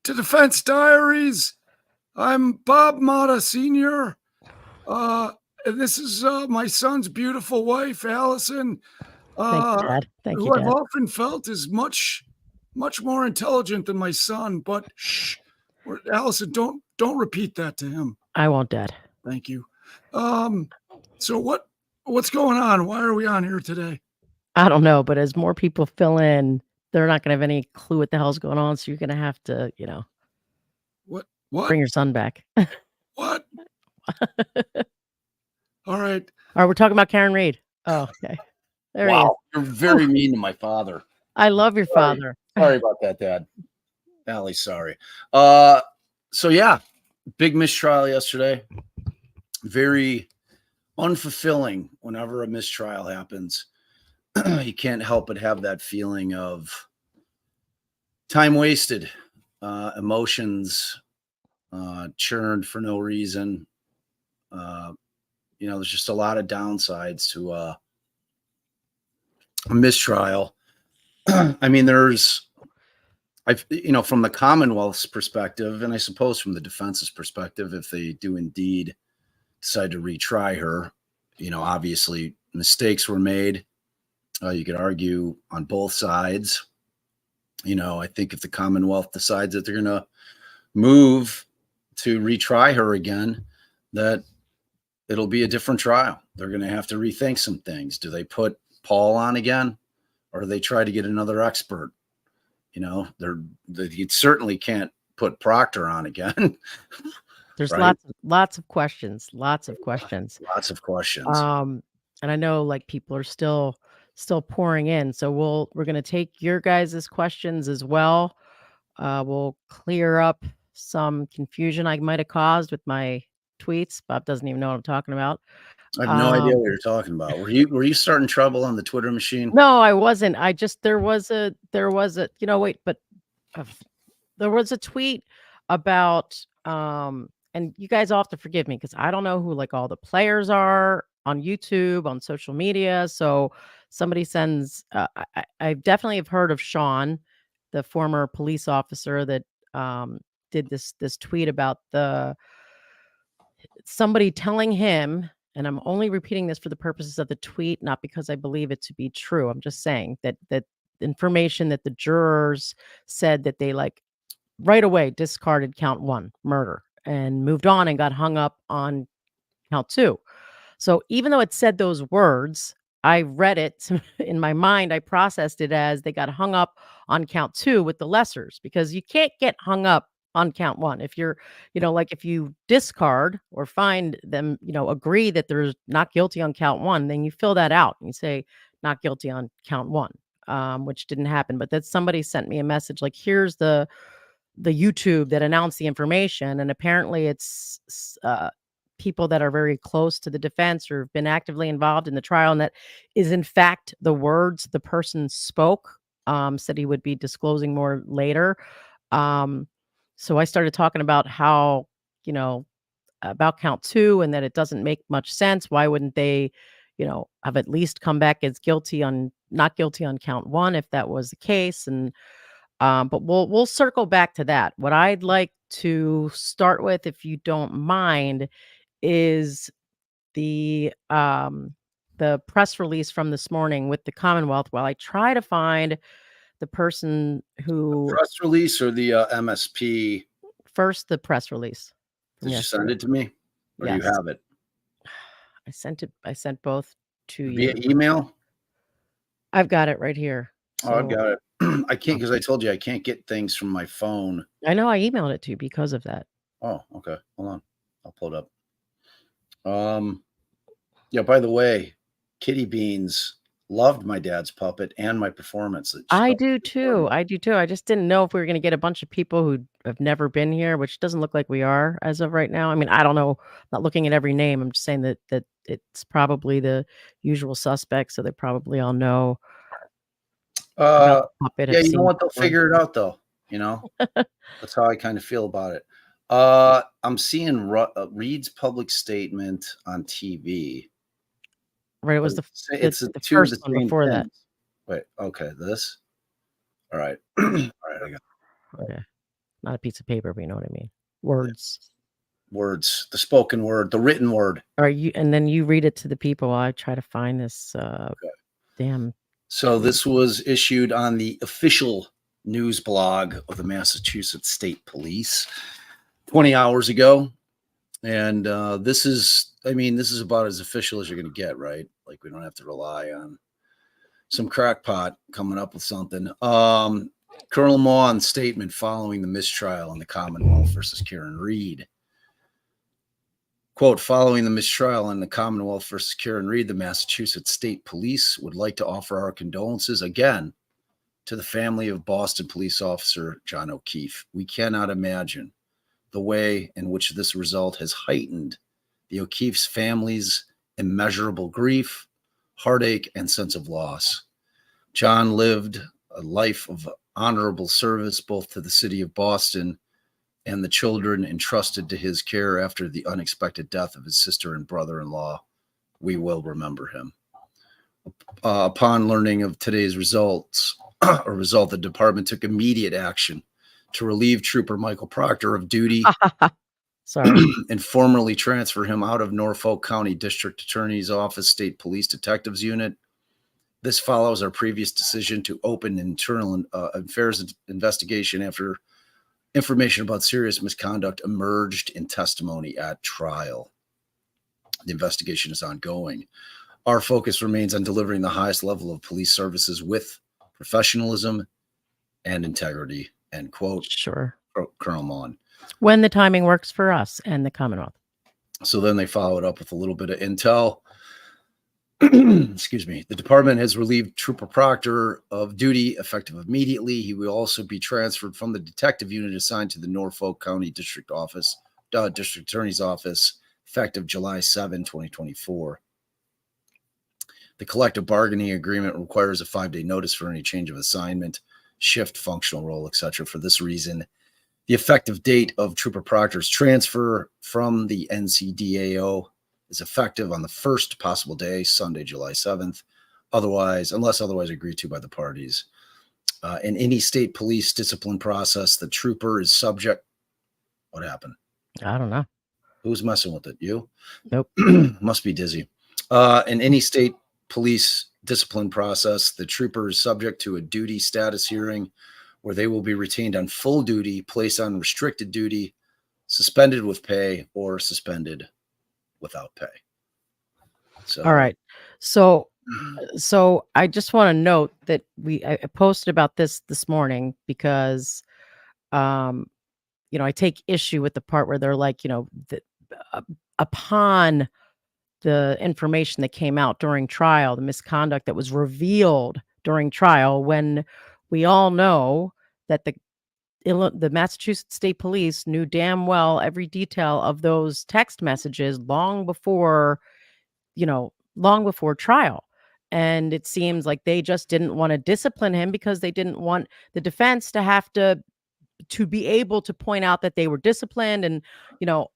to Defense Diaries. I'm Bob Mata Sr. And this is my son's beautiful wife, Allison, Thank you, Dad. Thank you, who I've Dad. often felt is much more intelligent than my son. But shh, Allison, don't repeat that to him. I won't, Dad. Thank you. So what's going on? Why are we on here today? I don't know, but as more people fill in, they're not going to have any clue what the hell's going on. So you're going to have to, What? bring your son back. What? All right. All right, we're talking about Karen Reed. Oh, okay. There he is. Wow, you're very mean to my father. I love your father. Sorry about that, Dad. Allie, sorry. So yeah, big mistrial yesterday. Very unfulfilling whenever a mistrial happens. You can't help but have that feeling of time wasted, emotions churned for no reason. There's just a lot of downsides to a mistrial. I mean, from the Commonwealth's perspective, and I suppose from the defense's perspective, if they do indeed decide to retry her, obviously mistakes were made. You could argue on both sides. I think if the Commonwealth decides that they're going to move to retry her again, that it'll be a different trial. They're going to have to rethink some things. Do they put Paul on again, or do they try to get another expert? You certainly can't put Proctor on again. There's right? lots of questions. Lots of questions. And I know people are still pouring in. So we're going to take your guys' questions as well. We'll clear up some confusion I might have caused with my tweets. Bob doesn't even know what I'm talking about. I have no idea what you're talking about. Were you starting trouble on the Twitter machine? No, I wasn't. I just there was a there was a tweet about and you guys all have to forgive me because I don't know who all the players are on YouTube, on social media. So somebody sends I definitely have heard of Sean, the former police officer that did this tweet about somebody telling him, and I'm only repeating this for the purposes of the tweet, not because I believe it to be true. I'm just saying that information that the jurors said that they right away discarded count 1, murder, and moved on and got hung up on count 2. So even though it said those words, I read it in my mind. I processed it as they got hung up on count 2 with the lessers, because you can't get hung up on count 1. If you're, if you discard or find them, agree that there's not guilty on count 1, then you fill that out and you say not guilty on count 1, which didn't happen. But that somebody sent me a message here's the YouTube that announced the information, and apparently it's people that are very close to the defense or have been actively involved in the trial, and that is in fact the words the person spoke. Said he would be disclosing more later. So I started talking about how, about count 2 and that it doesn't make much sense. Why wouldn't they, have at least come back as not guilty on count 1 if that was the case? And but we'll circle back to that. What I'd like to start with, if you don't mind, is the press release from this morning with the Commonwealth, while I try to find the person who... The press release or the MSP? First, the press release. Did you send it to me? Or yes. Do you have it? I sent both to Via you. email? I've got it right here. So... Oh, I've got it. I can't, because I told you I can't get things from my phone. I know, I emailed it to you because of that. Oh, okay. Hold on. I'll pull it up. Yeah, by the way, Kitty Beans loved my dad's puppet and my performance. I do too. I just didn't know if we were going to get a bunch of people who have never been here, which doesn't look like we are as of right now. I mean, I don't know. I'm not looking at every name. I'm just saying that it's probably the usual suspects, so they probably all know. Yeah, you know what? They'll figure it out, though. That's how I kind of feel about it. I'm seeing Reed's public statement on TV. Right, it was the first one before that. Wait, okay, this. All right, all right, I got it. Okay. Not a piece of paper, but you know what I mean. Words. Words, the spoken word, the written word. And then you read it to the people while I try to find this damn. So this was issued on the official news blog of the Massachusetts State Police 20 hours ago. And this is about as official as you're going to get, right? Like, we don't have to rely on some crackpot coming up with something. Colonel Maughan's statement following the mistrial in the Commonwealth versus Karen Reed. Quote, following the mistrial in the Commonwealth versus Karen Reed, the Massachusetts State Police would like to offer our condolences again to the family of Boston police officer John O'Keefe. We cannot imagine the way in which this result has heightened the O'Keefe's family's immeasurable grief, heartache, and sense of loss. John lived a life of honorable service both to the city of Boston and the children entrusted to his care after the unexpected death of his sister and brother-in-law. We will remember him. Upon learning of today's result, the department took immediate action to relieve Trooper Michael Proctor of duty Sorry. and formally transfer him out of Norfolk County District Attorney's Office State Police Detectives Unit. This follows our previous decision to open internal affairs investigation after information about serious misconduct emerged in testimony at trial. The investigation is ongoing. Our focus remains on delivering the highest level of police services with professionalism and integrity, end quote. Sure. Colonel Maughan. When the timing works for us and the Commonwealth. So then they followed up with a little bit of intel. Excuse me. The department has relieved Trooper Proctor of duty effective immediately. He will also be transferred from the detective unit assigned to the Norfolk County District Attorney's Office, effective July 7, 2024. The collective bargaining agreement requires a 5-day notice for any change of assignment, shift, functional role, etc. For this reason, the effective date of Trooper Proctor's transfer from the NCDAO is effective on the first possible day, Sunday, July 7th, unless otherwise agreed to by the parties. In any state police discipline process, the trooper is subject. What happened? I don't know. Who's messing with it? You? Nope. Must be dizzy. In any state police discipline process, the trooper is subject to a duty status hearing where they will be retained on full duty, placed on restricted duty, suspended with pay, or suspended without pay. So, all right. So I just want to note that I posted about this morning because, I take issue with the part where they're like, upon the information that came out during trial, the misconduct that was revealed during trial, when we all know that the Massachusetts State Police knew damn well every detail of those text messages long before trial. And it seems like they just didn't want to discipline him because they didn't want the defense to have to be able to point out that they were disciplined and,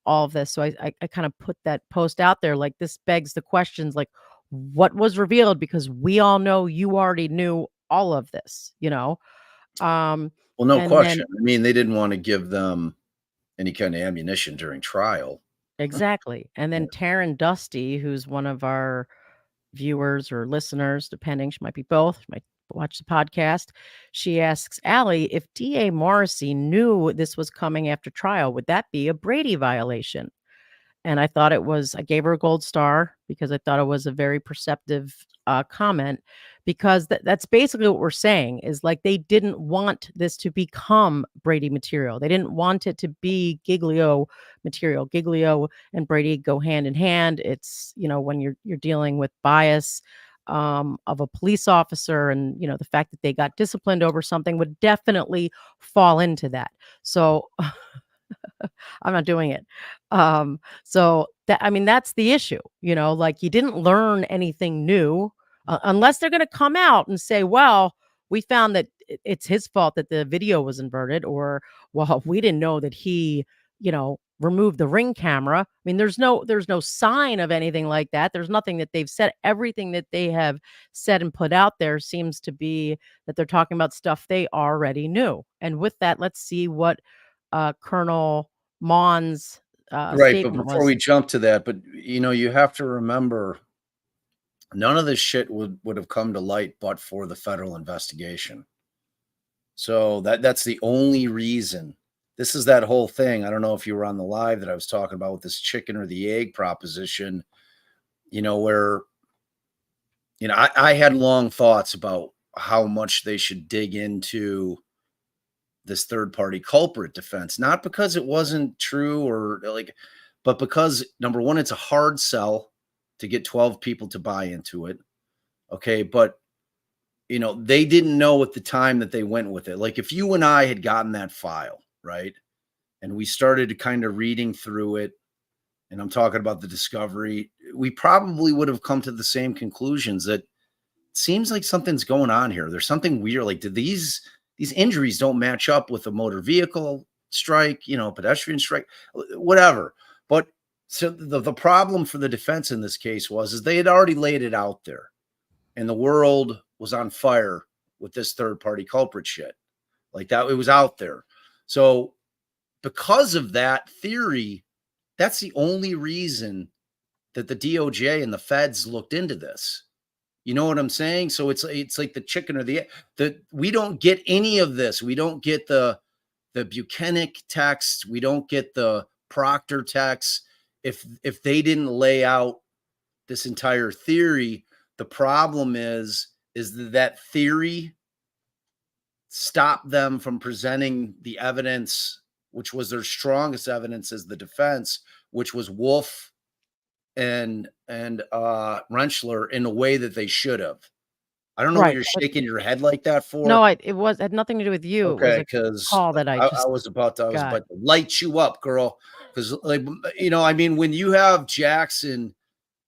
all of this. So I kind of put that post out there, like, this begs the questions, like, what was revealed? Because we all know you already knew all of this, well, no question. They didn't want to give them any kind of ammunition during trial. Exactly. And then Taryn Dusty, who's one of our viewers or listeners, depending, she might be both, she might watch the podcast. She asks Allie, if DA Morrissey knew this was coming after trial, would that be a Brady violation? And I gave her a gold star because I thought it was a very perceptive comment, because that's basically what we're saying, is like, they didn't want this to become Brady material. They didn't want it to be Giglio material. Giglio and Brady go hand in hand. It's, when you're dealing with bias of a police officer, and, the fact that they got disciplined over something would definitely fall into that. So I'm not doing it. So that's the issue, like, you didn't learn anything new unless they're going to come out and say, well, we found that it's his fault that the video was inverted, or, well, we didn't know that he, removed the ring camera. I mean, there's no sign of anything like that. There's nothing that they've said. Everything that they have said and put out there seems to be that they're talking about stuff they already knew. And with that, let's see what Colonel Maughan's Right, but statement before was. we jump to that, but you have to remember, none of this shit would have come to light but for the federal investigation. So that's the only reason. This is that whole thing. I don't know if you were on the live that I was talking about with this chicken or the egg proposition, where, I had long thoughts about how much they should dig into this third party culprit defense, not because it wasn't true but because, number one, it's a hard sell to get 12 people to buy into it. Okay. But, they didn't know at the time that they went with it. Like if you and I had gotten that file, right, and we started kind of reading through it, and I'm talking about the discovery, we probably would have come to the same conclusions that it seems like something's going on here. There's something weird. Like, did these injuries don't match up with a motor vehicle strike, pedestrian strike, whatever. But so the problem for the defense in this case is they had already laid it out there, and the world was on fire with this third party culprit shit. Like that, it was out there. So because of that theory, that's the only reason that the DOJ and the feds looked into this. You know what I'm saying? So it's like the chicken or the egg. We don't get any of this. We don't get the Buchanan text. We don't get the Proctor text. If they didn't lay out this entire theory, the problem is that theory stopped them from presenting the evidence, which was their strongest evidence as the defense, which was Wolf and Rentschler, in a way that they should have. I don't know what you're shaking your head like that for. No, it had nothing to do with you. Okay, it was because a call that I was about to light you up, girl. Because when you have Jackson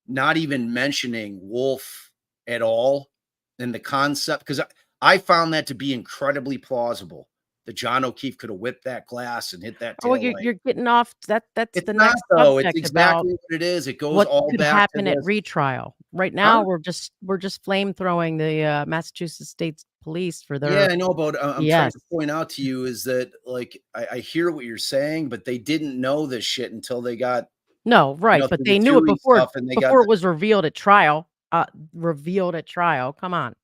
not even mentioning Wolf at all in the concept, because I found that to be incredibly plausible. That John O'Keefe could have whipped that glass and hit that tail light. You're getting off. That's it's the not, next though. subject. It's exactly what it is. It goes all could back happen to at this. retrial. Right now, we're just flame throwing the Massachusetts State Police for their. Yeah, I know, but I'm trying to point out to you is that, like, I hear what you're saying, but they didn't know this shit until they got. No, right, but they knew it before it was revealed at trial. Come on.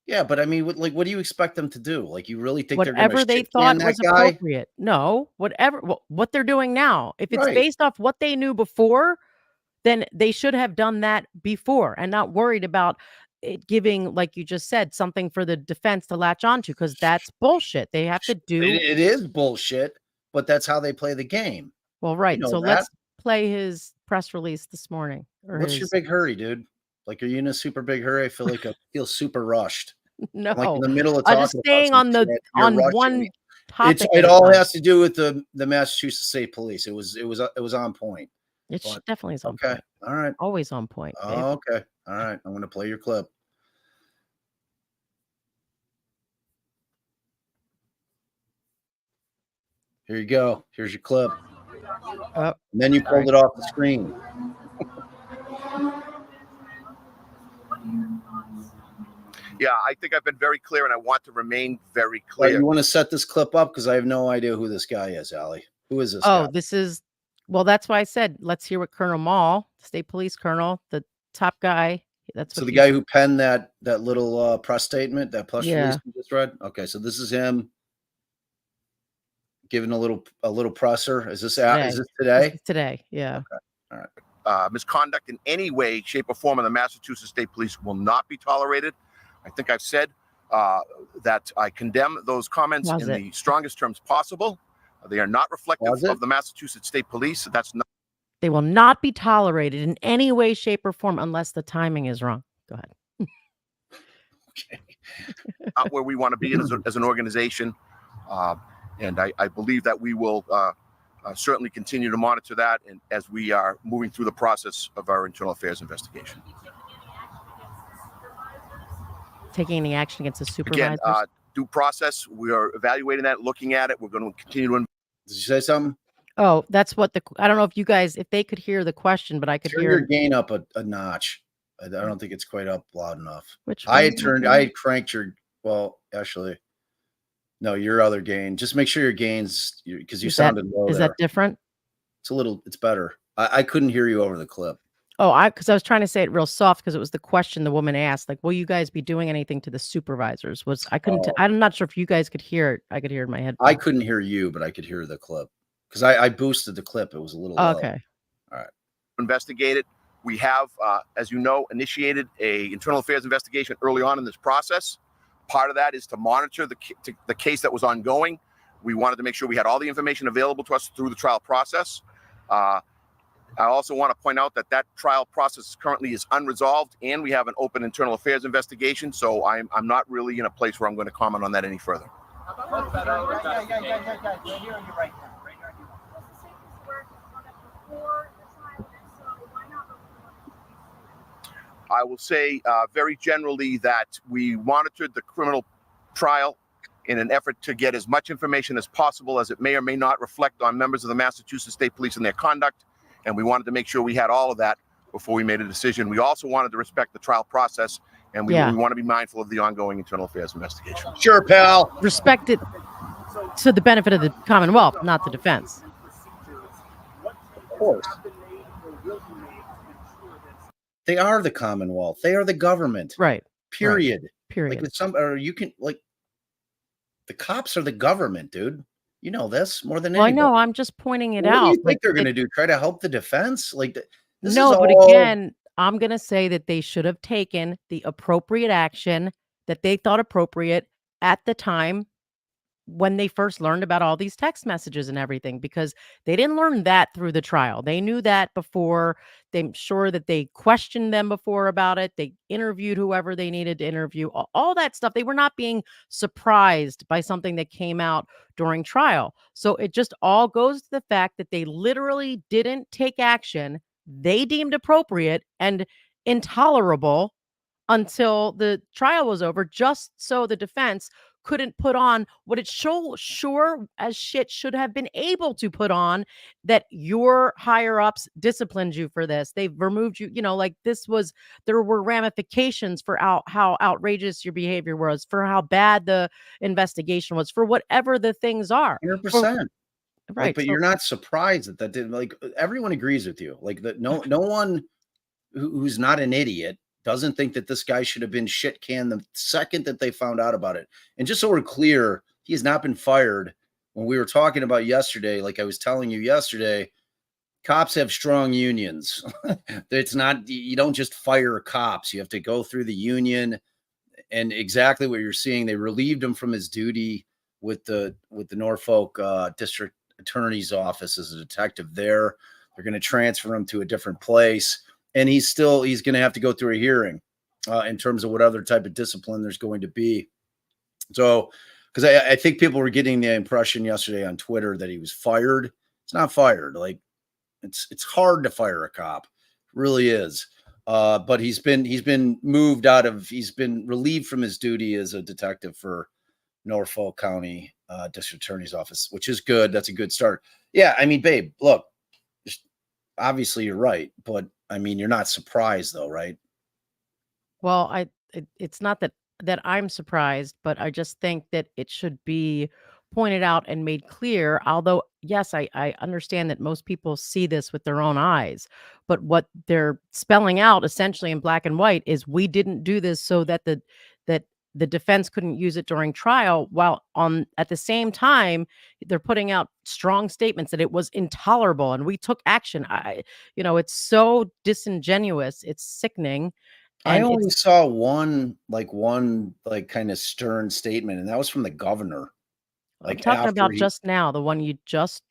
Yeah, but I mean, what do you expect them to do? Like, you really think whatever they thought was appropriate? No, whatever. What they're doing now, if it's based off what they knew before, then they should have done that before and not worried about it giving, like you just said, something for the defense to latch onto, because that's bullshit. They have to do. It is bullshit, but that's how they play the game. Well, right. So let's play his press release this morning. What's your big hurry, dude? Like, are you in a super big hurry? I feel like I feel super rushed. No, I'm like in the middle of talking. Just staying on one topic. It all has to do with the Massachusetts State Police. It was on point. It definitely is on point. Okay, all right. Always on point. Babe. Okay, all right. I'm going to play your clip. Here you go. Here's your clip. And then you pulled it off the screen. Yeah, I think I've been very clear, and I want to remain very clear. You want to set this clip up? Because I have no idea who this guy is, Allie. Who is this guy? This is, that's why I said, let's hear what Colonel Maughan, State Police Colonel, the top guy. That's so the guy who penned that little press statement, that press release we just read. Okay, so this is him giving a little presser. Is this today? This is today, yeah. Okay. All right. Misconduct in any way, shape, or form of the Massachusetts State Police will not be tolerated. I think I've said that I condemn those comments in the strongest terms possible. They are not reflective of the Massachusetts State Police. That's not. They will not be tolerated in any way, shape, or form unless the timing is wrong. Go ahead. Okay. Not where we want to be as an organization. And I believe that we will certainly continue to monitor that, and as we are moving through the process of our internal affairs investigation. Taking any action against the supervisors? Again, due process. We are evaluating that, looking at it. We're going to continue to. Did you say something? Oh, that's what I don't know if you guys, if they could hear the question, but I could Turn hear your gain up a notch. I don't think it's quite up loud enough. Which I had cranked your. Well, actually, No, your other gain. Just make sure your gains, because you Is that sounded low is there. that different? It's better. I couldn't hear you over the clip. Oh, because I was trying to say it real soft because it was the question the woman asked, like, "Will you guys be doing anything to the supervisors?" I couldn't. Oh. I'm not sure if you guys could hear it. I could hear it in my head. I couldn't hear you, but I could hear the clip because I boosted the clip. It was a little low. Okay. All right. Investigate it. We have, as you know, initiated a internal affairs investigation early on in this process. Part of that is to monitor the case that was ongoing. We wanted to make sure we had all the information available to us through the trial process. I also want to point out that trial process currently is unresolved, and we have an open internal affairs investigation. So I'm not really in a place where I'm going to comment on that any further. I will say very generally that we monitored the criminal trial in an effort to get as much information as possible, as it may or may not reflect on members of the Massachusetts State Police and their conduct. And we wanted to make sure we had all of that before we made a decision. We also wanted to respect the trial process, and we want to be mindful of the ongoing internal affairs investigation. Sure, pal. Respect it to the benefit of the Commonwealth, not the defense. Of course. They are the Commonwealth. They are the government. Right. Period. Right. Period. Like the cops are the government, dude. You know this more than anybody. Well, I know. I'm just pointing it out. What do you think they're going to do? Try to help the defense? Like this no, is but all... again, I'm going to say that they should have taken the appropriate action that they thought appropriate at the time when they first learned about all these text messages and everything, because they didn't learn that through the trial. They knew that before. I'm sure that they questioned them before about it. They interviewed whoever they needed to interview, all that stuff. They were not being surprised by something that came out during trial. So it just all goes to the fact that they literally didn't take action they deemed appropriate and intolerable until the trial was over, just so the defense couldn't put on what it sure as shit should have been able to put on, that your higher ups disciplined you for this. They've removed you, like there were ramifications for how outrageous your behavior was, for how bad the investigation was, for whatever the things are. 100%. Right. But you're not surprised that didn't, like, everyone agrees with you. Like that no one who's not an idiot doesn't think that this guy should have been shit canned the second that they found out about it. And just so we're clear, he has not been fired. When we were talking about yesterday, like I was telling you yesterday, cops have strong unions. It's not, you don't just fire cops. You have to go through the union, and exactly what you're seeing. They relieved him from his duty with the Norfolk District Attorney's Office as a detective there. They're going to transfer him to a different place. And he's going to have to go through a hearing in terms of what other type of discipline there's going to be. So, because I think people were getting the impression yesterday on Twitter that he was fired. It's not fired. Like it's hard to fire a cop, it really is. But he's been relieved from his duty as a detective for Norfolk County District Attorney's Office, which is good. That's a good start. Yeah, I mean, babe, look, obviously you're right, but I mean, you're not surprised though, right? Well, it's not that I'm surprised, but I just think that it should be pointed out and made clear. Although, yes, I understand that most people see this with their own eyes, but what they're spelling out essentially in black and white is we didn't do this so that the defense couldn't use it during trial, while at the same time they're putting out strong statements that it was intolerable and we took action. It's so disingenuous. It's sickening. I only saw one kind of stern statement, and that was from the governor. I'm talking about just now, the one you just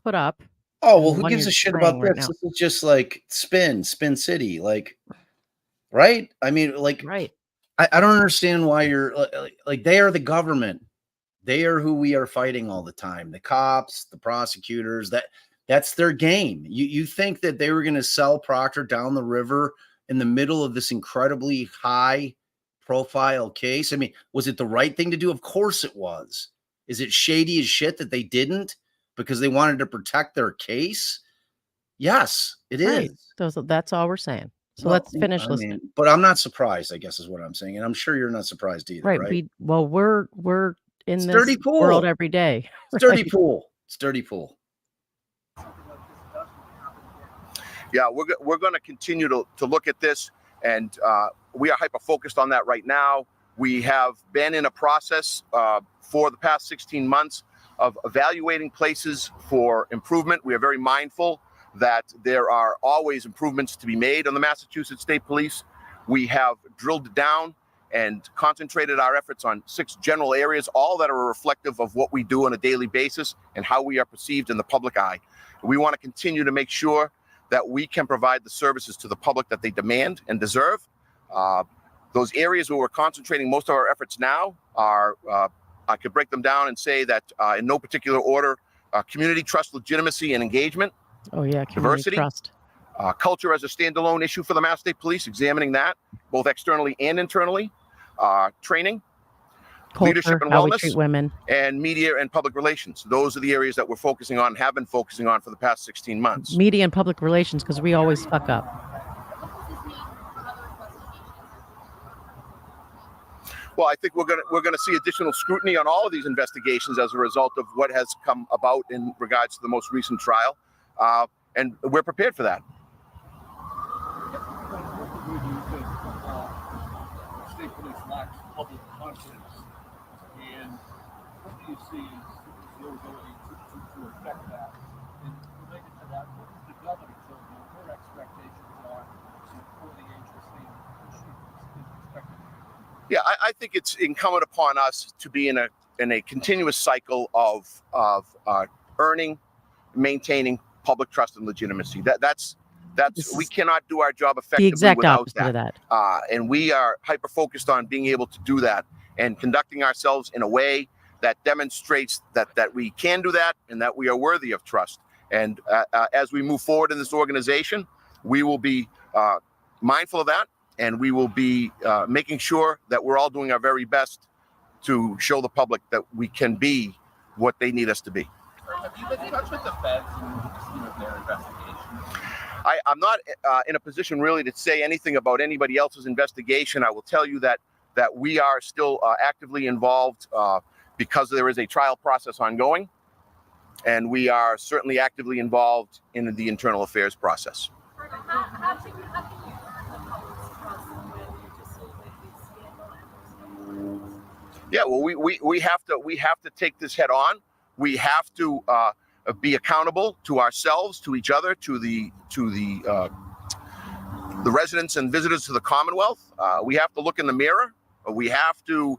put up. Oh, well, who gives a shit about this? This is just like Spin City, like, right? I mean, like, right. I don't understand why you're like, they are the government. They are who we are fighting all the time. The cops, the prosecutors, that's their game. You think that they were going to sell Proctor down the river in the middle of this incredibly high profile case? I mean, was it the right thing to do? Of course it was. Is it shady as shit that they didn't because they wanted to protect their case? Yes, it is. That's all we're saying. So let's finish listening. But I'm not surprised, I guess is what I'm saying. And I'm sure you're not surprised either, right? We're in Sturdy this pool. world every day. Sturdy right? pool. Sturdy pool. Yeah, we're going to continue to look at this, and we are hyper-focused on that right now. We have been in a process for the past 16 months of evaluating places for improvement. We are very mindful that there are always improvements to be made on the Massachusetts State Police. We have drilled down and concentrated our efforts on 6 general areas, all that are reflective of what we do on a daily basis and how we are perceived in the public eye. We want to continue to make sure that we can provide the services to the public that they demand and deserve. Those areas where we're concentrating most of our efforts now are, I could break them down and say that in no particular order, community trust, legitimacy, and engagement. Oh yeah, community Diversity. trust. Culture as a standalone issue for the Mass State Police, examining that both externally and internally. Training, Culture, leadership and how we wellness, treat women, and media and public relations. Those are the areas that we're focusing on, have been focusing on for the past 16 months. media and public relations, because we always fuck up. Well, I think we're gonna see additional scrutiny on all of these investigations as a result of what has come about in regards to the most recent trial, and we're prepared for that. State police lacks public confidence, and what do you see as your ability to affect that? And related to that, what has the governor told you her expectations are for the agency and she is expected? Yeah, I think it's incumbent upon us to be in a continuous cycle of earning, maintaining public trust and legitimacy. That's we cannot do our job effectively The exact without opposite of that. And we are hyper focused on being able to do that and conducting ourselves in a way that demonstrates that we can do that and that we are worthy of trust. And as we move forward in this organization, we will be mindful of that, and we will be making sure that we're all doing our very best to show the public that we can be what they need us to be. Have you been in touch with the feds and their investigation? I'm not in a position really to say anything about anybody else's investigation. I will tell you that we are still actively involved because there is a trial process ongoing, and we are certainly actively involved in the internal affairs process. How can you earn the public's trust when you just see like these scandal? Yeah, well, we have to take this head on. We have to be accountable to ourselves, to each other, to the residents and visitors to the Commonwealth. We have to look in the mirror. We have to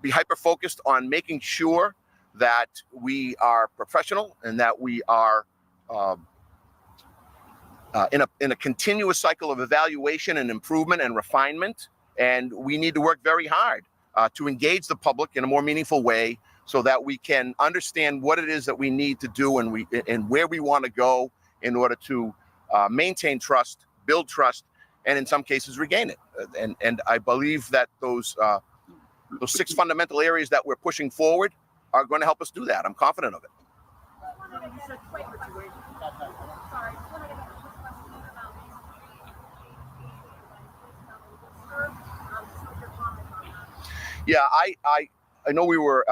be hyper focused on making sure that we are professional and that we are in a continuous cycle of evaluation and improvement and refinement. And we need to work very hard to engage the public in a more meaningful way, so that we can understand what it is that we need to do and where we want to go in order to maintain trust, build trust, and in some cases regain it. And I believe that those 6 fundamental areas that we're pushing forward are going to help us do that. I'm confident of it. Yeah, I know we were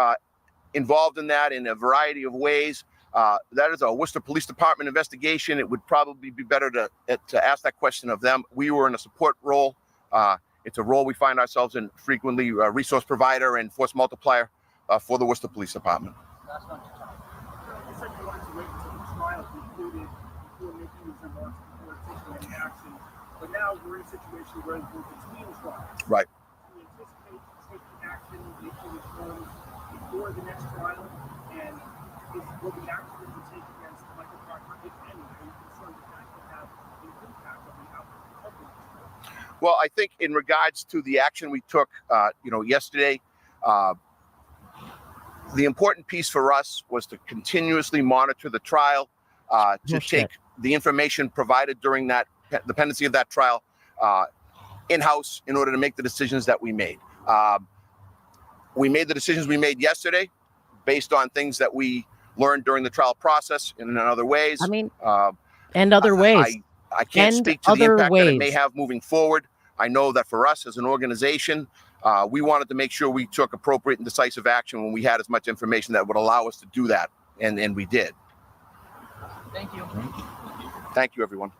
involved in that in a variety of ways. That is a Worcester Police Department investigation. It would probably be better to ask that question of them. We were in a support role. It's a role we find ourselves in frequently, resource provider and force multiplier for the Worcester Police Department. That's not your time. You said you wanted to wait until the trial concluded before making these remarks, before taking any action. But now we're in a situation where we're between trials. Right. Do you anticipate taking action, making reforms before the next trial? And will the action that you take against Michael Parker, if any, are you concerned that that could have an impact on the outcome of the next trial? Well, I think in regards to the action we took, yesterday, the important piece for us was to continuously monitor the trial, take the information provided during the pendency of that trial in-house in order to make the decisions that we made. We made the decisions we made yesterday based on things that we learned during the trial process and in other ways. I mean, and other ways. I can't speak to the impact that it may have moving forward. I know that for us as an organization, We wanted to make sure we took appropriate and decisive action when we had as much information that would allow us to do that, and we did. Thank you. Thank you, everyone.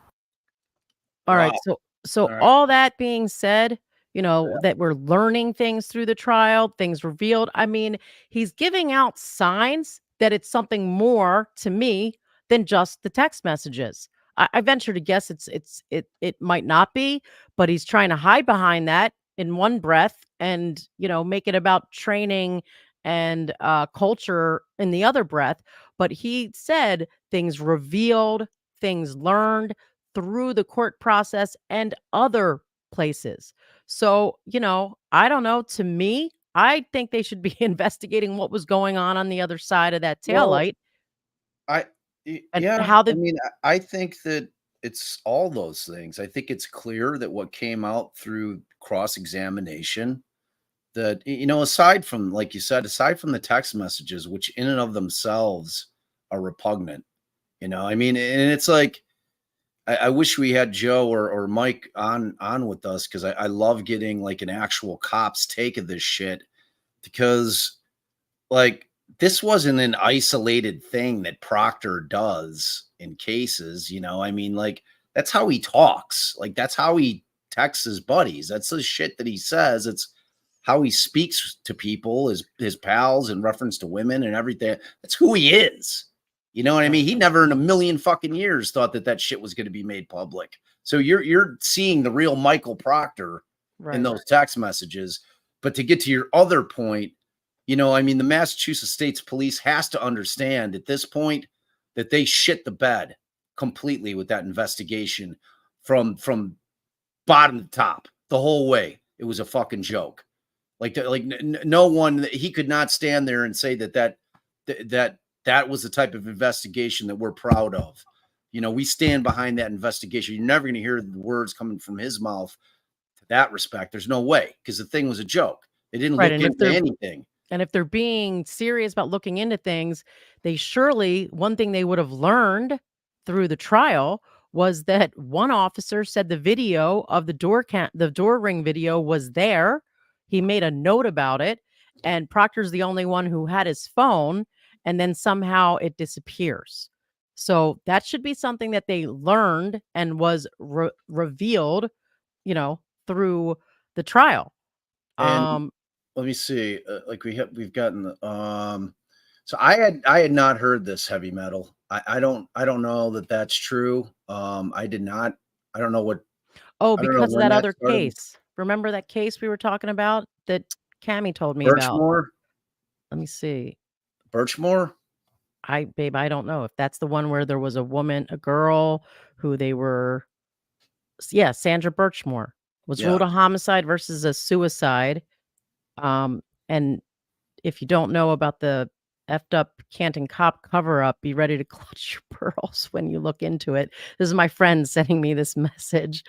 All right. Wow. So All right. all that being said, you know, that we're learning things through the trial, things revealed. I mean, he's giving out signs that it's something more to me than just the text messages. I venture to guess it might not be, but he's trying to hide behind that in one breath and, you know, make it about training and culture in the other breath. But he said things revealed, things learned through the court process and other places. So, you know, I don't know. To me, I think they should be investigating what was going on the other side of that Well, taillight and yeah. how I the mean, I think that it's all those things. I think it's clear that what came out through cross-examination, that, you know, aside from, like you said, aside from the text messages, which in and of themselves are repugnant, you know, I mean, and it's like, I wish we had Joe or Mike on with us, because I love getting like an actual cop's take of this shit, because like this wasn't an isolated thing that Proctor does in cases, you know. I mean, like, that's how he talks. Like, that's how he texts his buddies. That's the shit that he says. It's how he speaks to people, his pals, in reference to women and everything. That's who he is. You know what I mean? He never in a million fucking years thought that shit was going to be made public. So you're seeing the real Michael Proctor in those text messages. But to get to your other point, you know, I mean, the Massachusetts State Police has to understand at this point that they shit the bed completely with that investigation from bottom to top the whole way. It was a fucking joke. Like no one, he could not stand there and say that was the type of investigation that we're proud of. You know, we stand behind that investigation. You're never going to hear the words coming from his mouth to that respect. There's no way, because the thing was a joke. They didn't look into anything. And if they're being serious about looking into things, they surely, one thing they would have learned through the trial was that one officer said the video of the door ring video was there. He made a note about it, and Proctor's the only one who had his phone, and then somehow it disappears. So that should be something that they learned and was revealed, you know, through the trial. And let me see. Like we've gotten the so I had not heard this heavy metal. I don't know that that's true. I did not. I don't know what. Oh, I don't know because of when that that other started. case. Remember that case we were talking about that Cammie told me about? Birchmore? Let me see. Birchmore? I don't know if that's the one where there was a girl who they were, Sandra Birchmore was ruled a homicide versus a suicide. And if you don't know about the effed up Canton cop cover up, be ready to clutch your pearls when you look into it. This is my friend sending me this message.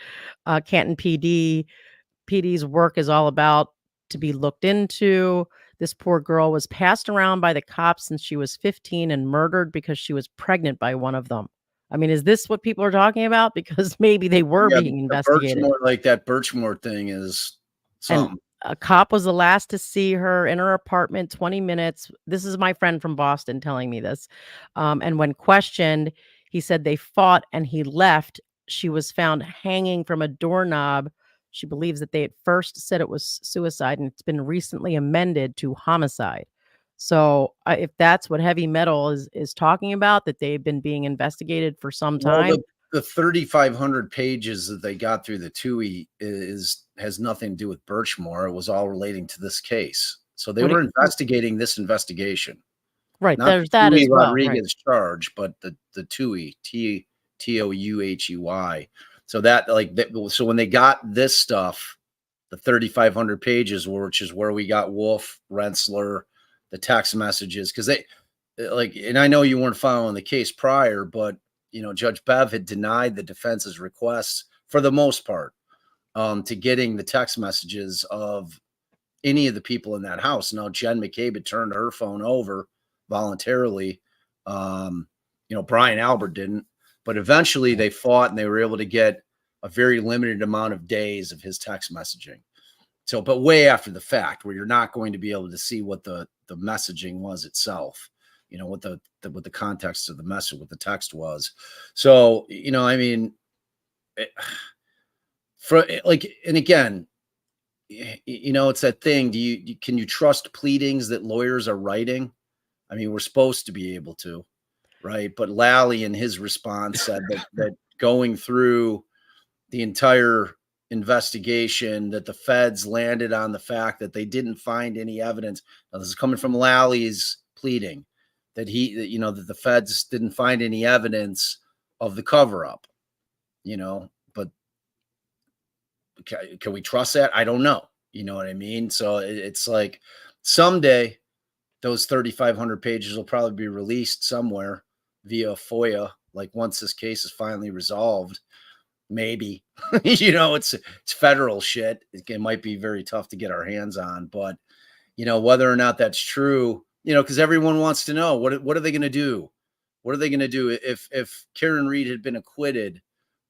Canton PD's work is all about to be looked into. This poor girl was passed around by the cops since she was 15 and murdered because she was pregnant by one of them. I mean, is this what people are talking about? Because maybe they were being investigated. Birchmore, like that Birchmore thing is something. And a cop was the last to see her in her apartment 20 minutes. This is my friend from Boston telling me this. And when questioned, he said they fought and he left. She was found hanging from a doorknob. She believes that they at first said it was suicide, and it's been recently amended to homicide. So if that's what heavy metal is talking about, that they've been being investigated for some time. Well, the 3,500 pages that they got through the TUI has nothing to do with Birchmore. It was all relating to this case. So they were investigating this investigation. Right. Not There's that as well. Rodriguez charge, but the TUI, TOUHEY. So that, like, so when they got this stuff, the 3,500 pages, which is where we got Wolf, Rensselaer, the text messages, because they like, and I know you weren't following the case prior, but you know, Judge Bev had denied the defense's requests for the most part to getting the text messages of any of the people in that house. Now, Jen McCabe had turned her phone over voluntarily. You know, Brian Albert didn't, but eventually they fought and they were able to get a very limited amount of days of his text messaging. So, but way after the fact, where you're not going to be able to see what the messaging was itself, what the context of the message, what the text was. So, I mean, and again, it's that thing. Can you trust pleadings that lawyers are writing? I mean, we're supposed to be able to, right? But Lally, in his response, said that going through the entire investigation, that the feds landed on the fact that they didn't find any evidence. Now, this is coming from Lally's pleading, that that the feds didn't find any evidence of the cover-up, but can we trust that? I don't know. You know what I mean? So it's like someday those 3,500 pages will probably be released somewhere via FOIA. Like once this case is finally resolved, maybe, it's federal shit. It might be very tough to get our hands on, but whether or not that's true, because everyone wants to know what are they going to do? What are they going to do if Karen Reed had been acquitted?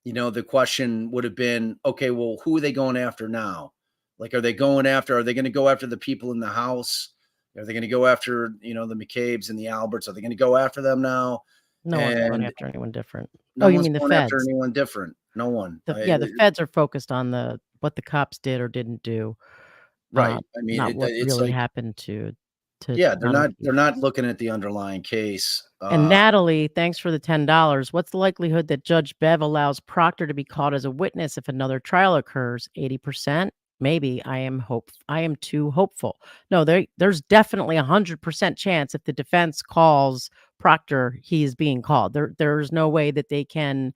The question would have been, okay, well, who are they going after now? Like, are they going to go after the people in the house? Are they going to go after, the McCabe's and the Alberts? Are they going to go after them now? No one's going after anyone different. No you one's mean the going feds? after anyone different. No one. The feds are focused on what the cops did or didn't do. Right. I mean, not what it's really happened to. Yeah, they're not looking at the underlying case. And Natalie, thanks for the $10. What's the likelihood that Judge Bev allows Proctor to be called as a witness if another trial occurs? 80%? Maybe. I am too hopeful. No, there's definitely 100% chance if the defense calls Proctor, he is being called. There's no way that they can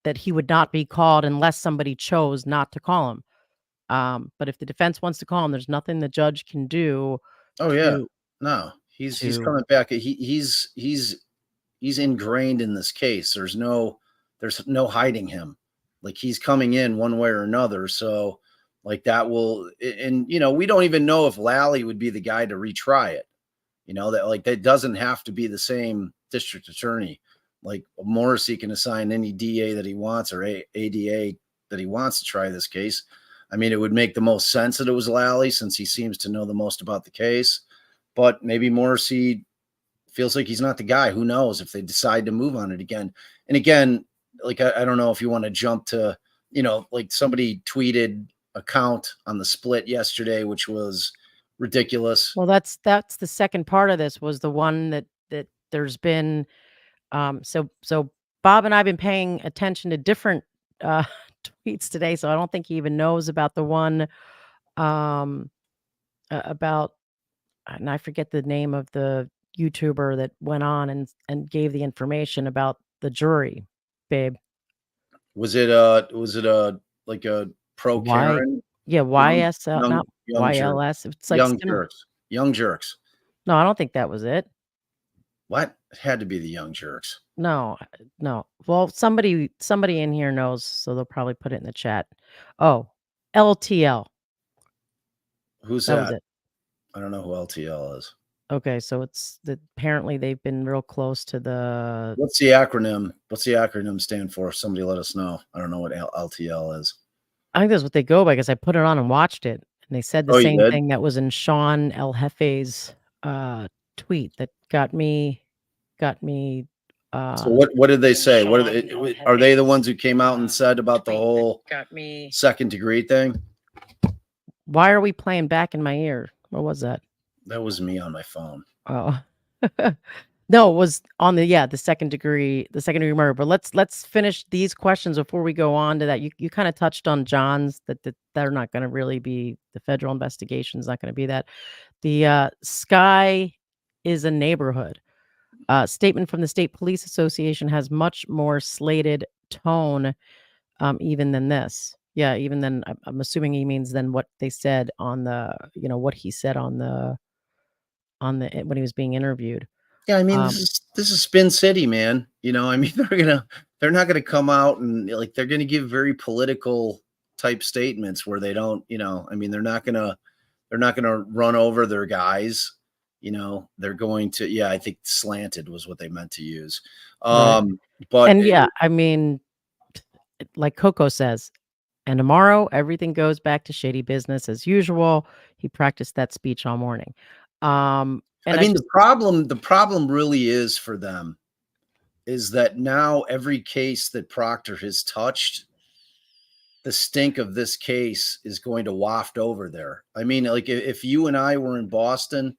that he would not be called unless somebody chose not to call him. But if the defense wants to call him, there's nothing the judge can do. Oh yeah. No. He's coming back. He's ingrained in this case. There's no hiding him. Like, he's coming in one way or another. So like that will, and we don't even know if Lally would be the guy to retry it. That doesn't have to be the same district attorney. Like, Morrissey can assign any DA that he wants or ADA that he wants to try this case. I mean, it would make the most sense that it was Lally, since he seems to know the most about the case. But maybe Morrissey feels like he's not the guy. Who knows if they decide to move on it again? And again, like, I don't know if you want to jump to, like, somebody tweeted a count on the split yesterday, which was ridiculous. Well, that's the second part of this, was the one that there's been. So Bob and I've been paying attention to different tweets today, so I don't think he even knows about the one about, and I forget the name of the YouTuber that went on and gave the information about the jury, babe. Was it like a pro Karen? Yeah, YSL, not YLS. It's like young jerks. No, I don't think that was it. What? It had to be the young jerks. No. Well, somebody in here knows, so they'll probably put it in the chat. Oh, LTL. Who's that? Was it. I don't know who LTL is. Okay, so apparently they've been real close to the. What's the acronym? What's the acronym stand for? Somebody let us know. I don't know what LTL is. I think that's what they go by, because I put it on and watched it, and they said the same thing that was in Sean El Jefe's tweet that got me. So what did they say? Are they the ones who came out and said about the whole second degree thing? Why are we playing back in my ear? What was that? That was me on my phone. Oh, no, it was on the second degree murder. But let's finish these questions before we go on to that. You kind of touched on John's that they're not going to really be, the federal investigation is not going to be that. The Sky is a neighborhood. Statement from the State Police Association has much more slated tone, even than this. Yeah, even then, I'm assuming he means than what they said on the, what he said on the when he was being interviewed. Yeah, I mean, this is Spin City, man. I mean, they're not gonna come out and, like, they're gonna give very political type statements where they don't, I mean, they're not gonna run over their guys. They're going to, I think slanted was what they meant to use. Right. But I mean, like Coco says, And tomorrow, everything goes back to shady business as usual. He practiced that speech all morning. And I mean, the problem really is for them is that now every case that Proctor has touched, the stink of this case is going to waft over there. I mean, like if you and I were in Boston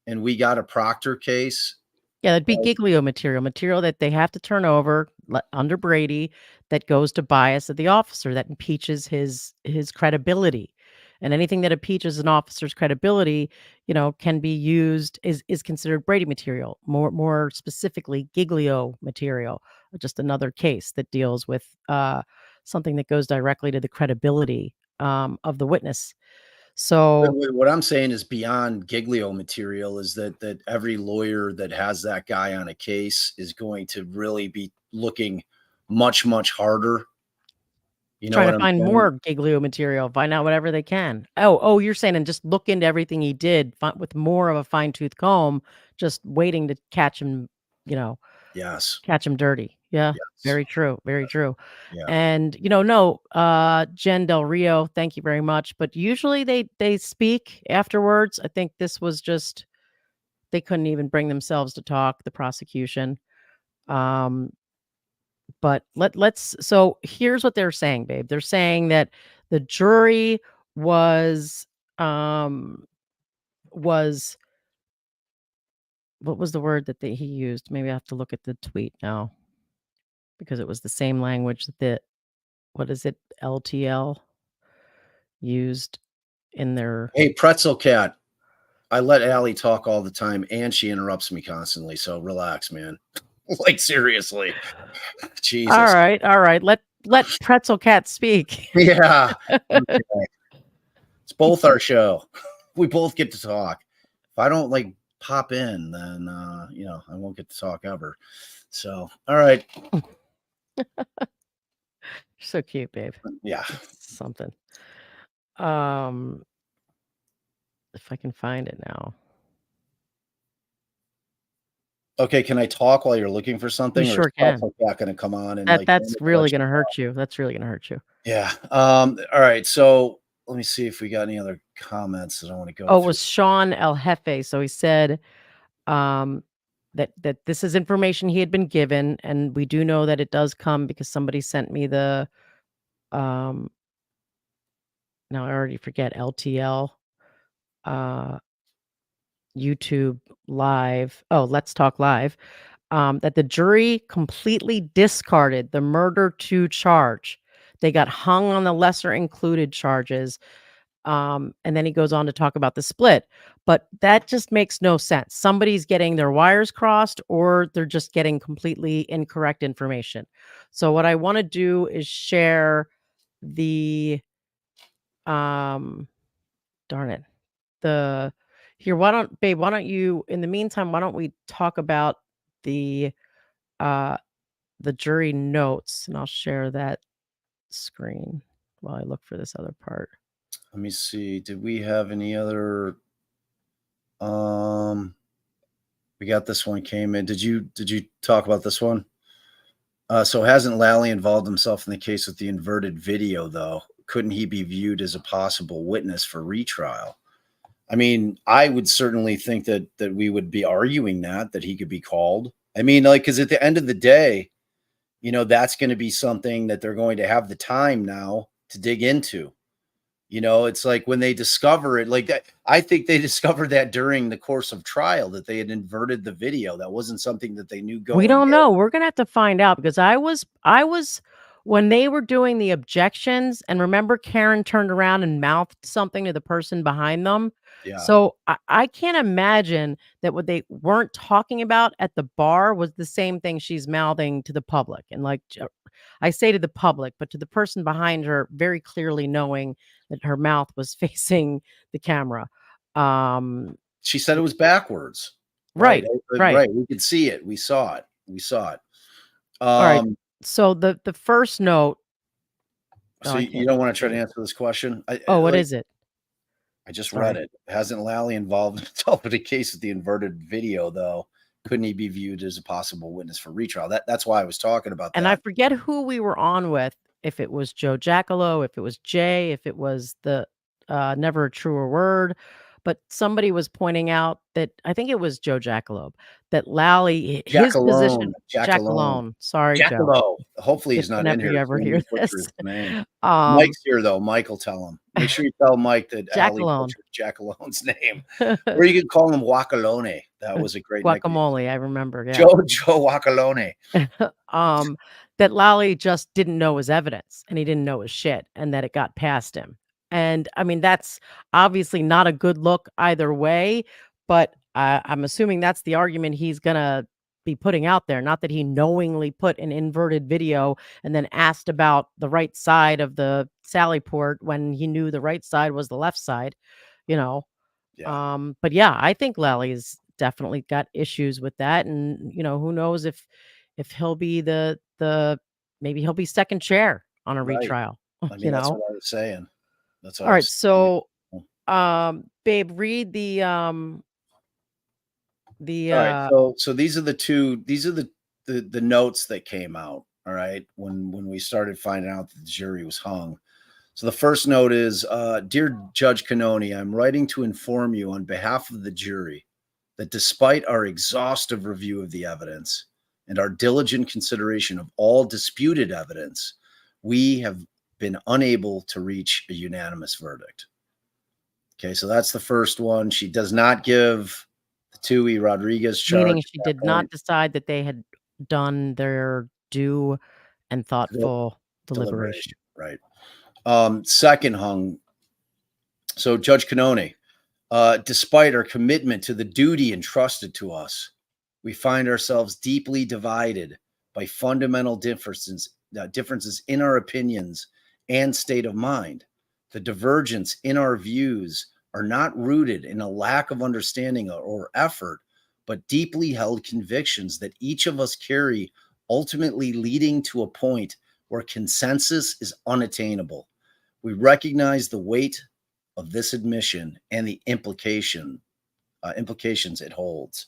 and we got a Proctor case. Yeah, that'd be Giglio material that they have to turn over under Brady that goes to bias of the officer, that impeaches his credibility. And anything that impeaches an officer's credibility, can be used, is considered Brady material. More specifically, Giglio material, just another case that deals with something that goes directly to the credibility of the witness. So what I'm saying is beyond Giglio material is that every lawyer that has that guy on a case is going to really be looking much, much harder. Trying to find more Giglio material, find out whatever they can. Oh, you're saying and just look into everything he did with more of a fine-tooth comb, just waiting to catch him, Yes. Catch him dirty. Yeah. Yes. Very true. Very true. Yeah. And, Jen Del Rio, thank you very much. But usually they speak afterwards. I think this was just, they couldn't even bring themselves to talk, the prosecution. But so here's what they're saying, babe. They're saying that the jury was what was the word that he used? Maybe I have to look at the tweet now because it was the same language that what is it? LTL used in their. Hey, Pretzel Cat. I let Allie talk all the time and she interrupts me constantly. So relax, man. Like seriously. Jesus. All right. Let Pretzel Cat speak. Yeah. Okay. It's both our show. We both get to talk. If I don't pop in, then I won't get to talk ever. So, all right. So cute, babe. Yeah. It's something. If I can find it now. Okay, can I talk while you're looking for something? You sure or is can. Not going to come on and that's really going to hurt you. That's really going to hurt you. Yeah. All right. So let me see if we got any other comments that I want to go. Oh, it was Sean El Jefe. So he said that this is information he had been given, and we do know that it does come because somebody sent me the now I already forget LTL YouTube live. Oh, Let's Talk Live. That the jury completely discarded the murder 2 charge. They got hung on the lesser included charges. And then he goes on to talk about the split, but that just makes no sense. Somebody's getting their wires crossed or they're just getting completely incorrect information. So what I want to do is share the, darn it, why don't you, in the meantime, why don't we talk about the jury notes, and I'll share that screen while I look for this other part. Let me see. Did we have any other? We got this one came in. Did you talk about this one? So hasn't Lally involved himself in the case with the inverted video, though? Couldn't he be viewed as a possible witness for retrial? I mean, I would certainly think that we would be arguing that he could be called. I mean, because at the end of the day, that's going to be something that they're going to have the time now to dig into. It's like when they discover it like that. I think they discovered that during the course of trial that they had inverted the video. That wasn't something that they knew going. We don't know. We're going to have to find out because I was when they were doing the objections, and remember Karen turned around and mouthed something to the person behind them. Yeah. So I can't imagine that what they weren't talking about at the bar was the same thing she's mouthing to the public. And I say to the public, but to the person behind her, very clearly knowing that her mouth was facing the camera. She said it was backwards. Right. We could see it. We saw it. All right. So the first note. So you don't want to try to answer this question? What is it? I just read it. Hasn't Lally involved himself in a case with the inverted video, though? Couldn't he be viewed as a possible witness for retrial? That's why I was talking about that. And I forget who we were on with. if it was Joe Jackalow, if it was Jay, if it was the Never a Truer Word. But somebody was pointing out that I think it was Joe Jackalow, that Lally, his position, Jack Alone. Sorry, Joe. Jackalow. Hopefully he's not in Whenever here. you ever so hear we butcher this. his name. Mike's here though. Mike will tell him. Make sure you tell Mike that Jack Ali Alone. butchered Jackalone's name. Or you could call him Guacalone. That was a great nickname. Guacamole, I remember. Yeah. Joe Guacalone. That Lally just didn't know his evidence and he didn't know his shit and that it got past him. And I mean, that's obviously not a good look either way, but I'm assuming that's the argument he's going to be putting out there. Not that he knowingly put an inverted video and then asked about the right side of the Sally port when he knew the right side was the left side, you know. Yeah. But yeah, I think Lally's definitely got issues with that. And, you know, who knows if he'll be the maybe he'll be second chair on a Right. retrial, I mean, you that's know. what I was saying. That's what All I right, was so babe, read the All right. So these are the notes that came out, all right, when we started finding out that the jury was hung. So the first note is, Dear Judge Cannoni, I'm writing to inform you on behalf of the jury that despite our exhaustive review of the evidence and our diligent consideration of all disputed evidence, we have been unable to reach a unanimous verdict. Okay, so that's the first one. She does not give the Tui Rodriguez charge. meaning she did not decide that they had done their due and thoughtful deliberation. Right. Second hung. So Judge Cannoni, despite our commitment to the duty entrusted to us, we find ourselves deeply divided by fundamental differences in our opinions and state of mind. The divergence in our views are not rooted in a lack of understanding or effort, but deeply held convictions that each of us carry, ultimately leading to a point where consensus is unattainable. We recognize the weight of this admission and the implications it holds.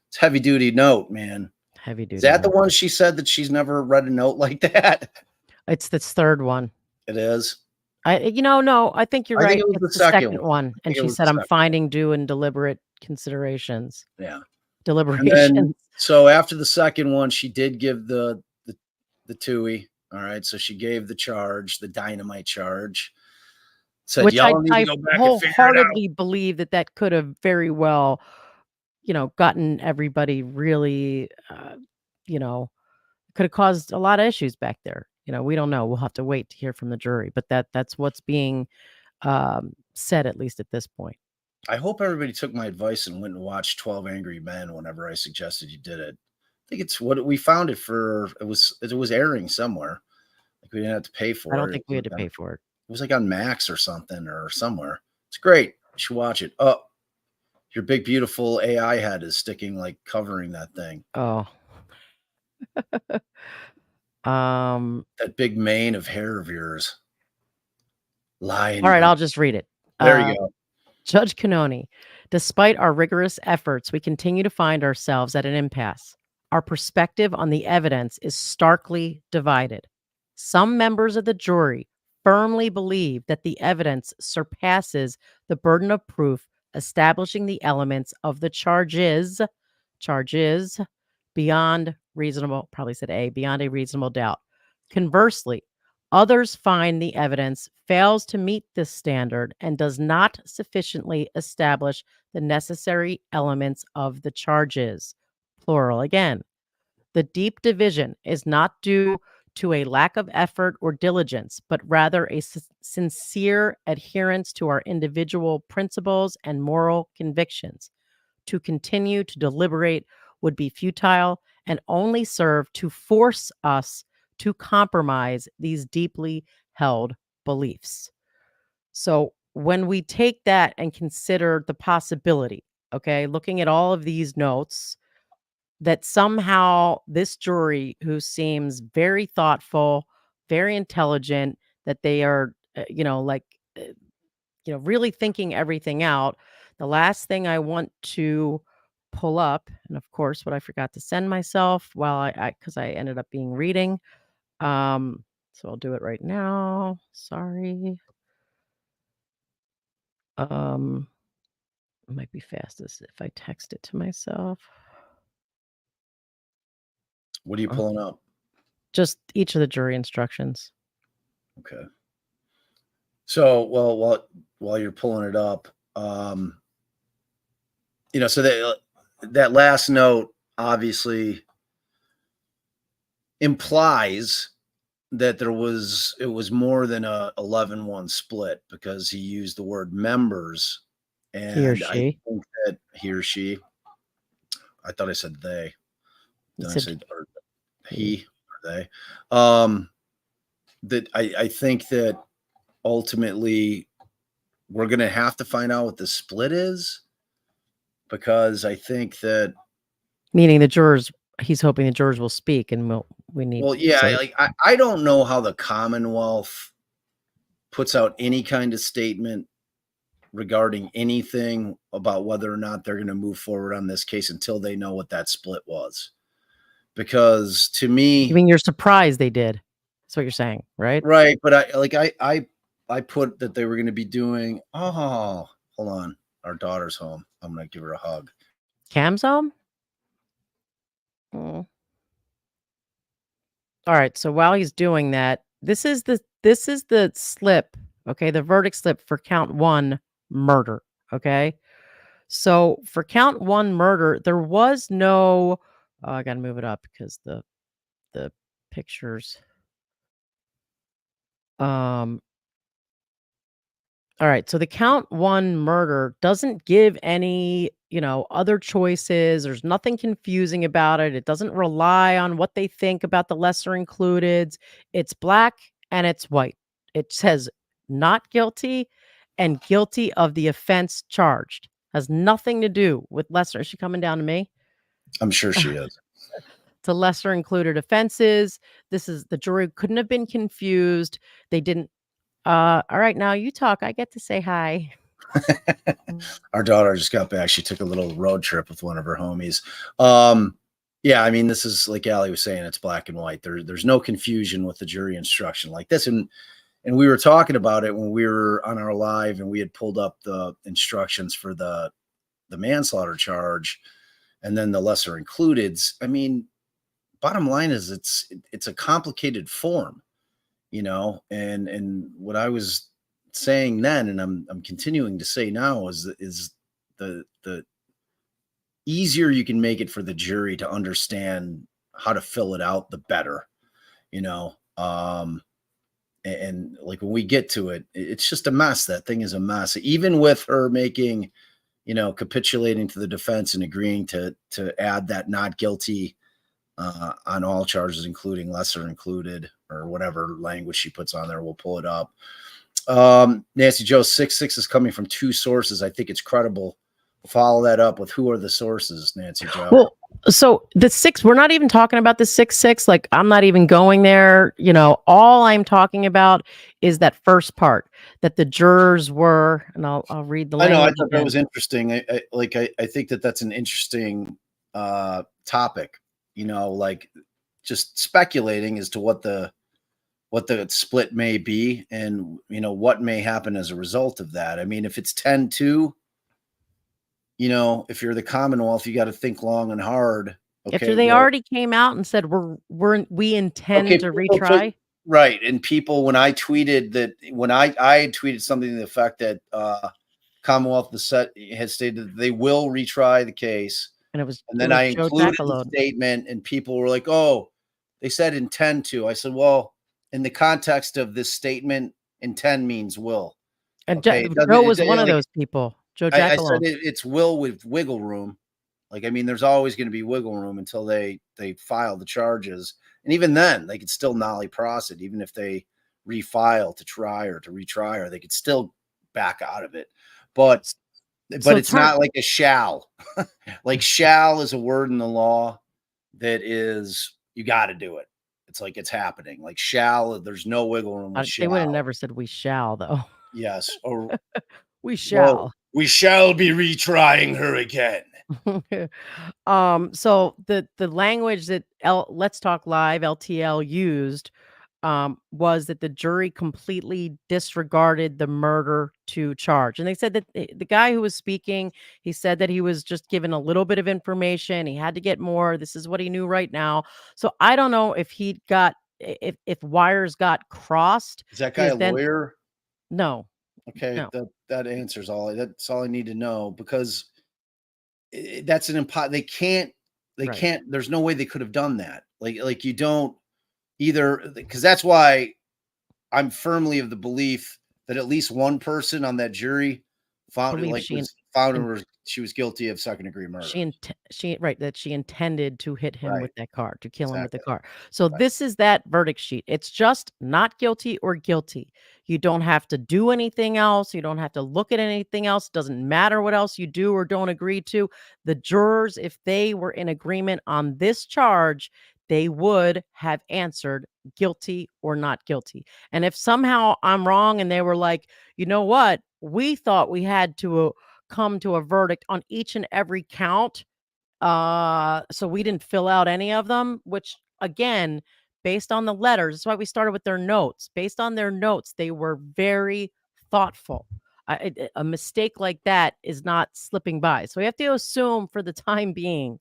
It's heavy duty note, man. Heavy duty. Is that the one she said that she's never read a note like that? It's the third one. It is. No, I think you're right. Think it was it's the second one. And she said, I'm finding due and deliberate considerations. Yeah. Deliberations. So after the second one, she did give the TUI. All right. So she gave the charge, the dynamite charge. Said, which I wholeheartedly believe that could have very well, gotten everybody really, could have caused a lot of issues back there. We don't know. We'll have to wait to hear from the jury, but that's what's being said, at least at this point. I hope everybody took my advice and went and watched 12 Angry Men whenever I suggested you did it. I think it's what we found it for. It was airing somewhere. Like we didn't have to pay for it. I don't think we had to pay for it. It was like on Max or something or somewhere. It's great. You should watch it. Oh, your big, beautiful AI head is sticking, like covering that thing. Oh. That big mane of hair of yours. Lying. All right, I'll just read it. There you go. Judge Cannoni, despite our rigorous efforts, we continue to find ourselves at an impasse. Our perspective on the evidence is starkly divided. Some members of the jury firmly believe that the evidence surpasses the burden of proof establishing the elements of the charges beyond reasonable, probably said A, beyond a reasonable doubt. Conversely, others find the evidence fails to meet this standard and does not sufficiently establish the necessary elements of the charges. Plural again. The deep division is not due to a lack of effort or diligence, but rather a sincere adherence to our individual principles and moral convictions. To continue to deliberate would be futile and only serve to force us to compromise these deeply held beliefs. So when we take that and consider the possibility, okay, looking at all of these notes, that somehow this jury, who seems very thoughtful, very intelligent, that they are, really thinking everything out. The last thing I want to pull up, and of course, what I forgot to send myself while because I ended up being reading. So I'll do it right now. Sorry. It might be fastest if I text it to myself. What are you pulling up? Just each of the jury instructions. Okay. So, well, while you're pulling it up, so that last note obviously implies that it was more than a 11-1 split, because he used the word members, and He or I she. think that he or she, I thought I said they. You Did I said say or he or they? That I think that ultimately we're going to have to find out what the split is, because I think that, meaning the jurors, he's hoping the jurors will speak, and we need. well, yeah, so, I don't know how the Commonwealth puts out any kind of statement regarding anything about whether or not they're going to move forward on this case until they know what that split was. Because to me, you mean you're surprised they did? That's what you're saying, right? right? But I put that they were going to be doing. Oh, hold on, our daughter's home. I'm going to give her a hug. Cam's home. All right. So while he's doing that, this is the slip. Okay, the verdict slip for count 1, murder. Okay. So for count 1, murder, there was no. Oh, I gotta move it up because the pictures. All right. So the count 1 murder doesn't give any, other choices. There's nothing confusing about it. It doesn't rely on what they think about the lesser included. It's black and it's white. It says not guilty and guilty of the offense charged. Has nothing to do with lesser. Is she coming down to me? I'm sure she is. To lesser included offenses. The jury couldn't have been confused. They didn't. All right, now you talk. I get to say hi. Our daughter just got back. She took a little road trip with one of her homies. Yeah, I mean, this is like Allie was saying, it's black and white. There's no confusion with the jury instruction like this. And we were talking about it when we were on our live, and we had pulled up the instructions for the manslaughter charge and then the lesser includeds. I mean, bottom line is it's a complicated form, and what I was saying then, and I'm continuing to say now, is the easier you can make it for the jury to understand how to fill it out, the better, and like when we get to it, it's just a mess. That thing is a mess. Even with her making, capitulating to the defense and agreeing to add that not guilty on all charges, including lesser included, or whatever language she puts on there. We'll pull it up. Nancy Joe 6-6 is coming from 2 sources. I think it's credible. Follow that up with who are the sources, Nancy Joe. Well, so the 6, we're not even talking about the 6-6. Like, I'm not even going there. All I'm talking about is that first part, that the jurors were, and I'll read the language. I know. I thought that was interesting. I think that's an interesting topic. Like just speculating as to what the split may be, and what may happen as a result of that. I mean, if it's 10-2, if you're the Commonwealth, you got to think long and hard. Okay, after they already came out and said we intend to retry. Right. And people, when I tweeted that, when I tweeted something to the effect that Commonwealth has stated that they will retry the case. And then I included the statement, and people were like, oh, they said intend to. I said, well, in the context of this statement, intend means will. And Joe was one of those people. Joe Jackalone. I said it's will with wiggle room. Like, I mean, there's always going to be wiggle room until they file the charges. And even then, they could still nollie prosit, even if they refile to try or to retry, or they could still back out of it. But it's not like a shall. Like, shall is a word in the law that is, you got to do it. It's like it's happening. Like, shall, there's no wiggle room with shall. They would have never said we shall, though. Yes. Or we shall. Well, we shall be retrying her again. So the language that Let's Talk Live, LTL, used was that the jury completely disregarded the murder to charge. And they said that the guy who was speaking, he said that he was just given a little bit of information. He had to get more. This is what he knew right now. So I don't know if he got if wires got crossed. Is that guy Because a then lawyer? no, Okay, no, that answers all. That's all I need to know, because that's an they can't. right. There's no way they could have done that. Like you don't either, because that's why I'm firmly of the belief that at least one person on that jury found Believe like she was found in, her she was guilty of second-degree murder. she right, that she intended to hit him Right. with that car, to kill him with the Exactly. car. So Right. this is that verdict sheet. It's just not guilty or guilty. You don't have to do anything else. You don't have to look at anything else. Doesn't matter what else you do or don't agree to. The jurors, if they were in agreement on this charge, they would have answered guilty or not guilty. And if somehow I'm wrong and they were like, you know what, we thought we had to come to a verdict on each and every count, so we didn't fill out any of them, which again, based on the letters, that's why we started with their notes. Based on their notes, they were very thoughtful. A mistake like that is not slipping by. So we have to assume for the time being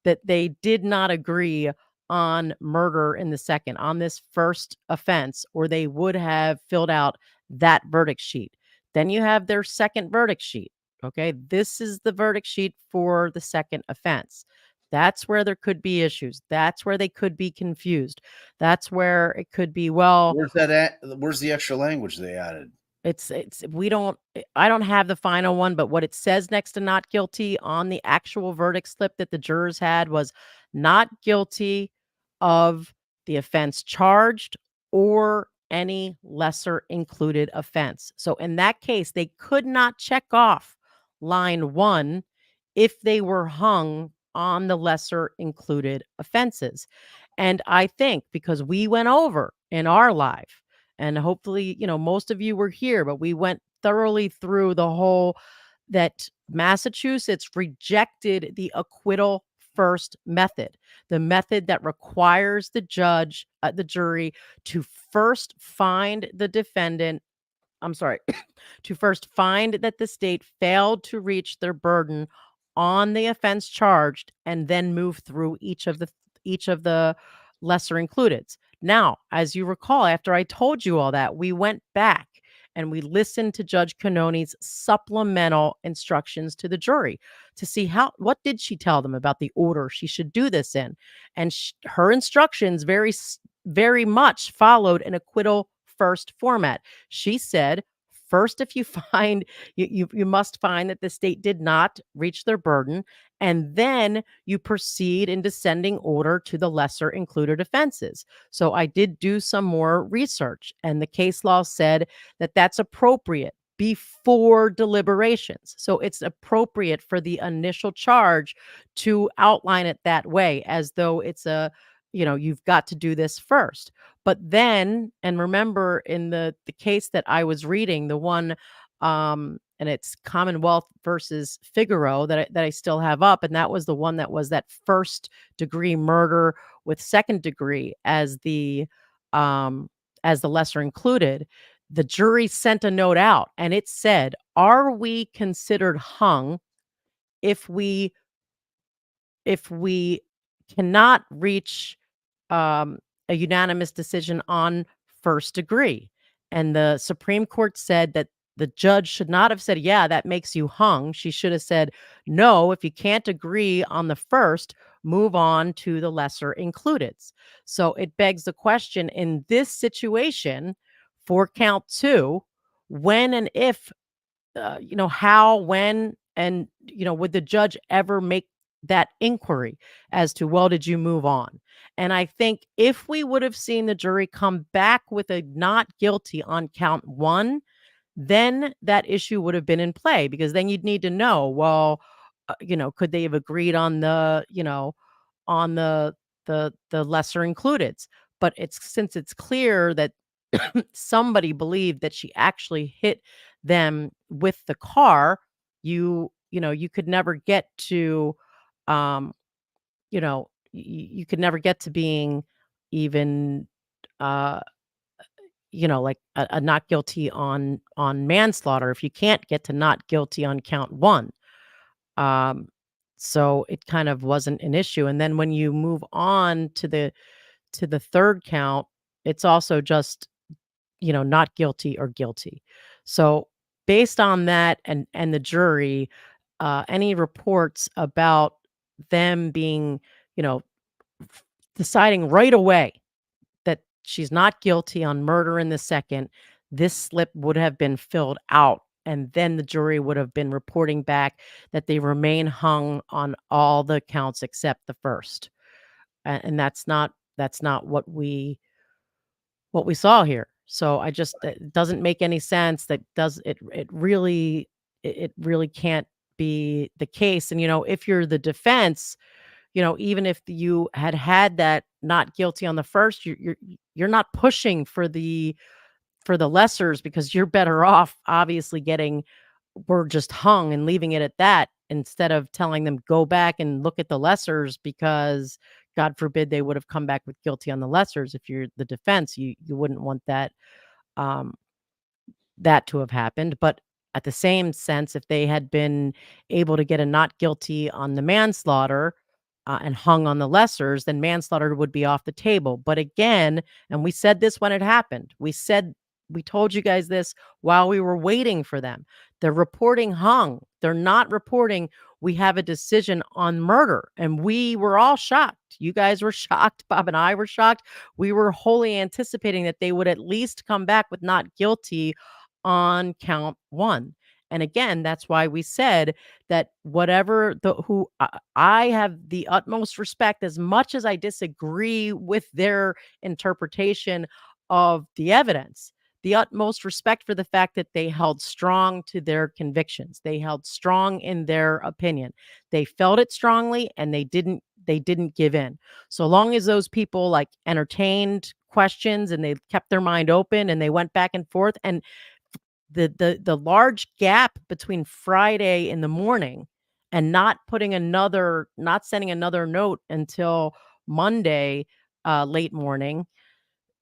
that they did not agree on murder in the second, on this first offense, or they would have filled out that verdict sheet. Then you have their second verdict sheet. Okay. This is the verdict sheet for the second offense. That's where there could be issues. That's where they could be confused. That's where it could be, well, Where's that at? Where's the extra language they added? I don't have the final one, but what it says next to not guilty on the actual verdict slip that the jurors had was not guilty of the offense charged or any lesser included offense. So in that case, they could not check off line 1 if they were hung on the lesser included offenses. And I think because we went over in our live, and hopefully, most of you were here, but we went thoroughly through the whole that Massachusetts rejected the acquittal first method, the method that requires the jury to first find the defendant. I'm sorry, to first find that the state failed to reach their burden on the offense charged and then move through each of the lesser includeds. Now, as you recall, after I told you all that, we went back and we listened to Judge Canoni's supplemental instructions to the jury to see what did she tell them about the order she should do this in. And her instructions very much followed an acquittal first format. She said, first, if you find you must find that the state did not reach their burden, and then you proceed in descending order to the lesser included offenses. So I did do some more research, and the case law said that that's appropriate before deliberations. So it's appropriate for the initial charge to outline it that way, as though it's you've got to do this first. But then, and remember in the case that I was reading, the one, and it's Commonwealth versus Figaro that I still have up, and that was the one that was that first degree murder with second degree as the lesser included. The jury sent a note out, and it said, "Are we considered hung if we cannot reach a unanimous decision on first degree?" And the Supreme Court said that the judge should not have said, "Yeah, that makes you hung." She should have said, "No, if you can't agree on the first, move on to the lesser includeds." So it begs the question in this situation for count 2, when and if how, when, and, would the judge ever make that inquiry as to, well, did you move on? And I think if we would have seen the jury come back with a not guilty on count 1, then that issue would have been in play, because then you'd need to know, well, could they have agreed on the lesser includeds? But since it's clear that somebody believed that she actually hit them with the car, you could never get to you could never get to being even like a not guilty on manslaughter if you can't get to not guilty on count one. So it kind of wasn't an issue. And then when you move on to the third count, it's also just, not guilty or guilty. So based on that and the jury, any reports about them being, deciding right away that she's not guilty on murder in the second, this slip would have been filled out. And then the jury would have been reporting back that they remain hung on all the counts except the first. And that's not what we saw here. So I just it doesn't make any sense. That does it really it really can't be the case. And if you're the defense, even if you had that not guilty on the first, you're not pushing for the lessers because you're better off obviously getting we're just hung and leaving it at that instead of telling them go back and look at the lessers because God forbid they would have come back with guilty on the lessers. If you're the defense, you wouldn't want that um, that to have happened. But at the same sense, if they had been able to get a not guilty on the manslaughter and hung on the lessers, then manslaughter would be off the table. But again, and we said this when it happened, we told you guys this while we were waiting for them. They're reporting hung. They're not reporting we have a decision on murder. And we were all shocked. You guys were shocked. Bob and I were shocked. We were wholly anticipating that they would at least come back with not guilty on count one. And again, that's why we said that whatever I have the utmost respect, as much as I disagree with their interpretation of the evidence, the utmost respect for the fact that they held strong to their convictions. They held strong in their opinion. They felt it strongly and they didn't give in. So long as those people like entertained questions and they kept their mind open and they went back and forth, and the large gap between Friday in the morning and not sending another note until Monday late morning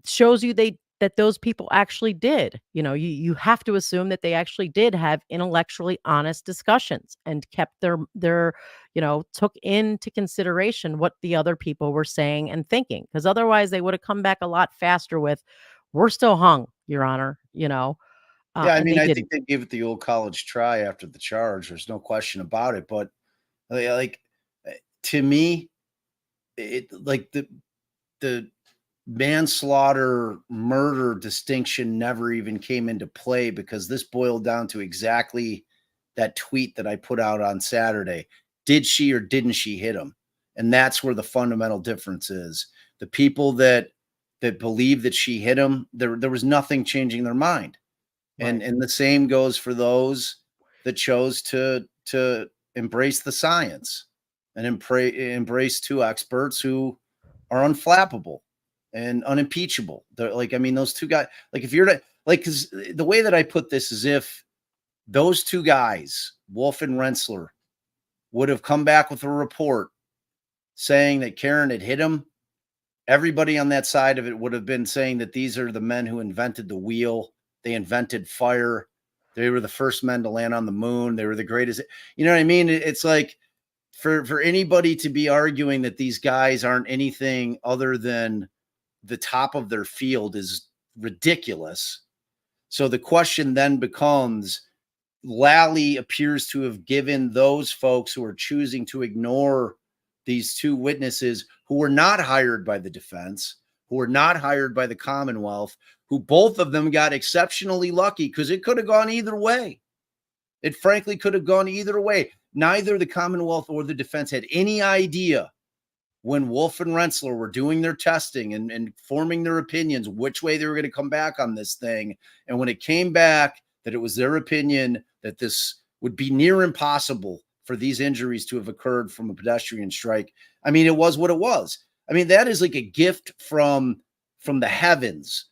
shows you that those people actually did. You have to assume that they actually did have intellectually honest discussions and kept their took into consideration what the other people were saying and thinking, because otherwise they would have come back a lot faster with, we're still hung, Your Honor. Yeah, I And mean, they I didn't. think they gave it the old college try after the charge. There's no question about it. But like to me, it like the manslaughter murder distinction never even came into play, because this boiled down to exactly that tweet that I put out on Saturday. Did she or didn't she hit him? And that's where the fundamental difference is. The people that believe that she hit him, there was nothing changing their mind. Right. And the same goes for those that chose to embrace the science and embrace two experts who are unflappable and unimpeachable. They're like, I mean, those two guys, like if you're to, like, because the way that I put this is, if those two guys, Wolf and Rensler, would have come back with a report saying that Karen had hit him, everybody on that side of it would have been saying that these are the men who invented the wheel. They invented fire. They were the first men to land on the moon. They were the greatest. You know what I mean? It's like for anybody to be arguing that these guys aren't anything other than the top of their field is ridiculous. So the question then becomes, Lally appears to have given those folks who are choosing to ignore these two witnesses, who were not hired by the defense, who were not hired by the Commonwealth, who both of them got exceptionally lucky, because it could have gone either way. It frankly could have gone either way. Neither the Commonwealth or the defense had any idea when Wolf and Rensler were doing their testing and forming their opinions, which way they were going to come back on this thing. And when it came back that it was their opinion that this would be near impossible for these injuries to have occurred from a pedestrian strike, I mean, it was what it was. I mean, that is like a gift from the heavens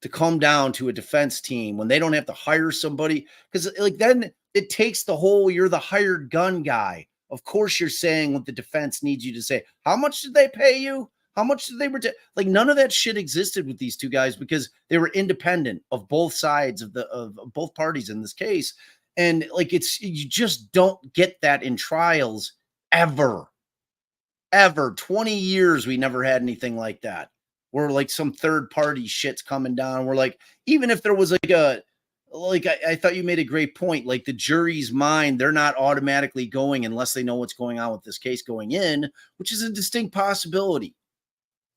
to come down to a defense team when they don't have to hire somebody. Because like then it takes the whole, you're the hired gun guy. Of course you're saying what the defense needs you to say. How much did they pay you? How much did they like? None of that shit existed with these two guys because they were independent of both sides of both parties in this case. And like, you just don't get that in trials ever. 20 years, we never had anything like that. Where like some third party shit's coming down. We're like, even if there was I thought you made a great point. Like the jury's mind, they're not automatically going unless they know what's going on with this case going in, which is a distinct possibility.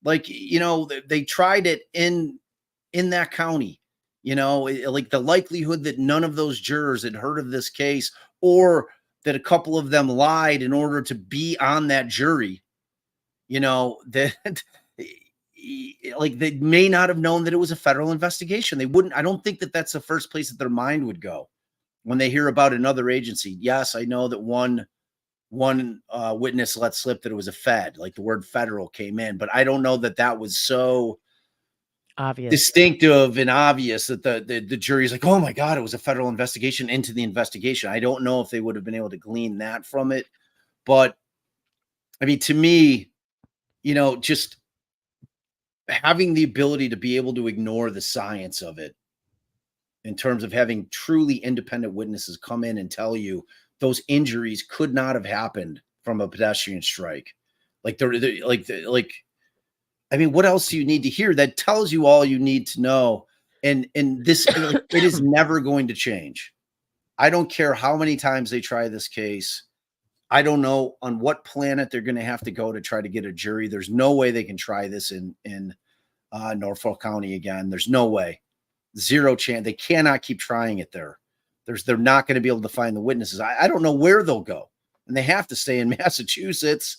Like, they tried it in that county, like the likelihood that none of those jurors had heard of this case, or that a couple of them lied in order to be on that jury, that like they may not have known that it was a federal investigation. I don't think that that's the first place that their mind would go when they hear about another agency. Yes, I know that one witness let slip that it was a Fed, like the word federal came in, but I don't know that that was so obvious, distinctive and obvious that the jury's like, oh my God, it was a federal investigation into the investigation. I don't know if they would have been able to glean that from it. But I mean, to me, just having the ability to be able to ignore the science of it in terms of having truly independent witnesses come in and tell you those injuries could not have happened from a pedestrian strike. Like I mean, what else do you need to hear? That tells you all you need to know. And this, it is never going to change. I don't care how many times they try this case. I don't know on what planet they're going to have to go to try to get a jury. There's no way they can try this in Norfolk County again. There's no way. Zero chance. They cannot keep trying it there. They're not going to be able to find the witnesses. I don't know where they'll go, and they have to stay in Massachusetts.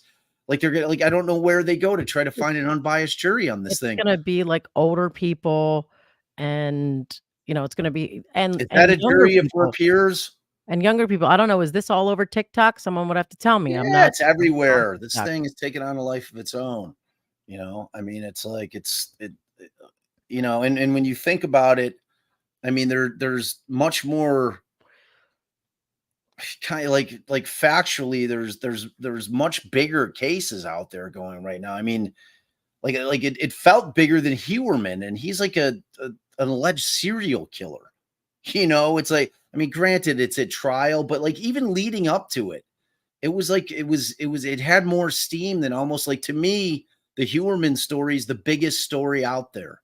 Like they're gonna, I don't know where they go to try to find an unbiased jury on this thing. It's going to be like older people, and it's going to be is that a jury of her peers and younger people. I don't know. Is this all over TikTok? Someone would have to tell me. Yeah, I'm not. it's everywhere. This thing is taking on a life of its own. I mean, it's like and when you think about it, I mean, there's much more kind of like factually, there's much bigger cases out there going right now. I mean, like it felt bigger than Hewerman, and he's like an alleged serial killer. It's like, I mean, granted, it's a trial, but like even leading up to it, it had more steam than almost, like, to me, the Hewerman story is the biggest story out there.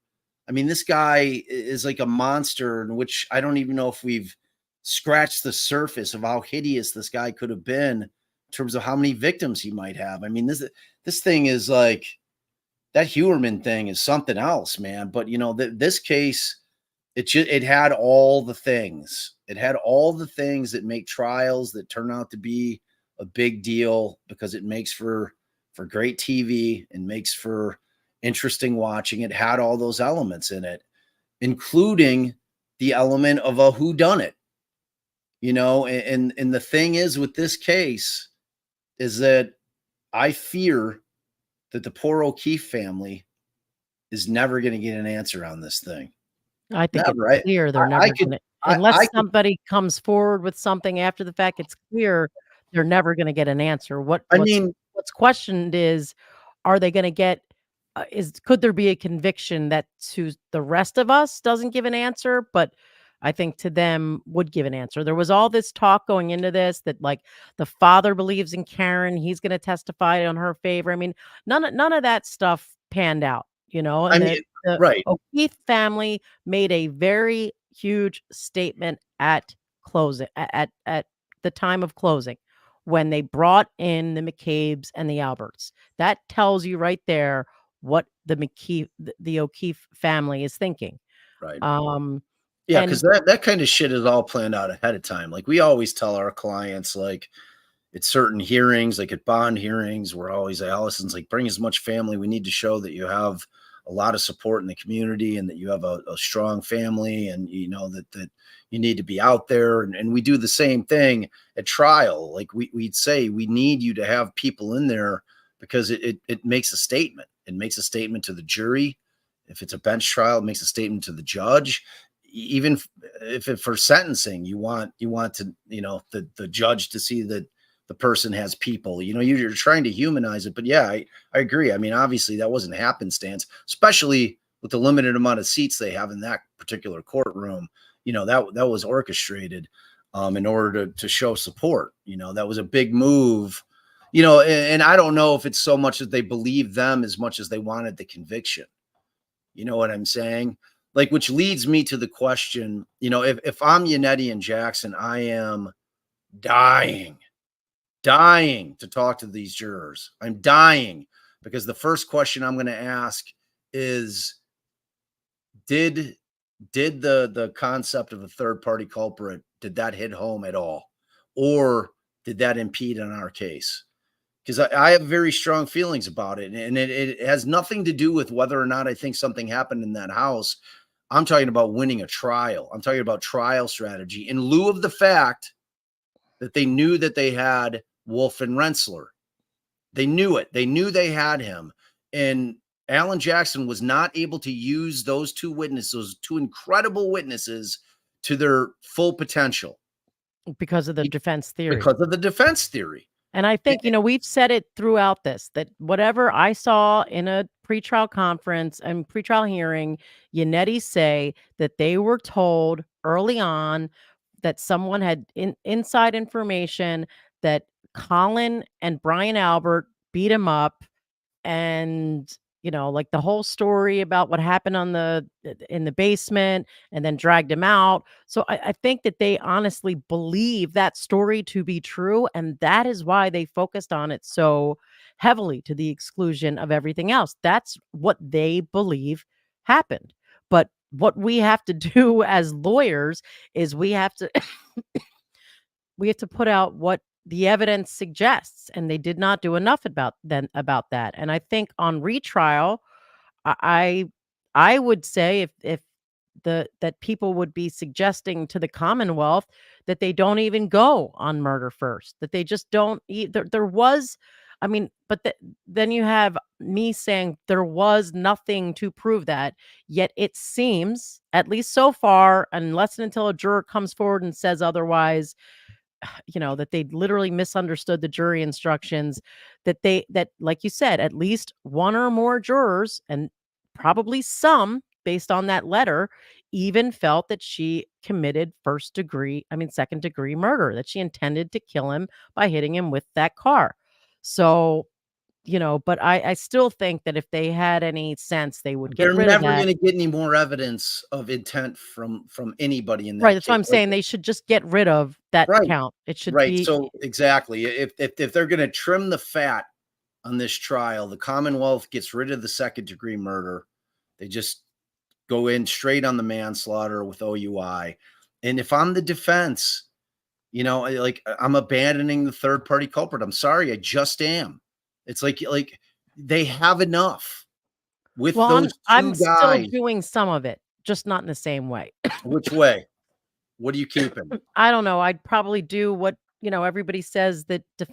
I mean, this guy is like a monster, in which I don't even know if we've scratched the surface of how hideous this guy could have been in terms of how many victims he might have. I mean, this thing is like, that Hewerman thing is something else, man. But this case, it had all the things. It had all the things that make trials that turn out to be a big deal, because it makes for great TV and makes for interesting watching. It had all those elements in it, including the element of a whodunit. And the thing is with this case is that I fear that the poor O'Keefe family is never going to get an answer on this thing. I think it's clear they're never going to, unless somebody comes forward with something after the fact. It's clear they're never going to get an answer. What's questioned is, are they going to get? Could there be a conviction that to the rest of us doesn't give an answer, but I think to them would give an answer? There was all this talk going into this that, like, the father believes in Karen, he's going to testify on her favor. I mean, none of that stuff panned out, And the O'Keefe family made a very huge statement at closing, at the time of closing, when they brought in the McCabe's and the Alberts. That tells you right there what the O'Keefe family is thinking. Right. Yeah, because that kind of shit is all planned out ahead of time. Like, we always tell our clients, like, at certain hearings, like at bond hearings, we're always, Allison's like, bring as much family. We need to show that you have a lot of support in the community and that you have a strong family, and that you need to be out there. And we do the same thing at trial. Like, we'd say, we need you to have people in there, because it makes a statement. It makes a statement to the jury. If it's a bench trial, it makes a statement to the judge. Even if for sentencing, you want to, the judge to see that the person has people. You're trying to humanize it. But yeah, I agree. I mean, obviously that wasn't happenstance, especially with the limited amount of seats they have in that particular courtroom. That was orchestrated in order to show support. That was a big move. And I don't know if it's so much that they believe them as much as they wanted the conviction. You know what I'm saying? Like, which leads me to the question, if I'm Yannetti and Jackson, I am dying to talk to these jurors. I'm dying because the first question I'm going to ask is, did the concept of a third party culprit, did that hit home at all? Or did that impede on our case? Because I have very strong feelings about it. And it has nothing to do with whether or not I think something happened in that house. I'm talking about winning a trial. I'm talking about trial strategy in lieu of the fact that they knew that they had Wolf and Rensselaer. They knew it. They knew they had him. And Alan Jackson was not able to use those two witnesses, those two incredible witnesses, to their full potential. Because of the defense theory. Because of the defense theory. And I think, we've said it throughout this, that whatever I saw in a pretrial conference and pretrial hearing, Yannetti say that they were told early on that someone had inside information that Colin and Brian Albert beat him up, and like the whole story about what happened in the basement and then dragged him out. So I think that they honestly believe that story to be true, and that is why they focused on it so heavily to the exclusion of everything else. That's what they believe happened. But what we have to do as lawyers is we have to put out what the evidence suggests, and they did not do enough about that. And I think on retrial, I would say if that people would be suggesting to the Commonwealth that they don't even go on murder first, that they just don't there was, I mean, but then you have me saying there was nothing to prove that, yet it seems, at least so far, unless and until a juror comes forward and says otherwise, that they literally misunderstood the jury instructions, that like you said, at least one or more jurors, and probably some based on that letter, even felt that she committed second degree murder, that she intended to kill him by hitting him with that car. So, but I still think that if they had any sense, they would get rid of that. They're never going to get any more evidence of intent from anybody in that. Right. That's what I'm saying. They should just get rid of that count. It should be. So exactly. If they're going to trim the fat on this trial, the Commonwealth gets rid of the second degree murder. They just go in straight on the manslaughter with OUI. And if I'm the defense, like, I'm abandoning the third party culprit. I'm sorry. I just am. It's like they have enough with those two I'm guys. Still doing some of it, just not in the same way. Which way? What are you keeping? I don't know. I'd probably do what, everybody says that the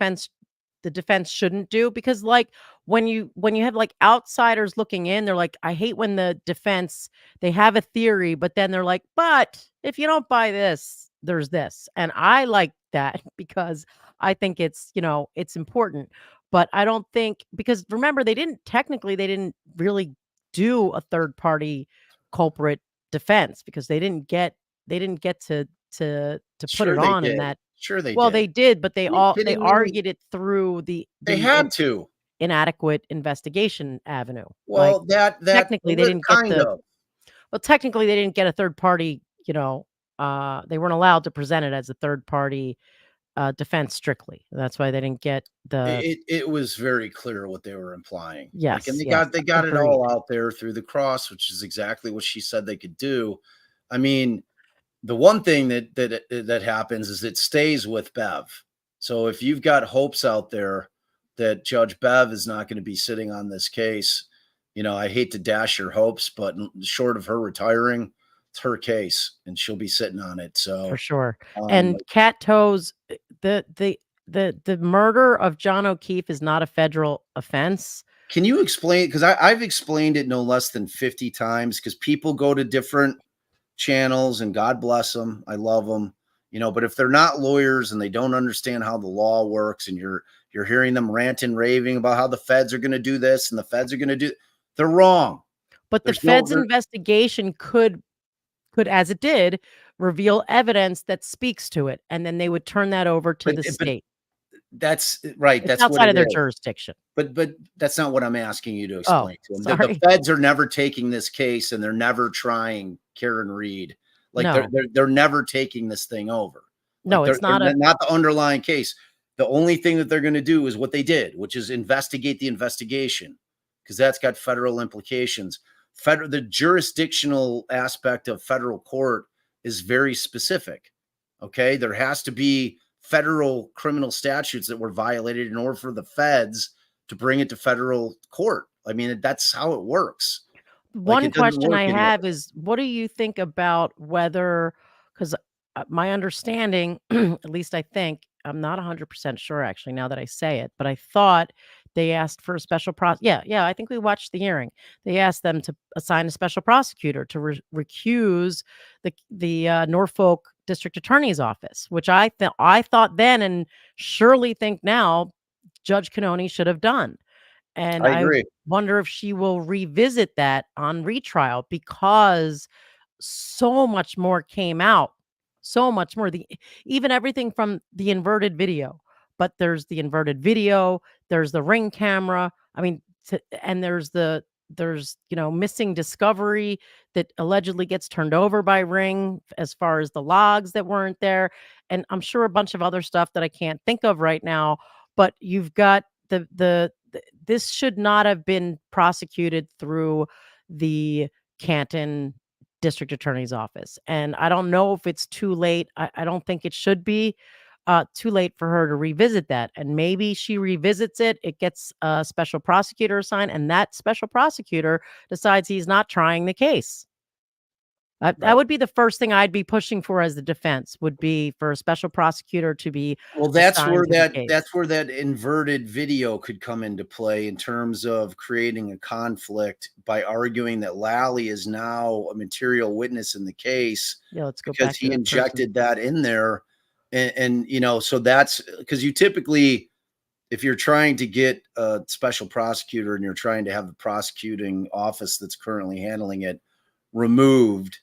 defense shouldn't do, because like when you have like outsiders looking in, they're like, I hate when the defense, they have a theory, but then they're like, but if you don't buy this, there's this. And I like that because I think it's, it's important. But I don't think, because remember, they didn't really do a third party culprit defense, because they didn't get to put it on in that. Sure they well, did. they did, but they argued it through the had to inadequate investigation avenue. Well, like, technically they didn't get well, technically they didn't get a third party, they weren't allowed to present it as a third party defense strictly. That's why they didn't get it was very clear what they were implying. Yes. And they got it all out there through the cross, which is exactly what she said they could do. I mean, the one thing that happens is it stays with Bev. So if you've got hopes out there that Judge Bev is not going to be sitting on this case, I hate to dash your hopes, but short of her retiring, it's her case and she'll be sitting on it. So for sure. And Cat Toes, the murder of John O'Keefe is not a federal offense. Can you explain? Because I've explained it no less than 50 times, because people go to different channels, and God bless them. I love them. But if they're not lawyers and they don't understand how the law works, and you're hearing them rant and raving about how the feds are going to do this and the feds are going to do, they're wrong. But the Fed's investigation could, as it did, reveal evidence that speaks to it, and then they would turn that over to the state. That's right. It's outside of their jurisdiction. But that's not what I'm asking you to explain to them. Sorry. The feds are never taking this case, and they're never trying Karen Reed. Like No. they're never taking this thing over. No, it's not not the underlying case. The only thing that they're going to do is what they did, which is investigate the investigation, because that's got federal implications. The jurisdictional aspect of federal court is very specific. Okay, there has to be federal criminal statutes that were violated in order for the feds to bring it to federal court. I mean, that's how it works. One question I have is, what do you think about whether, because my understanding, at least I think, I'm not 100% sure actually now that I say it, but I thought they asked for a special Yeah, I think we watched the hearing. They asked them to assign a special prosecutor to recuse the Norfolk District Attorney's Office, which I thought then and surely think now Judge Cannoni should have done. And I agree. wonder if she will revisit that on retrial, because so much more came out. So much more. Even everything from the inverted video. But there's the inverted video, there's the ring camera. I mean, and there's missing discovery that allegedly gets turned over by Ring, as far as the logs that weren't there. And I'm sure a bunch of other stuff that I can't think of right now. But you've got this should not have been prosecuted through the Canton District Attorney's Office. And I don't know if it's too late. I don't think it should be too late for her to revisit that. And maybe she revisits it. It gets a special prosecutor assigned, and that special prosecutor decides he's not trying the case. That would be the first thing I'd be pushing for as the defense, would be for a special prosecutor to be. Well, that's where that inverted video could come into play in terms of creating a conflict by arguing that Lally is now a material witness in the case. Yeah, let's go because back to he injected that in there. And so that's because you typically, if you're trying to get a special prosecutor and you're trying to have the prosecuting office that's currently handling it removed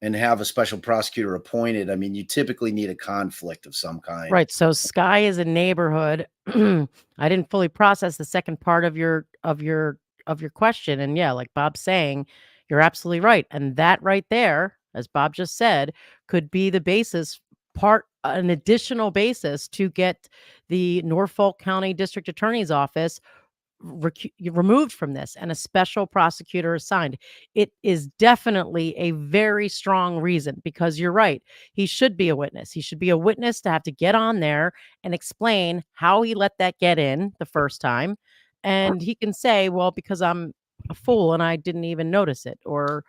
and have a special prosecutor appointed, I mean, you typically need a conflict of some kind. Right. So Sky is a neighborhood. I didn't fully process the second part of your question. And yeah, like Bob's saying, you're absolutely right. And that right there, as Bob just said, could be the basis, an additional basis to get the Norfolk County District Attorney's Office removed from this and a special prosecutor assigned. It is definitely a very strong reason, because you're right. He should be a witness. He should be a witness to have to get on there and explain how he let that get in the first time. And he can say, well, because I'm a fool and I didn't even notice it, or,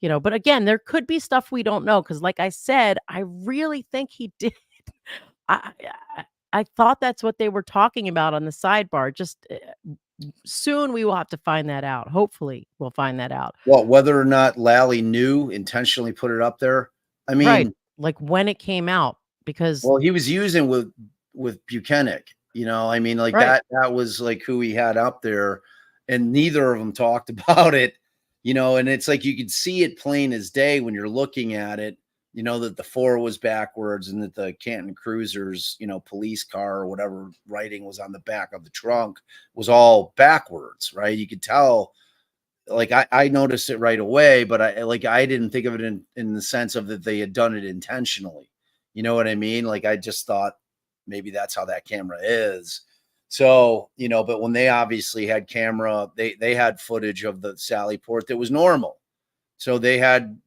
but again, there could be stuff we don't know. Cause like I said, I really think he did. I thought that's what they were talking about on the sidebar. Just soon we will have to find that out. Hopefully we'll find that out. Well, whether or not Lally intentionally put it up there. I mean, right. Like when it came out, because he was using with Buchanan, I mean, like right. that was like who he had up there, and neither of them talked about it, and it's like, you could see it plain as day when you're looking at it, that the 4 was backwards and that the Canton Cruiser's, police car or whatever writing was on the back of the trunk was all backwards, right? You could tell, like, I noticed it right away, but I didn't think of it in the sense of that they had done it intentionally. You know what I mean? Like, I just thought maybe that's how that camera is. So, but when they obviously had camera, they had footage of the Sally Port that was normal. So they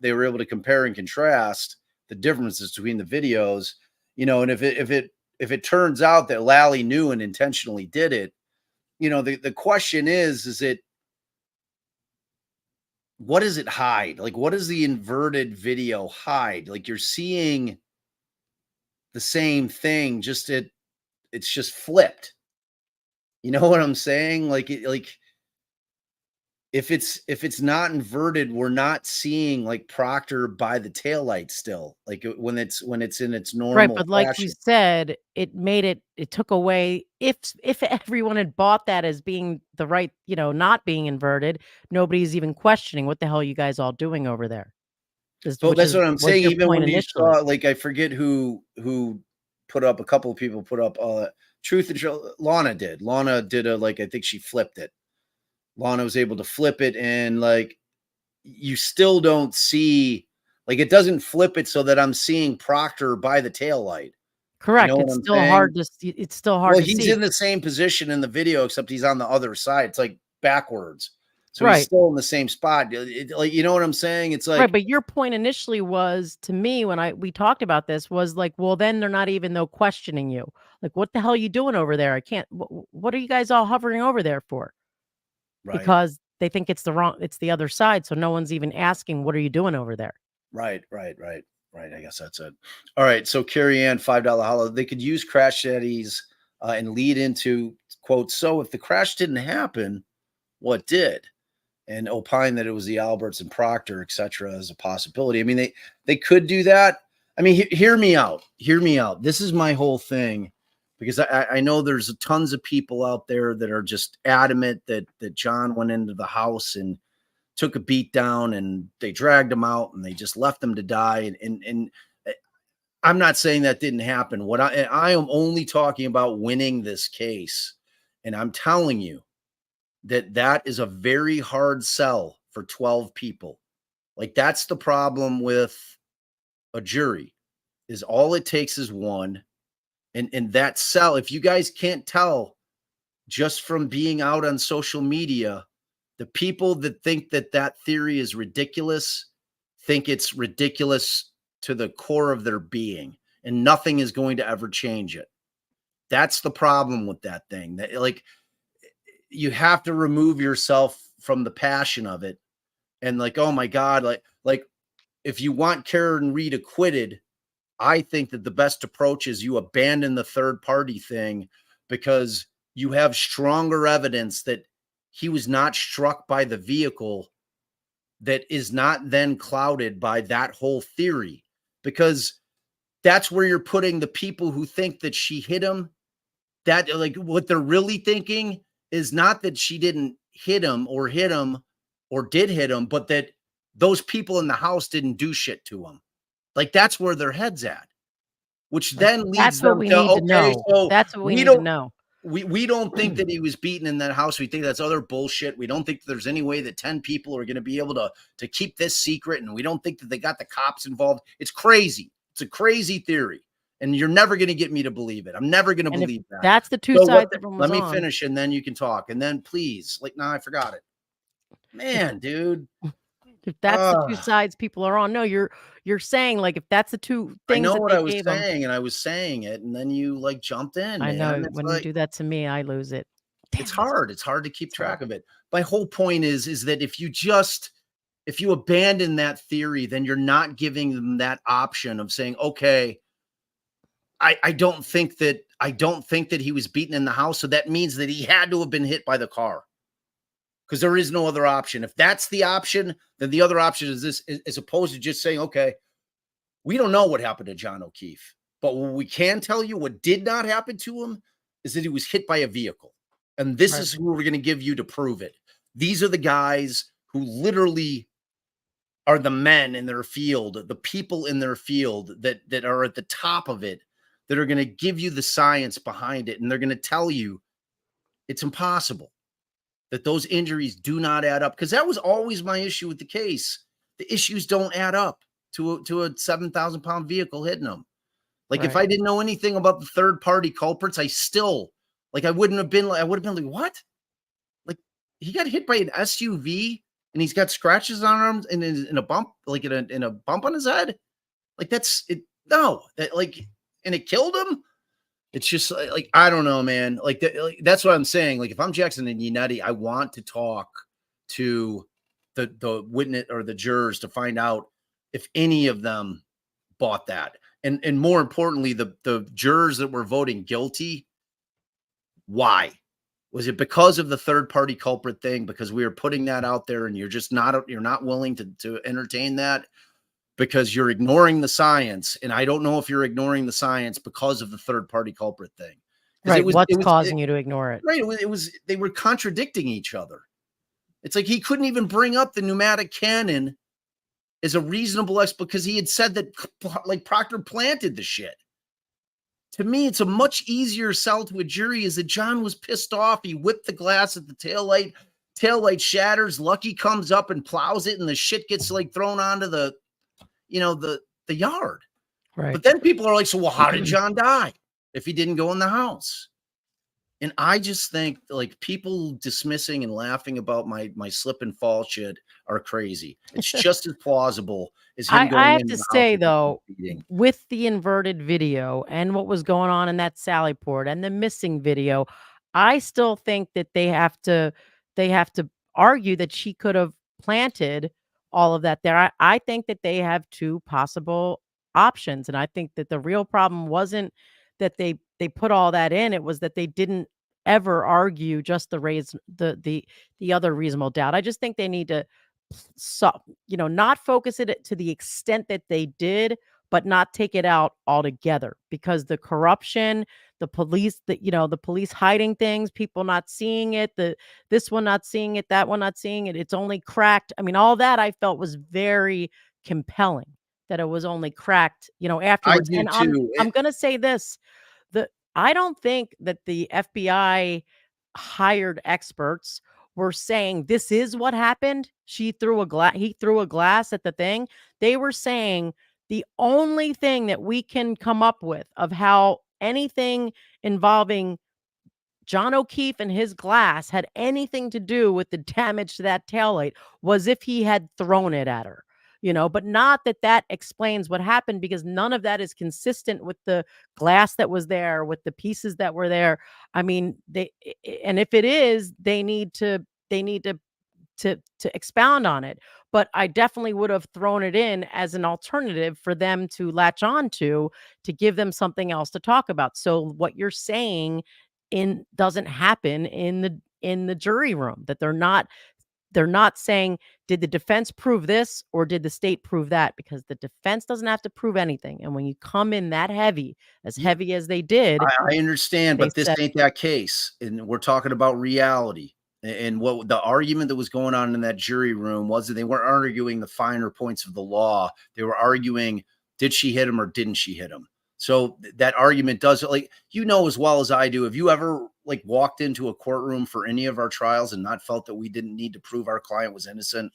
were able to compare and contrast the differences between the videos, and if it turns out that Lally knew and intentionally did it, the question is what does it hide? Like, what does the inverted video hide? Like, you're seeing the same thing, just it's just flipped. You know what I'm saying? if it's not inverted, we're not seeing like Proctor by the taillight still, like when it's in its Right, normal but like you fashion. said, it took away if everyone had bought that as being the right, not being inverted, nobody's even questioning what the hell are you guys all doing over there. But that's what I'm Was saying. your Even point when you initially. saw, like, I forget who put up, a couple of people put up Truth and Show. Lana did a, like, I think she flipped it. Lana was able to flip it, and like you still don't see, like, it doesn't flip it so that I'm seeing Proctor by the tail light. You know Correct, what I'm saying? it's still hard Well, to he's see. in the same position in the video, except he's on the other side. It's like backwards. So he's Right. still in the same spot. Like, you know what I'm saying? It's Right, like, but your point initially was, to me, when we talked about this, was like, well, then they're not even though questioning you. Like, what the hell are you doing over there? I can't. What are you guys all hovering over there for? right. Because they think it's the other side, so no one's even asking, what are you doing over there? Right. I guess that's it. All right. So Carrie Ann, $5 hollow. They could use crash studies and lead into, quote, so if the crash didn't happen, what did? And opine that it was the Alberts and Proctor, et cetera, as a possibility. I mean, they could do that. I mean, hear me out. Hear me out. This is my whole thing, because I know there's tons of people out there that are just adamant that John went into the house and took a beat down, and they dragged him out and they just left him to die. And I'm not saying that didn't happen. What I am only talking about winning this case. And I'm telling you that is a very hard sell for 12 people. Like, that's the problem with a jury, is all it takes is one. And that sell, if you guys can't tell just from being out on social media, the people that think that theory is ridiculous think it's ridiculous to the core of their being, and nothing is going to ever change it. That's the problem with that thing. That, like, you have to remove yourself from the passion of it, and like, oh my God, like if you want Karen Reed acquitted, I think that the best approach is you abandon the third party thing, because you have stronger evidence that he was not struck by the vehicle, that is not then clouded by that whole theory, because that's where you're putting the people who think that she hit him. That, like, what they're really thinking is not that she didn't hit him or did hit him, but that those people in the house didn't do shit to him. Like, that's where their head's at, which then leads That's what them we to, need to okay, know. so That's what we we need to don't know. we don't think that he was beaten in that house. We think that's other bullshit. We don't think that there's any way that 10 people are going to be able to keep this secret, and we don't think that they got the cops involved. It's crazy. It's a crazy theory, and you're never going to get me to believe it. I'm never going to And if believe that. that's the two So sides everyone was let me on. finish, and then you can talk. And then please, like, no, I forgot it. Man, dude. If that's the two sides people are on. No, you're saying, like, if that's the two I things know that what they I was gave them. saying, and I was saying it, and then you, like, jumped in, I know man. It's when you like, do that to me, I lose it. it's hard. It's hard to keep track hard. of it. My whole point is that if you abandon that theory, then you're not giving them that option of saying, okay, I don't think that he was beaten in the house. So that means that he had to have been hit by the car, because there is no other option. If that's the option, then the other option is this, as opposed to just saying, okay, we don't know what happened to John O'Keefe, but what we can tell you, what did not happen to him, is that he was hit by a vehicle. And this Right. is who we're going to give you to prove it. These are the guys who literally are the men in their field, the people in their field that are at the top of it, that are going to give you the science behind it. And they're going to tell you it's impossible, that those injuries do not add up. Because that was always my issue with the case. The issues don't add up to a 7,000-pound vehicle hitting them. Like, if Right. I didn't know anything about the third party culprits, I still, like, I would have been like, what? Like, he got hit by an SUV and he's got scratches on arms and in a bump, like in a bump on his head. Like, that's it. No, that, like, and it killed him. It's just like, I don't know, man. Like, that's what I'm saying. Like, if I'm Jackson and Yannetti, I want to talk to the witness or the jurors to find out if any of them bought that. And more importantly, the jurors that were voting guilty, why? Was it because of the third party culprit thing? Because we were putting that out there and you're not willing to entertain that because you're ignoring the science. And I don't know if you're ignoring the science because of the third party culprit thing. Right. What's causing you to ignore it? Right. They were contradicting each other. It's like he couldn't even bring up the pneumatic cannon as a reasonable because he had said that like Proctor planted the shit. To me, it's a much easier sell to a jury is that John was pissed off. He whipped the glass at the taillight shatters. Lucky comes up and plows it, and the shit gets like thrown onto the yard. Right. But then people are like, so well, how did John die if he didn't go in the house? And I just think like people dismissing and laughing about my slip and fall shit are crazy. It's just as plausible as him going I have into to the say house though, with the inverted video and what was going on in that Sally port and the missing video, I still think that they have to argue that she could have planted all of that there. I think that they have two possible options. And I think that the real problem wasn't that they put all that in. It was that they didn't ever argue just the other reasonable doubt. I just think they need to not focus it to the extent that they did, but not take it out altogether because the corruption, the police, the police hiding things, people not seeing it, this one not seeing it, that one not seeing it. It's only cracked. I mean, all that I felt was very compelling that it was only cracked, afterwards. I do And too. I'm going to say this, I don't think that the FBI hired experts were saying this is what happened. He threw a glass at the thing. They were saying the only thing that we can come up with of how anything involving John O'Keefe and his glass had anything to do with the damage to that taillight was if he had thrown it at her, but not that explains what happened because none of that is consistent with the glass that was there, with the pieces that were there. I mean, and if it is, they need to expound on it. But I definitely would have thrown it in as an alternative for them to latch on to give them something else to talk about. So what you're saying doesn't happen in the jury room, that they're not saying, did the defense prove this or did the state prove that? Because the defense doesn't have to prove anything. And when you come in that heavy as they did, I understand, but this ain't that case. And we're talking about reality. And what the argument that was going on in that jury room was that they weren't arguing the finer points of the law. They were arguing, did she hit him or didn't she hit him? So that argument does like, as well as I do. Have you ever like walked into a courtroom for any of our trials and not felt that we didn't need to prove our client was innocent?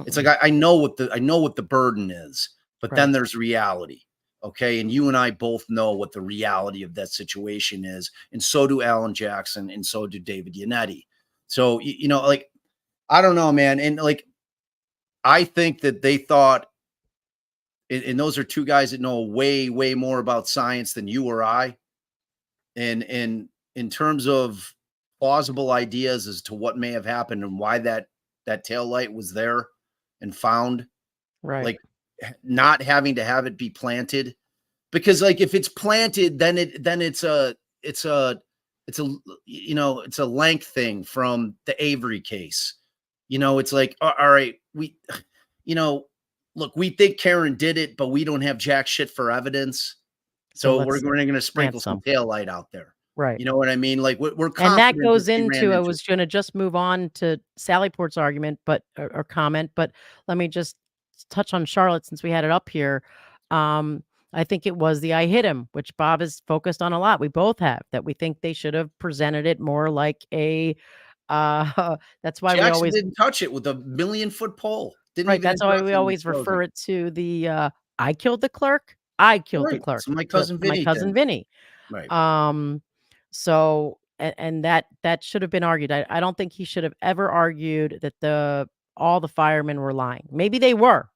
It's like, I know what the burden is, but then there's reality. Okay. And you and I both know what the reality of that situation is. And so do Alan Jackson. And so do David Yannetti. So, like, I don't know, man. And like, I think that they thought, and those are two guys that know way, way more about science than you or I. And in terms of plausible ideas as to what may have happened and why that tail light was there and found, right? Like not having to have it be planted, because like if it's planted, then it's a length thing from the Avery case. It's like, all right, look, we think Karen did it, but we don't have jack shit for evidence. So we're going to sprinkle some tail light out there. Right. You know what I mean? Like we're confident. And that goes into, I was going to just move on to Sally Port's argument, or comment, but let me just touch on Charlotte since we had it up here. I think it was the I hit him, which Bob is focused on a lot. We both have that. We think they should have presented it more like a, that's why Jackson we always didn't touch it with a 1,000,000-foot pole. Right. That's why we always refer it to the, I killed the clerk. I killed the clerk. So my cousin Vinny. Right. So, and that should have been argued. I don't think he should have ever argued that all the firemen were lying. Maybe they were,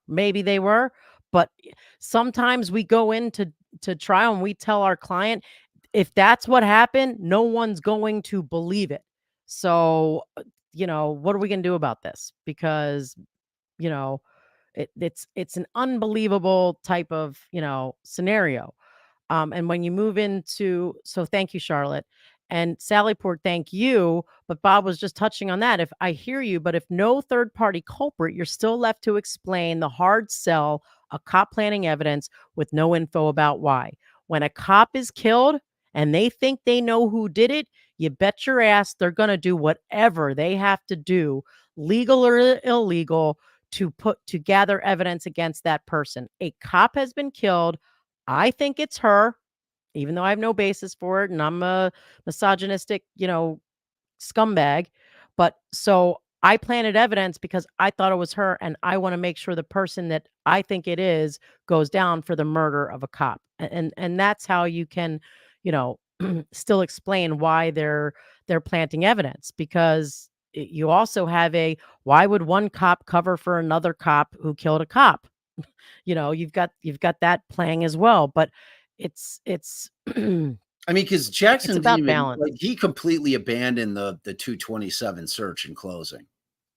but sometimes we go into trial and we tell our client, if that's what happened, no one's going to believe it. So, what are we going to do about this? Because, it's an unbelievable type of, scenario. And when you move into, so thank you, Charlotte. And Sallyport, thank you. But Bob was just touching on that. If I hear you, but if no third party culprit, you're still left to explain the hard sell of cop planting evidence with no info about why. When a cop is killed and they think they know who did it, you bet your ass they're going to do whatever they have to do, legal or illegal, to gather evidence against that person. A cop has been killed. I think it's her, even though I have no basis for it, and I'm a misogynistic, scumbag. But so I planted evidence because I thought it was her, and I want to make sure the person that I think it is goes down for the murder of a cop. And that's how you can, still explain why they're planting evidence, because you also have why would one cop cover for another cop who killed a cop? You've got that playing as well, but it's I mean, because Jackson about even, balance. like, he completely abandoned the 227 search in closing,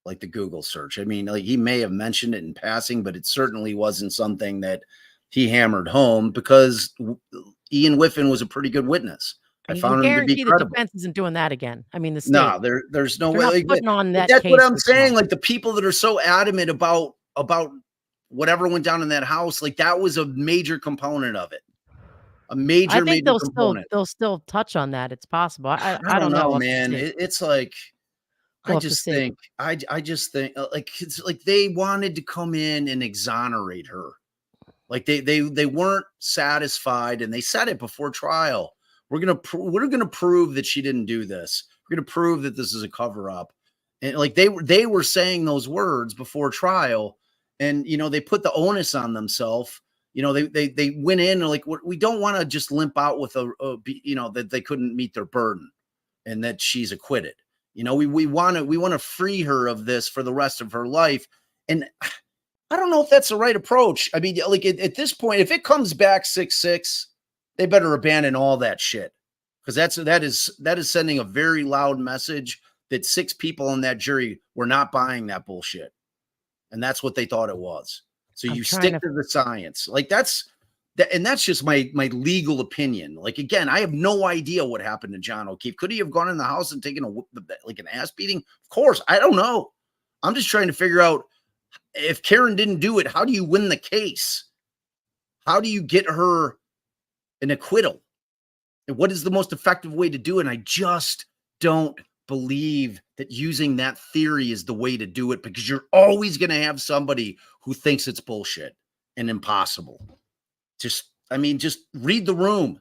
like the Google search. I mean, like, he may have mentioned it in passing, but it certainly wasn't something that he hammered home, because Ian Whiffen was a pretty good witness. I found him to be credible. The defense isn't doing that again. I mean, the state. No, there's no way. Not putting on that. That's what I'm saying. Like, the people that are so adamant about whatever went down in that house, like, that was a major component of it. A major, I think major component. they'll still touch on that. It's possible. I don't know, man. It's like, I just think, like, it's like they wanted to come in and exonerate her. Like, they weren't satisfied, and they said it before trial. We're gonna prove that she didn't do this. We're gonna prove that this is a cover up. And like, they were saying those words before trial, and they put the onus on themselves. They went in and like, we don't want to just limp out with that they couldn't meet their burden and that she's acquitted. We want to free her of this for the rest of her life. And I don't know if that's the right approach. I mean, like, at this point, if it comes back 6-6, they better abandon all that shit, because that is sending a very loud message that 6 people on that jury were not buying that bullshit, and that's what they thought it was. So you stick to the science. Like, that's just my legal opinion. Like, again, I have no idea what happened to John O'Keefe. Could he have gone in the house and taken an ass beating? Of course, I don't know. I'm just trying to figure out, if Karen didn't do it, how do you win the case? How do you get her an acquittal? And what is the most effective way to do it? And I just don't believe that using that theory is the way to do it, because you're always going to have somebody who thinks it's bullshit and impossible. Just read the room.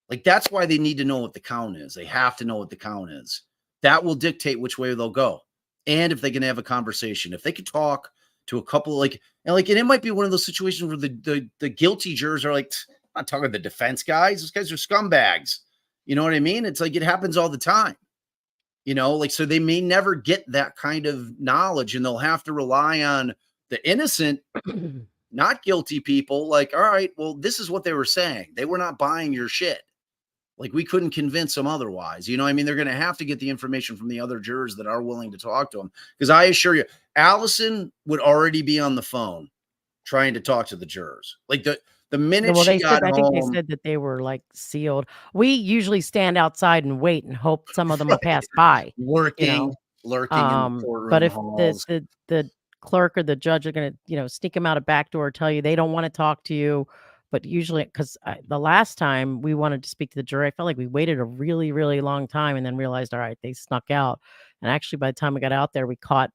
Like, that's why they need to know what the count is. They have to know what the count is. That will dictate which way they'll go. And if they can have a conversation, if they could talk to a couple, and it might be one of those situations where the guilty jurors are like, I'm not talking to the defense guys. Those guys are scumbags. You know what I mean? It's like, it happens all the time. So they may never get that kind of knowledge, and they'll have to rely on the innocent, not guilty people. Like, all right, well, this is what they were saying. They were not buying your shit. Like, we couldn't convince them otherwise. I mean, they're going to have to get the information from the other jurors that are willing to talk to them. Because I assure you, Allison would already be on the phone trying to talk to the jurors. Like, the minute she got home, I think they said that they were like sealed. We usually stand outside and wait and hope some of them will pass by. Lurking in the courtroom but if halls. the clerk or the judge are going to sneak them out a back door, tell you they don't want to talk to you. But usually, because the last time we wanted to speak to the jury, I felt like we waited a really, really long time and then realized, all right, they snuck out. And actually, by the time we got out there, we caught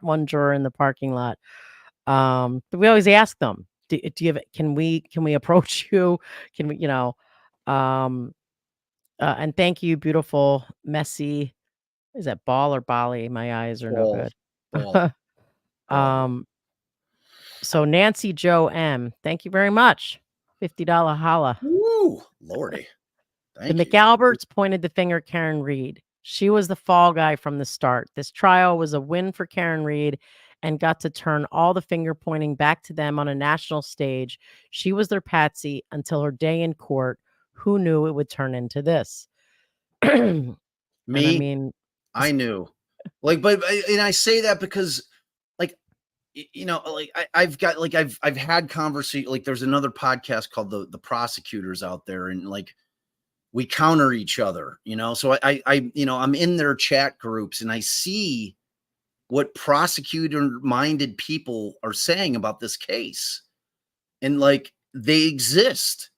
one juror in the parking lot. But we always ask them, do you have, can we approach you? Can we, and thank you, beautiful, messy. Is that Ball or Bali? My eyes are no good. So Nancy Joe M, thank you very much. $50 holla. Woo, Lordy. The McAlberts pointed the finger at Karen Reed. She was the fall guy from the start. This trial was a win for Karen Reed and got to turn all the finger pointing back to them on a national stage. She was their patsy until her day in court. Who knew it would turn into this? Me? I knew. But I say that because, I've had conversation. Like, there's another podcast called the Prosecutors out there, and we counter each other, you know? So I you know, I'm in their chat groups and I see what prosecutor-minded people are saying about this case. And like, they exist.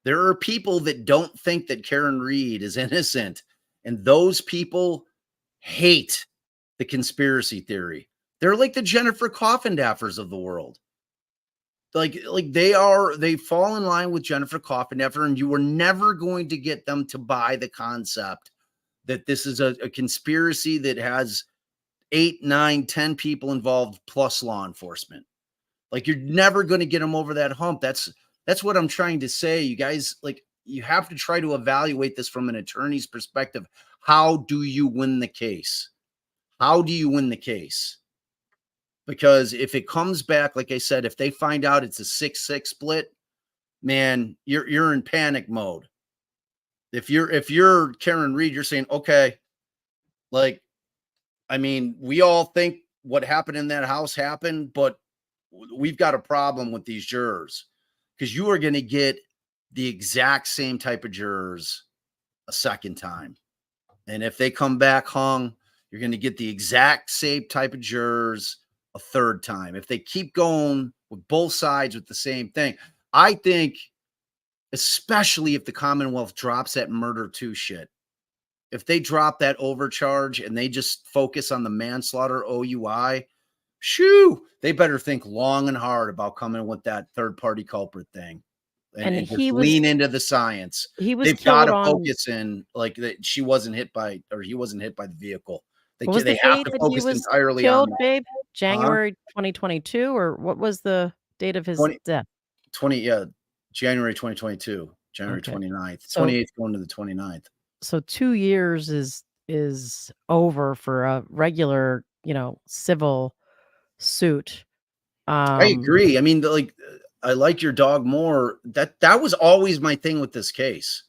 There are people that don't think that Karen Reed is innocent, and those people hate the conspiracy theory. They're like the Jennifer Coffendaffers of the world. Like they fall in line with Jennifer Coffendaffer, and you were never going to get them to buy the concept that this is a conspiracy that has 8, 9, 10 people involved plus law enforcement. Like, you're never going to get them over that hump. That's what I'm trying to say. You guys, like, you have to try to evaluate this from an attorney's perspective. How do you win the case? How do you win the case? Because if it comes back, like I said, if they find out it's a 6-6 split, man, you're in panic mode. If you're Karen Reed, you're saying, okay, like, I mean, we all think what happened in that house happened, but we've got a problem with these jurors, because you are going to get the exact same type of jurors a second time. And if they come back hung, you're going to get the exact same type of jurors a third time. If they keep going with both sides with the same thing, I think, especially if the Commonwealth drops that murder 2 shit, if they drop that overcharge and they just focus on the manslaughter OUI, shoo, they better think long and hard about coming with that third-party culprit thing, and just lean into the science. They've got to focus in, like, that she wasn't hit by, or he wasn't hit by the vehicle. They have to focus entirely on that. Babe? January 2022, or what was the date of his death? January 2022, January 29th, 28th going to the 29th. So 2 years is over for a regular, you know, civil suit. I agree. I mean, like, I like your dog more. That was always my thing with this case.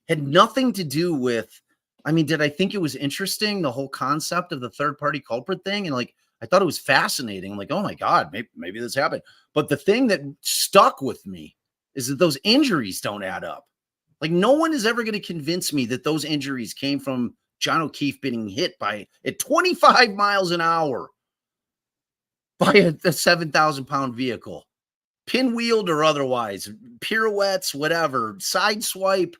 Had nothing to do with, I mean, did I think it was interesting, the whole concept of the third-party culprit thing? And like, I thought it was fascinating. I'm like, oh my God, maybe this happened. But the thing that stuck with me is that those injuries don't add up. Like, no one is ever going to convince me that those injuries came from John O'Keefe being hit at 25 miles an hour by a 7,000-pound vehicle, pinwheeled or otherwise, pirouettes, whatever, side swipe.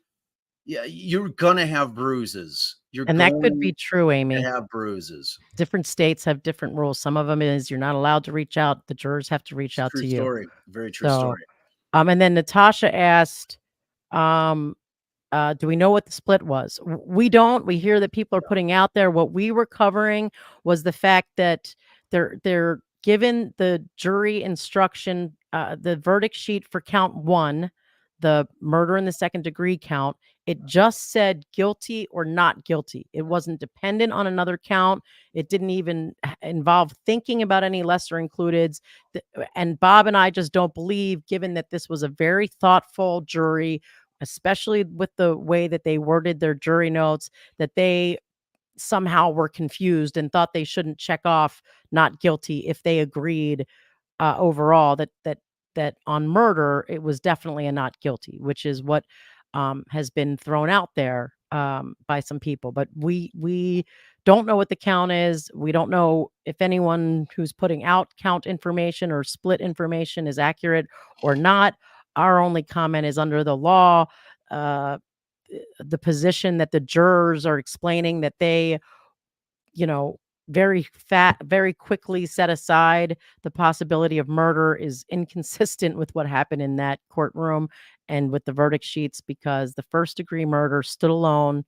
Yeah, you're gonna have bruises. That could be true, Amy. Have bruises. Different states have different rules. Some of them is you're not allowed to reach out. The jurors have to reach out to you. Story. Very true story. And then Natasha asked, do we know what the split was? We don't. We hear that people are putting out there. What we were covering was the fact that they're given the jury instruction, the verdict sheet for count 1, the murder in the second degree count. It just said guilty or not guilty. It wasn't dependent on another count. It didn't even involve thinking about any lesser includeds. And Bob and I just don't believe, given that this was a very thoughtful jury, especially with the way that they worded their jury notes, that they somehow were confused and thought they shouldn't check off not guilty if they agreed overall that on murder it was definitely a not guilty, which is what has been thrown out there by some people. But we don't know what the count is. We don't know if anyone who's putting out count information or split information is accurate or not. Our only comment is, under the law, the position that the jurors are explaining that they, you know, very quickly set aside the possibility of murder is inconsistent with what happened in that courtroom and with the verdict sheets, because the first degree murder stood alone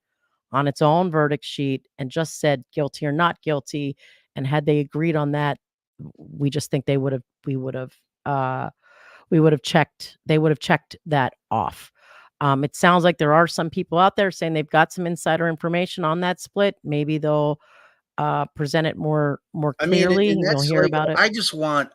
on its own verdict sheet and just said guilty or not guilty. And had they agreed on that, we just think they would have checked that off. It sounds like there are some people out there saying they've got some insider information on that split. Maybe they'll present it more clearly, and you'll hear about it.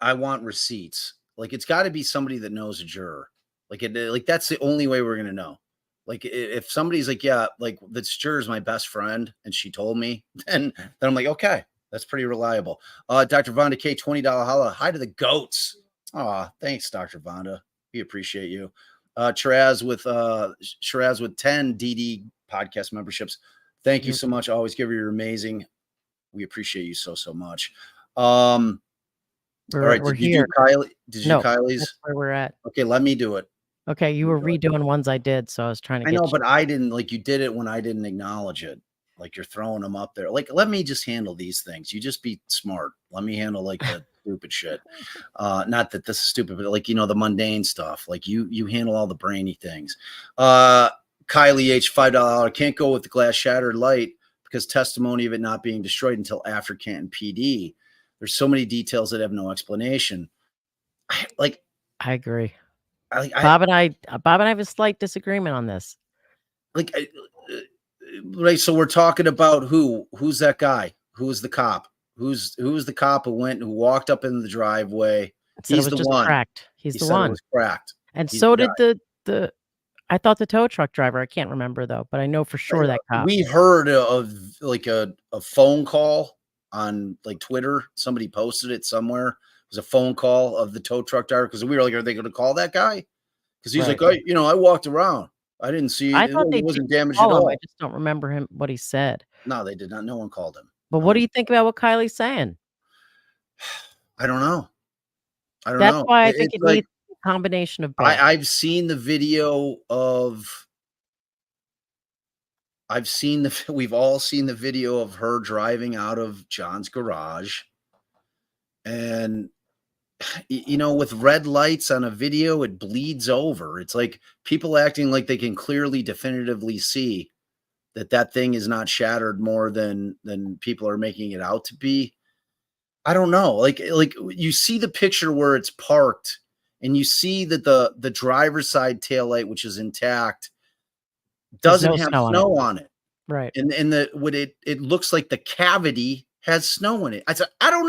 I want receipts. Like, it's got to be somebody that knows a juror. Like that's the only way we're gonna know. Like, if somebody's like, yeah, like, this juror's my best friend and she told me, then I'm like, okay, that's pretty reliable. Dr. Vonda K, $20 holla. Hi to the goats. Aw, thanks, Dr. Vonda. We appreciate you. Shiraz with 10 DD podcast memberships. Thank you so much. Always give you're amazing. We appreciate you so much. All right, we're did you here. do Kylie? Did you No, do Kylie's? that's where we're at. Okay, let me do it. Okay, you were redoing ones I did, so I was trying to I get know, you. but I didn't like you did it when I didn't acknowledge it. Like you're throwing them up there. Like, let me just handle these things. You just be smart. Let me handle like the stupid shit. Not that this is stupid, but like, the mundane stuff. Like you handle all the brainy things. Kylie H, $5. Can't go with the glass shattered light because testimony of it not being destroyed until after Canton PD. There's so many details that have no explanation. I agree. Bob and I have a slight disagreement on this. Right, so we're talking about who's that guy? Who's the cop? Who's the cop who walked up in the driveway? He's the one. Cracked. He's the one. It was cracked. And so did the I thought the tow truck driver. I can't remember though, but I know for sure that cop. We heard of like a phone call on like Twitter. Somebody posted it somewhere. It was a phone call of the tow truck driver because we were like, are they going to call that guy? Because he's like, I walked around. I didn't see. I thought he wasn't damaged at all. I just don't remember what he said. No, they did not. No one called him. But what do you think about what Kylie's saying? I don't know. That's why I think it needs a combination of both. I've seen the video of. We've all seen the video of her driving out of John's garage, and with red lights on a video, it bleeds over. It's like people acting like they can clearly, definitively see that thing is not shattered more than people are making it out to be. I don't know. Like you see the picture where it's parked and you see that the driver's side taillight, which is intact, doesn't have snow on it. Right. And it looks like the cavity has snow in it. I said, I don't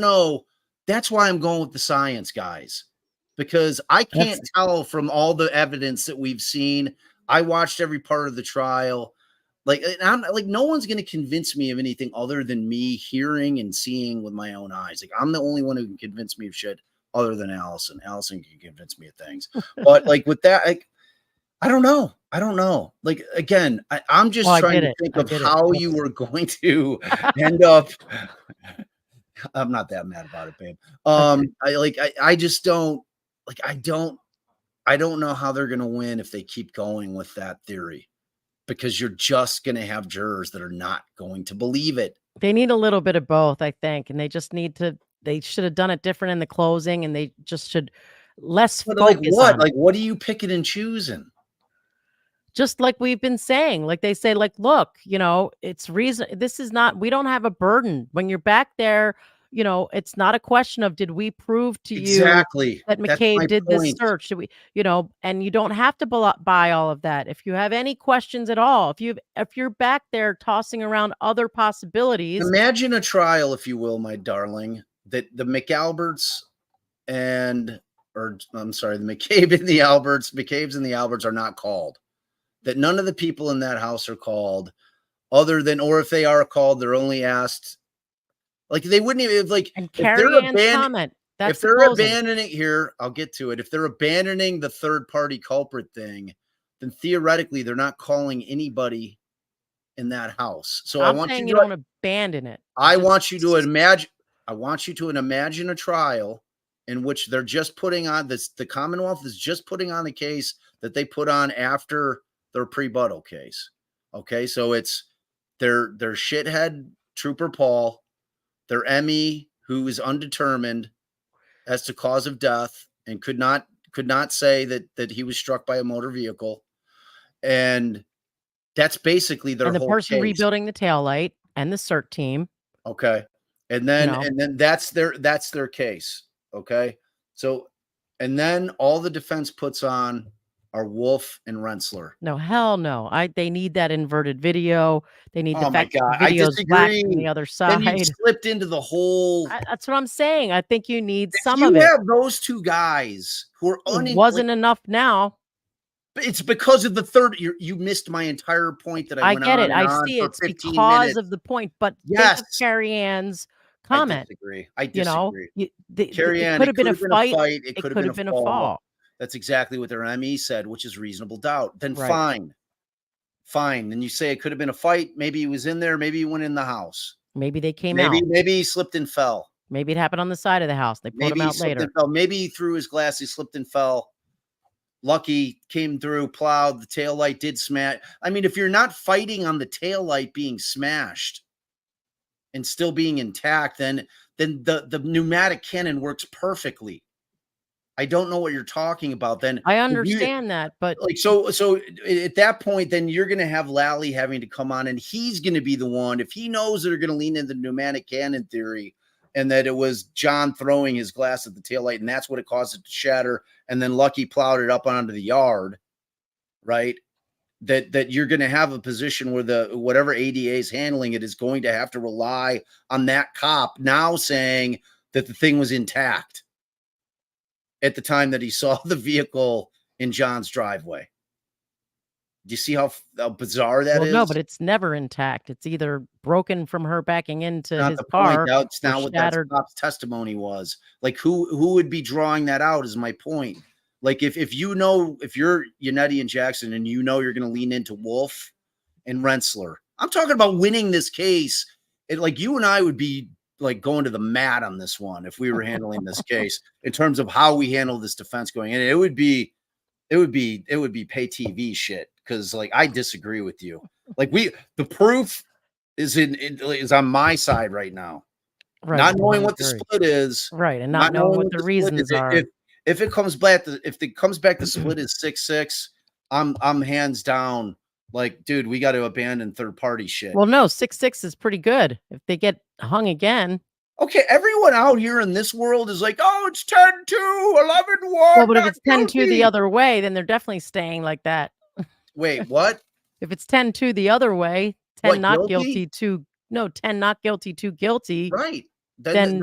know. That's why I'm going with the science, guys, because I can't tell from all the evidence that we've seen. I watched every part of the trial. I'm like, no one's going to convince me of anything other than me hearing and seeing with my own eyes. Like, I'm the only one who can convince me of shit other than Allison. Allison can convince me of things. But like with that, I don't know. Like, again, I'm just trying to think of how you were going to end up. I'm not that mad about it, babe. I just don't like, I don't know how they're going to win if they keep going with that theory, because you're just going to have jurors that are not going to believe it. They need a little bit of both, I think. And they just they should have done it different in the closing, and they just should less focus like what? on like, what are you picking and choosing? Just like we've been saying, like they say, like, look, it's reason. This is not, we don't have a burden when you're back there. It's not a question of, did we prove to you that McCabe did this search? Did we, and you don't have to buy all of that. If you have any questions at all, if you're back there tossing around other possibilities. Imagine a trial, if you will, my darling, that the McAlberts the McCabe's and the Alberts are not called. That none of the people in that house are called, or if they are called, they're only asked. Like, they wouldn't even And Carrie Ann's comment. If they're abandoning here, I'll get to it. If they're abandoning the third party culprit thing, then theoretically they're not calling anybody in that house. So I want you don't abandon it. I want you to imagine a trial in which they're just putting on this. The Commonwealth is just putting on the case that they put on after their pre-Buttle case. Okay, so it's their shithead Trooper Paul, their Emmy, who is undetermined as to cause of death and could not say that he was struck by a motor vehicle, and that's basically their whole person case. Rebuilding the taillight and the CERT team. Okay, and then that's their case. Okay, so and then all the defense puts on are Wolf and Rensselaer. No, hell no. They need that inverted video. They need the fact that the video's black from the other side. Then you slipped into the whole. That's what I'm saying. I think you need some of it. You have those two guys who are wasn't enough now. It's because of the third. You missed my entire point that I went get on it. I see it's because of the point. But yes, Carrie Ann's comment. I disagree. Carrie Ann, could have been a fight. It could have been a fall. That's exactly what their ME said, which is reasonable doubt. Then Right. fine. Then you say it could have been a fight. Maybe he was in there. Maybe he went in the house. Maybe they came out. Maybe he slipped and fell. Maybe it happened on the side of the house. They pulled him Maybe he out slipped later. and fell. Maybe he threw his glass. He slipped and fell. Lucky came through, plowed. The taillight did smash. I mean, if you're not fighting on the taillight being smashed and still being intact, then the pneumatic cannon works perfectly. I don't know what you're talking about. Then I understand that, but like so at that point, then you're going to have Lally having to come on, and he's going to be the one, if he knows they're going to lean into the pneumatic cannon theory, and that it was John throwing his glass at the taillight, and that's what it caused it to shatter, and then Lucky plowed it up onto the yard, right? That you're going to have a position where whatever ADA is handling it is going to have to rely on that cop now saying that the thing was intact at the time that he saw the vehicle in John's driveway. Do you see how bizarre that is? No, but it's never intact. It's either broken from her backing into not his the car. Point. That's not what that shattered. cop's testimony was. Like who would be drawing that out is my point. Like if you know, if you're Yannetti and Jackson and you know you're going to lean into Wolf and Rensselaer, I'm talking about winning this case. Like you and I would be like going to the mat on this one if we were handling this case in terms of how we handle this defense going in. It would be pay TV shit because like I disagree with you. Like the proof is on my side right now. Right. Not knowing what the split is, right, and not knowing what the reasons are. If it comes back the split is 6-6, I'm hands down. Like, dude, we got to abandon third party shit. Well, no, 6-6 is pretty good. If they get hung again. Okay, everyone out here in this world is like, oh, it's 10-2, 11-1. Well, but if it's 10-2 the other way, then they're definitely staying like that. Wait, what? If it's 10-2 the other way, 10 what, not guilty, 2 not guilty, 2 guilty. Right. Then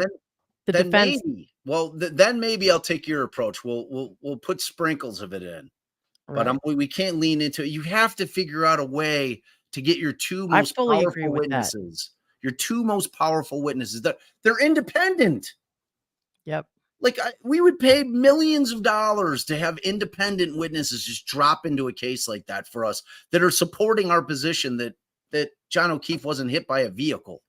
the defense. Maybe. Well, then maybe I'll take your approach. We'll put sprinkles of it in. Right. But we can't lean into it. You have to figure out a way to get your two most powerful witnesses. Your two most powerful witnesses. They're independent. Yep. Like we would pay millions of dollars to have independent witnesses just drop into a case like that for us that are supporting our position that John O'Keefe wasn't hit by a vehicle.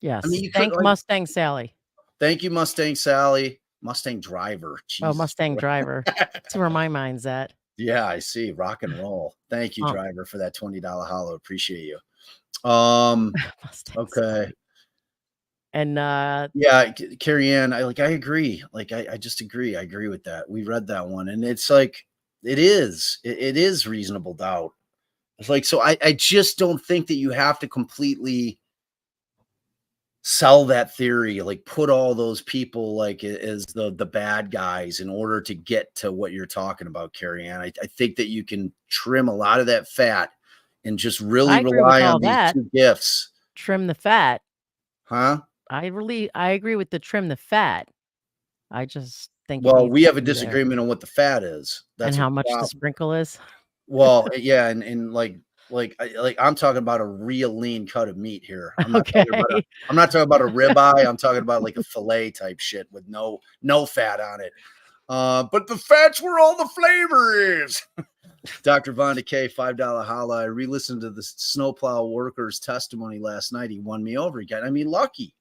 Yes. I mean, thank Mustang Sally. Thank you, Mustang Sally. Mustang driver. Jesus. Oh, Mustang driver. That's where my mind's at. Yeah, I see. Rock and roll. Thank you, driver, for that $20 hollow. Appreciate you. Okay. And yeah, Carrie Ann, I agree. Like I just agree. I agree with that. We read that one, and it's like it is reasonable doubt. It's like, so I just don't think that you have to completely sell that theory, like put all those people like as the bad guys in order to get to what you're talking about, Carrie Ann. I think that you can trim a lot of that fat and just really rely on these two gifts. Trim the fat. Huh? I agree with the trim the fat. I just think. Well, we have a disagreement on what the fat is. That's and how much the sprinkle is. Well, yeah, and like I'm talking about a real lean cut of meat here. I'm not talking about a ribeye. I'm talking about like a fillet type shit with no fat on it. But the fat's where all the flavor is. Dr. Von Decay, $5 holla. I re-listened to the snowplow worker's testimony last night. He won me over again. I mean, Lucky.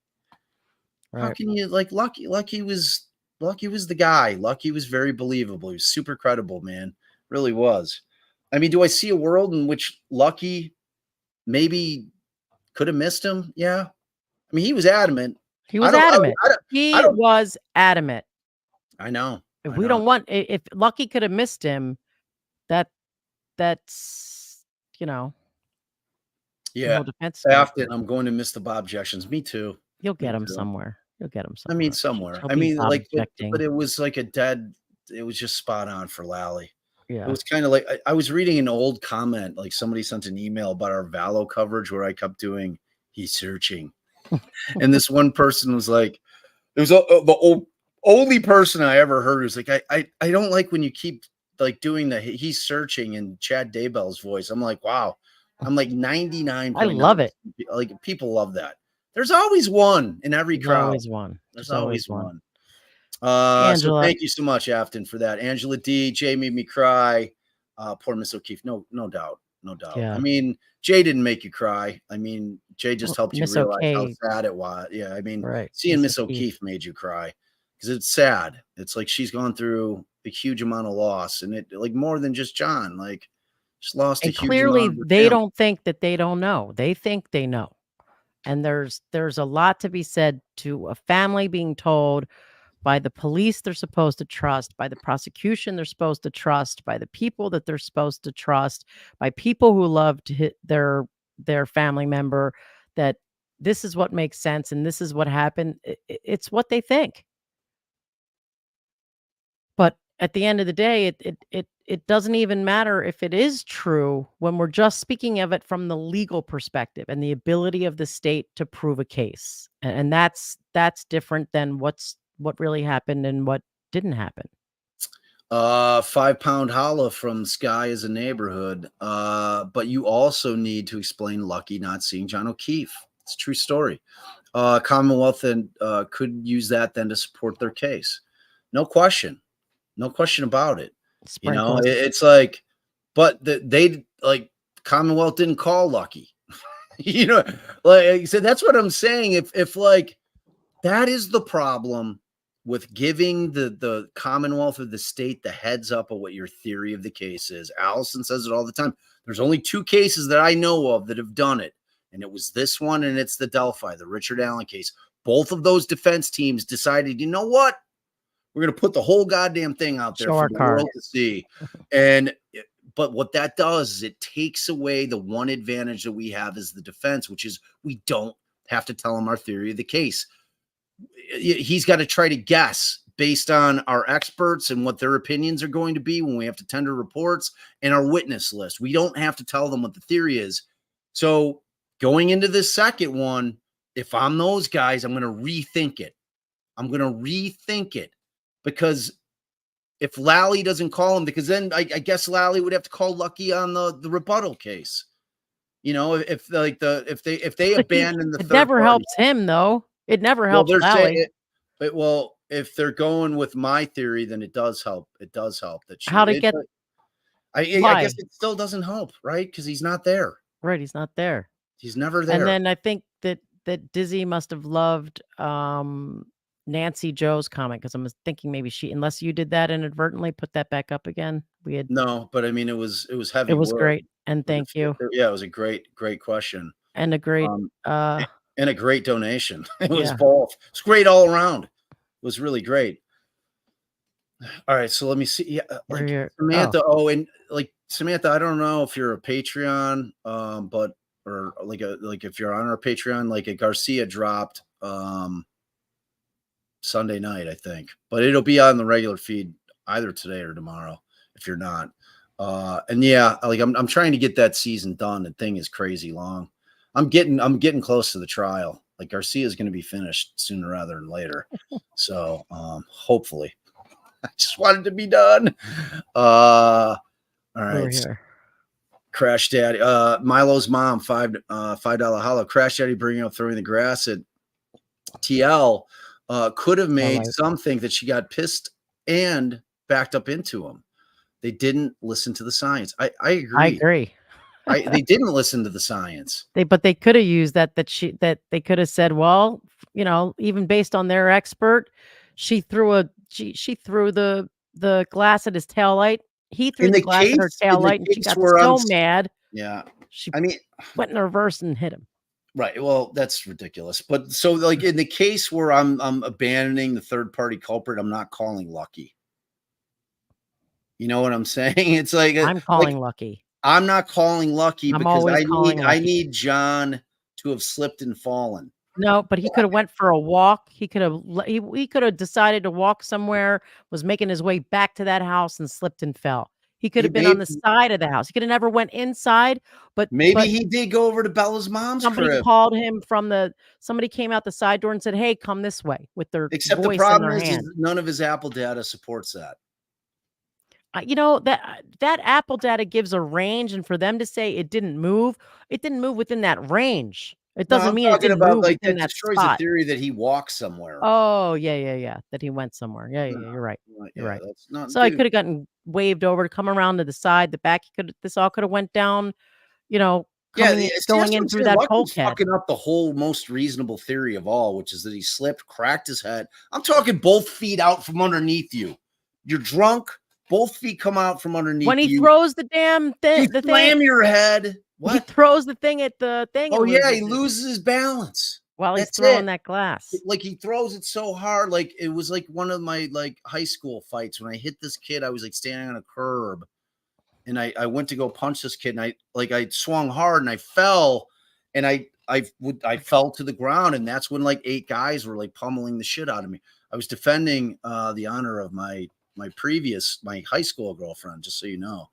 Right. How can you like Lucky? Lucky was the guy. Lucky was very believable. He was super credible, man. Really was. I mean, do I see a world in which Lucky maybe could have missed him? Yeah. I mean, he was adamant. He was adamant. He was adamant. I know. If Lucky could have missed him, that's Yeah. Defense Afton, I'm going to miss the Bob objections. Me too. You'll get him somewhere. I mean, somewhere. I mean, like, but it was like it was just spot on for Lally. Yeah. It was kind of like I was reading an old comment, like somebody sent an email about our Valo coverage where I kept doing he's searching. And this one person was like, it was the only person I ever heard was like, I don't like when you keep like doing the he's searching in Chad Daybell's voice. I'm like, wow. I'm like 99. I love it. Like people love that. There's always one in every crowd. There's always one. So Angela. thank you so much, Afton, for that. Angela D. Jay made me cry. Poor Miss O'Keefe. No doubt. No doubt. Yeah. I mean, Jay didn't make you cry. I mean, Jay just helped you Miss realize how OK. sad it was. Yeah. I mean, Right. seeing Miss Miss O'Keefe made you cry because it's sad. It's like she's gone through a huge amount of loss, and it like more than just John. Like she's lost a And huge clearly, amount of her they family. don't think that they don't know. They think they know. And there's a lot to be said to a family being told by the police they're supposed to trust, by the prosecution they're supposed to trust, by the people that they're supposed to trust, by people who love to hit their family member, that this is what makes sense and this is what happened. It's what they think. But at the end of the day, it doesn't even matter if it is true when we're just speaking of it from the legal perspective and the ability of the state to prove a case. And that's different than what really happened and what didn't happen. 5-pound holla from Sky is a neighborhood. But you also need to explain Lucky not seeing John O'Keefe. It's a true story. Commonwealth and could use that then to support their case. No question about it. Sprinkles. It's like, but they like Commonwealth didn't call Lucky. Like I said, that's what I'm saying. If like that is the problem with giving the Commonwealth or the state the heads up of what your theory of the case is. Allison says it all the time. There's only 2 cases that I know of that have done it. And it was this one, and it's the Delphi, the Richard Allen case. Both of those defense teams decided, you know what? We're going to put the whole goddamn thing out there for the world to see. But what that does is it takes away the one advantage that we have as the defense, which is we don't have to tell him our theory of the case. He's got to try to guess based on our experts and what their opinions are going to be when we have to tender reports and our witness list. We don't have to tell them what the theory is. So going into this second one, if I'm those guys, I'm going to rethink it. Because if Lally doesn't call him, because then I guess Lally would have to call Lucky on the rebuttal case. If they abandon the it third never party. helps him though. It never helps Lally. Well, if they're going with my theory, then it does help. It does help that she. How to get? I guess it still doesn't help, right? Because he's not there. Right, he's not there. He's never there. And then I think that Dizzy must have loved Nancy Joe's comment, because I'm thinking maybe unless you did that inadvertently, put that back up again. No, but I mean it was heavy. It was work. great, and thank you. Yeah, it was a great question, and a great and a great donation. It was both. It's great all around. It was really great. All right, so let me see. Yeah, like Samantha. And like Samantha, I don't know if you're a Patreon, but or like if you're on our Patreon, like a Garcia dropped Sunday night, I think, but it'll be on the regular feed either today or tomorrow if you're not. And yeah, like I'm trying to get that season done. The thing is crazy long. I'm getting close to the trial. Like Garcia is going to be finished sooner rather than later. So hopefully. I just wanted to be done. All right. Crash Daddy. Milo's mom, $5 holla. Crash Daddy bringing up throwing the grass at TL. Could have made some think that she got pissed and backed up into him. They didn't listen to the science. I agree. They didn't listen to the science. But they could have used that they could have said, well, even based on their expert, she threw the glass at his taillight. He threw the glass at her taillight, and she got so mad. Yeah. She went in reverse and hit him. Right. Well, that's ridiculous. But so like in the case where I'm abandoning the third party culprit, I'm not calling Lucky. You know what I'm saying? It's like I'm calling Lucky. I'm not calling Lucky because I need John to have slipped and fallen. No, but he could have went for a walk. He could have decided to walk somewhere, was making his way back to that house and slipped and fell. He could have been on the side of the house. He could have never went inside, but he did go over to Bella's mom's crib. Somebody called him somebody came out the side door and said, "Hey, come this way," with their Except voice the problem in their hand. is none of his Apple data supports that. That Apple data gives a range, and for them to say it didn't move within that range. It No, doesn't I'm mean it talking didn't about move like within that that destroys the spot. theory that he walked somewhere. Oh, yeah. That he went somewhere. Yeah, you're right. You're Yeah, right. that's not. So I Dude, could have gotten waved over to come around to the side, the back. This all could have went down, yeah, see, going that's what in I'm through saying. that Lucky's bulkhead. fucking up the whole most reasonable theory of all, which is that he slipped, cracked his head. I'm talking both feet out from underneath you. You're drunk. Both feet come out from underneath When he you. throws the damn thing, You slam your head. he What? throws the thing at the thing. Oh and yeah, he it loses his balance while he's That's throwing it. that glass. Like he throws it so hard, like it was like one of my like high school fights when I hit this kid. I was like standing on a curb, and I went to go punch this kid, and I swung hard and I fell, and I fell to the ground, and that's when like 8 guys were like pummeling the shit out of me. I was defending the honor of my high school girlfriend, just so you know.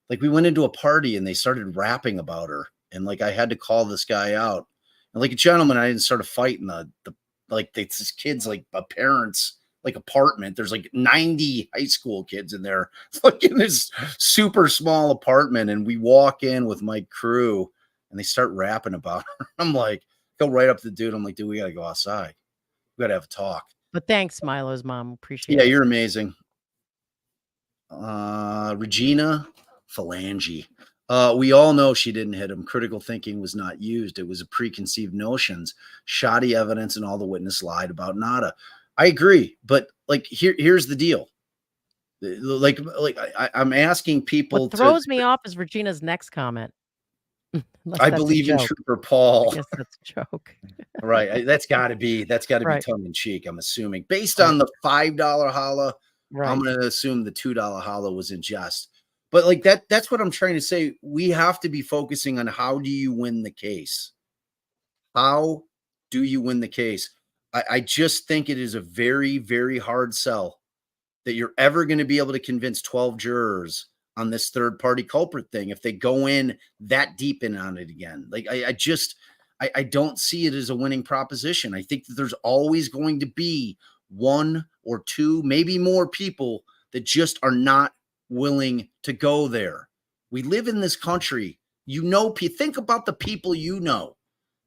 Like we went into a party and they started rapping about her, and like I had to call this guy out. And like a gentleman, I didn't start a fight in the like this kid's like a parent's like apartment. There's like 90 high school kids in there, like in this super small apartment. And we walk in with my crew and they start rapping about her. I'm like, go right up to the dude. I'm like, dude, we gotta go outside. We gotta have a talk. But thanks, Milo's mom. Appreciate Yeah, it. you're amazing. Regina Phalange. We all know she didn't hit him. Critical thinking was not used. It was a preconceived notions, shoddy evidence, and all the witness lied about nada. I agree, but like here's the deal. Like I'm asking people. What throws me off is Regina's next comment. I believe in Trooper Paul. I guess that's a joke. Right. That's got to be Right. tongue in cheek. I'm assuming based on the $5 holla. Right. I'm going to assume the $2 holla was in jest. But like that's what I'm trying to say. We have to be focusing on how do you win the case? How do you win the case? I just think it is a very, very hard sell that you're ever going to be able to convince 12 jurors on this third party culprit thing if they go in that deep in on it again. Like I don't see it as a winning proposition. I think that there's always going to be 1 or 2, maybe more people that just are not willing to go there. We live in this country. Think about the people you know.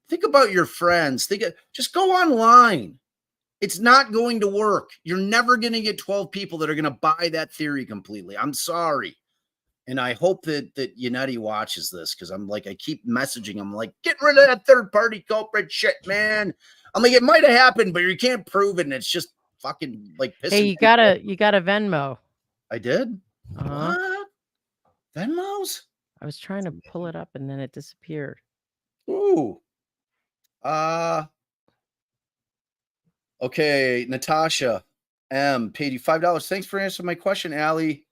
Think about your friends. Just go online. It's not going to work. You're never going to get 12 people that are going to buy that theory completely. I'm sorry. And I hope that Yannetti watches this because I keep messaging him like, get rid of that third party culprit shit, man. I'm like, it might have happened, but you can't prove it. And it's just fucking like pissing. Hey, you got a Venmo. I did? Uh-huh. What? Venmos? I was trying to pull it up and then it disappeared. Ooh. Okay, Natasha M paid you $5. Thanks for answering my question, Allie.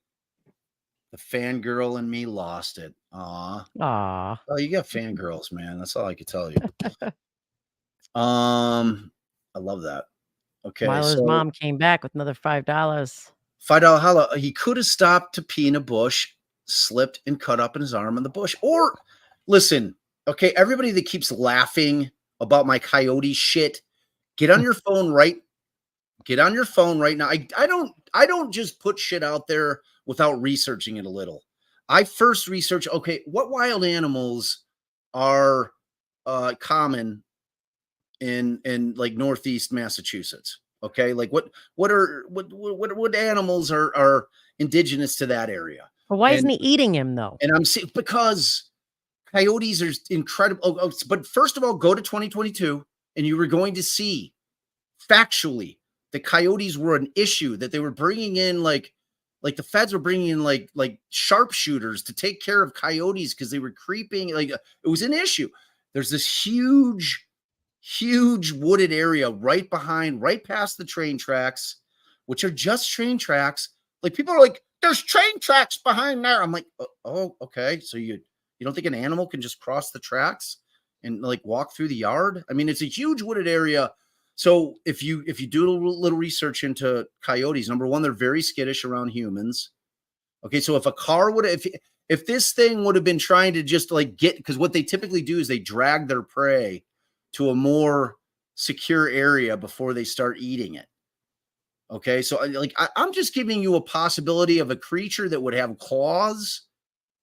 The fangirl in me lost it. Aw. Oh, you got fangirls, man. That's all I could tell you. I love that. Okay. Milo's mom came back with another $5. $5 holla. He could have stopped to pee in a bush, slipped and cut up in his arm in the bush. Or listen, okay, everybody that keeps laughing about my coyote shit, get on your phone right. Get on your phone right now. I don't just put shit out there without researching it a little. I first research, okay, what wild animals are common in like Northeast Massachusetts? Okay, like what animals are indigenous to that area? Well, why isn't he eating him though? And I'm saying because coyotes are incredible. But first of all, go to 2022 and you were going to see factually the coyotes were an issue, that they were bringing in like the feds were bringing in like sharpshooters to take care of coyotes because they were creeping. Like it was an issue. There's this huge wooded area right past the train tracks, which are just train tracks. Like people are like, there's train tracks behind there. I'm like, oh, okay. So you don't think an animal can just cross the tracks and like walk through the yard? I mean, it's a huge wooded area. So if you do a little research into coyotes, number one, they're very skittish around humans. Okay, so if a car if this thing would have been trying to just like because what they typically do is they drag their prey to a more secure area before they start eating it. Okay, so I'm just giving you a possibility of a creature that would have claws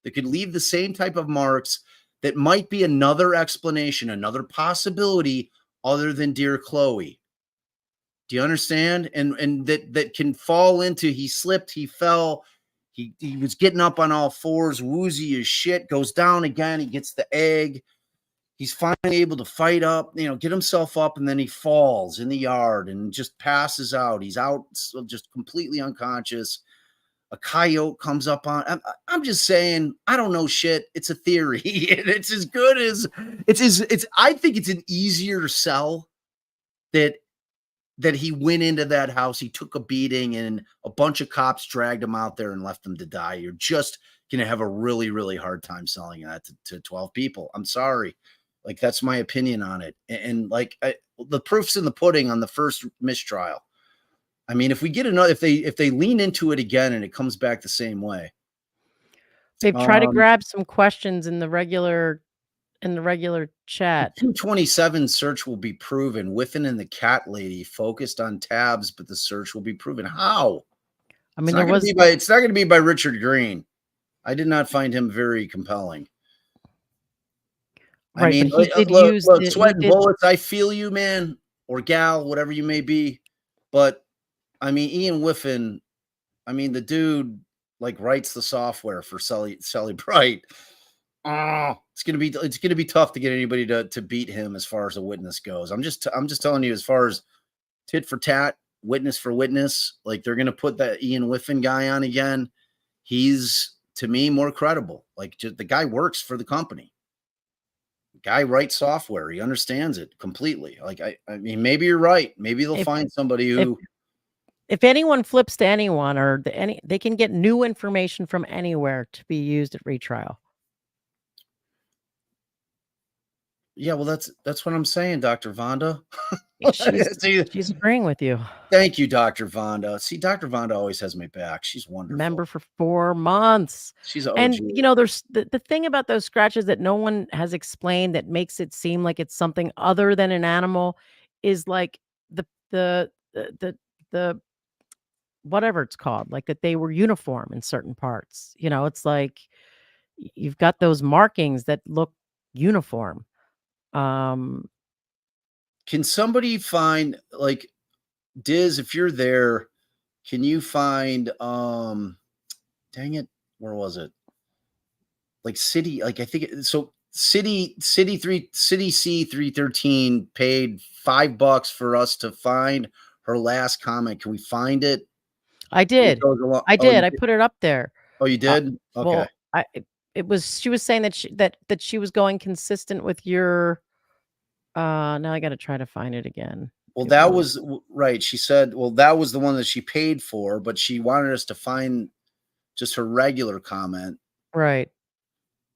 that could leave the same type of marks that might be another explanation, another possibility other than dear Chloe. Do you understand? And that can fall into, he slipped, he fell, he was getting up on all fours, woozy as shit, goes down again, he gets the egg. He's finally able to fight up, get himself up, and then he falls in the yard and just passes out. He's out, just completely unconscious. A coyote comes up on. I'm just saying, I don't know shit. It's a theory. It's as good as it's. I think it's an easier sell that he went into that house. He took a beating, and a bunch of cops dragged him out there and left him to die. You're just gonna have a really, really hard time selling that to 12 people. I'm sorry. Like, that's my opinion on it. And like, the proof's in the pudding on the first mistrial. I mean, if we get another, if they lean into it again and it comes back the same way. They've tried to grab some questions in the regular chat. 227 search will be proven. Whiffen and the cat lady focused on tabs, but the search will be proven. How? I mean, it's not going to be by Richard Green. I did not find him very compelling. Right, I mean, but he did look, use sweat and bullets. I feel you, man, or gal, whatever you may be. But I mean, Ian Whiffen, I mean, the dude like writes the software for Sally Bright. It's gonna be tough to get anybody to beat him as far as a witness goes. I'm just telling you, as far as tit for tat, witness for witness, like they're gonna put that Ian Whiffen guy on again. He's, to me, more credible. Like, just, the guy works for the company. Guy writes software. He understands it completely. Like, I mean, maybe you're right. Maybe they'll find somebody who. If anyone flips to anyone, or they can get new information from anywhere to be used at retrial. Yeah, well, that's what I'm saying, Dr. Vonda. She's agreeing with you. Thank you, Dr. Vonda. See, Dr. Vonda always has my back. She's wonderful. Member for 4 months. She's an OG. And there's the thing about those scratches that no one has explained that makes it seem like it's something other than an animal is like the whatever it's called, like that they were uniform in certain parts. It's like you've got those markings that look uniform. Can somebody find, like, Diz, if you're there, can you find dang it, where was it? Like City, like I think so City C313 paid $5 for us to find her last comment. Can we find it? I did. I did. I put it up there. Oh, you did? Okay. Well, she was saying that she was going consistent with your now I got to try to find it again. Well, that was right. She said, well, that was the one that she paid for, but she wanted us to find just her regular comment. Right.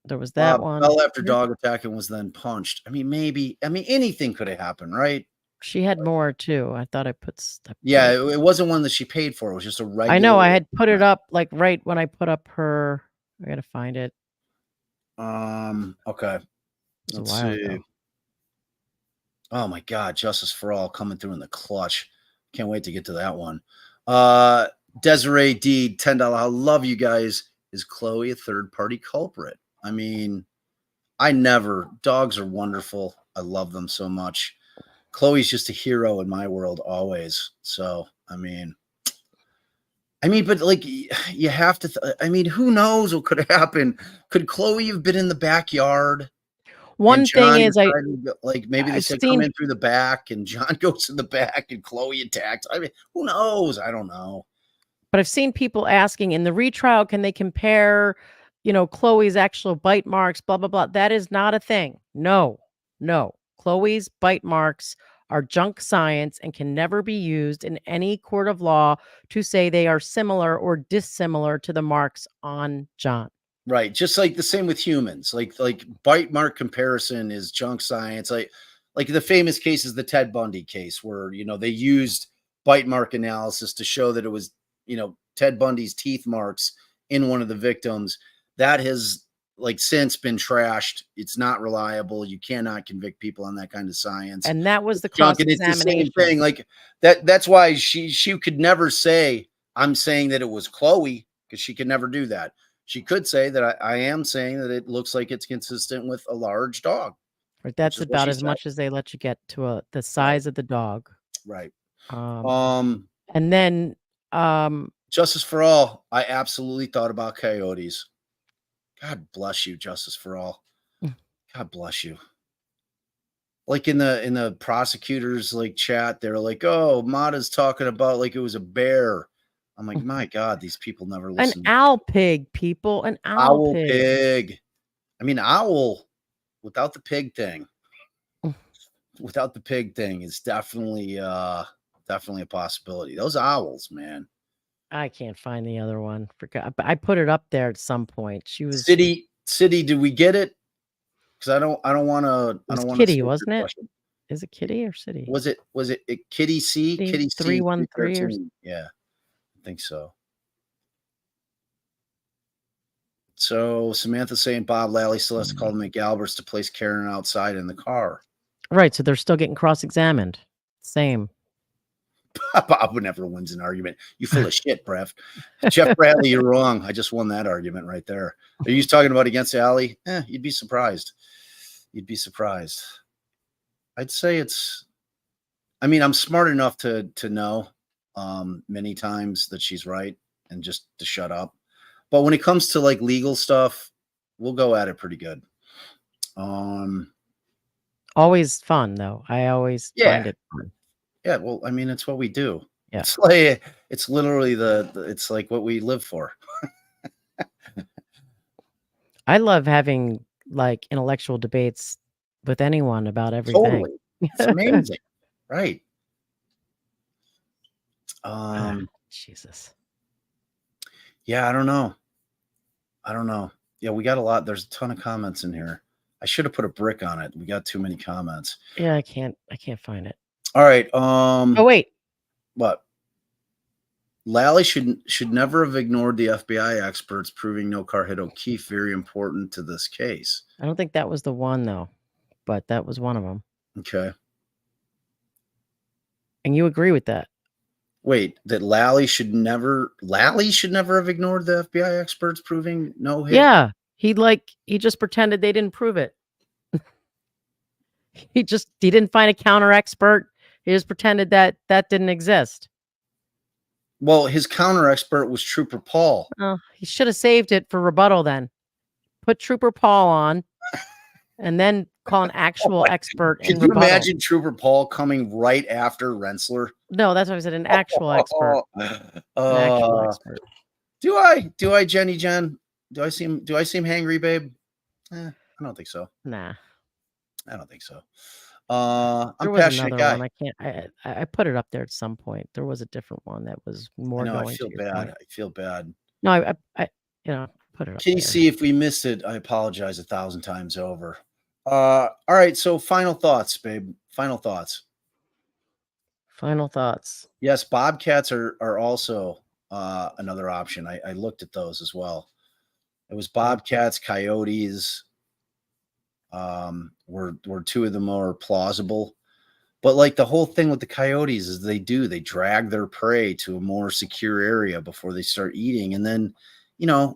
There was that one. Fell after dog attack and was then punched. I mean, maybe. I mean, anything could have happened, right? She had more too. I thought I put. Yeah, it wasn't one that she paid for. It was just a regular. I know. I had put it up like right when I put up her. I gotta find it. Okay. Let's see. Oh my God, Justice for All coming through in the clutch. Can't wait to get to that one. Desiree D, $10. I love you guys. Is Chloe a third-party culprit? I mean, dogs are wonderful. I love them so much. Chloe's just a hero in my world always. So, I mean, but like, you have to, who knows what could have happened? Could Chloe have been in the backyard? One thing is, maybe they said come in through the back, and John goes in the back, and Chloe attacks. I mean, who knows? I don't know. But I've seen people asking in the retrial, can they compare, Chloe's actual bite marks, blah, blah, blah. That is not a thing. No. Chloe's bite marks are junk science and can never be used in any court of law to say they are similar or dissimilar to the marks on John. Right. Just like the same with humans, like bite mark comparison is junk science. Like the famous case is the Ted Bundy case where, they used bite mark analysis to show that it was, Ted Bundy's teeth marks in one of the victims. That has since been trashed. It's not reliable. You cannot convict people on that kind of science. And that was the cross-examination. It's the same thing. Like that's why she could never say, I'm saying that it was Chloe, because she could never do that. She could say that I am saying that it looks like it's consistent with a large dog. Right, that's is what about she as said. much as they let you get to the size of the dog. Right. And then Justice for All, I absolutely thought about coyotes. God bless you, Justice for All. God bless you. Like in the prosecutors like chat, they're like, "Oh, Mata's talking about like it was a bear." I'm like, my God, these people never an listen. owl pig, people, an owl pig. Pig. I mean, owl without the pig thing. Without the pig thing is definitely a possibility. Those owls, man. I can't find the other one. Forgot. I put it up there at some point. She was City. Did we get it? Because I don't want to. I don't want to. Kitty, wasn't it? Is it Kitty or City? Was it Kitty C? Kitty C 313 or yeah, I think so. So Samantha saying Bob Lally still has to call McAlberts to place Karen outside in the car. Right, so they're still getting cross-examined. Same. Bob never wins an argument. You full of shit, Brev. Jeff Bradley, you're wrong. I just won that argument right there. Are you talking about against Allie? You'd be surprised. You'd be surprised. I'd say it's. I mean, I'm smart enough to know many times that she's right and just to shut up. But when it comes to like legal stuff, we'll go at it pretty good. Always fun though. I always find it fun. Yeah, well, I mean, it's what we do. Yeah. It's like it's literally it's like what we live for. I love having like intellectual debates with anyone about everything. Totally. It's amazing. Right. Jesus. Yeah, I don't know. Yeah, we got a lot. There's a ton of comments in here. I should have put a brick on it. We got too many comments. Yeah, I can't find it. All right. Oh wait. What? Lally should never have ignored the FBI experts proving no car hit O'Keefe. Very important to this case. I don't think that was the one though, but that was one of them. Okay. And you agree with that? Wait, that Lally should never have ignored the FBI experts proving no hit? Yeah. He just pretended they didn't prove it. He didn't find a counter expert. He just pretended that didn't exist. Well, his counter expert was Trooper Paul. Oh, he should have saved it for rebuttal then. Put Trooper Paul on and then call an actual expert in rebuttal. Can you imagine Trooper Paul coming right after Rensselaer? No, that's what I said. An actual expert. An actual expert. Do I, Jenny Jen? Do I seem hangry, babe? I don't think so. Nah. I don't think so. There I'm was passionate another guy. one. I put it up there at some point. There was a different one that was more. I feel bad. I feel bad. No, I put it up. Can you see if we missed it? I apologize 1,000 times over. All right. So final thoughts, babe. Final thoughts. Yes, bobcats are also another option. I looked at those as well. It was bobcats, coyotes. Were two of the more plausible, but like the whole thing with the coyotes is they drag their prey to a more secure area before they start eating, and then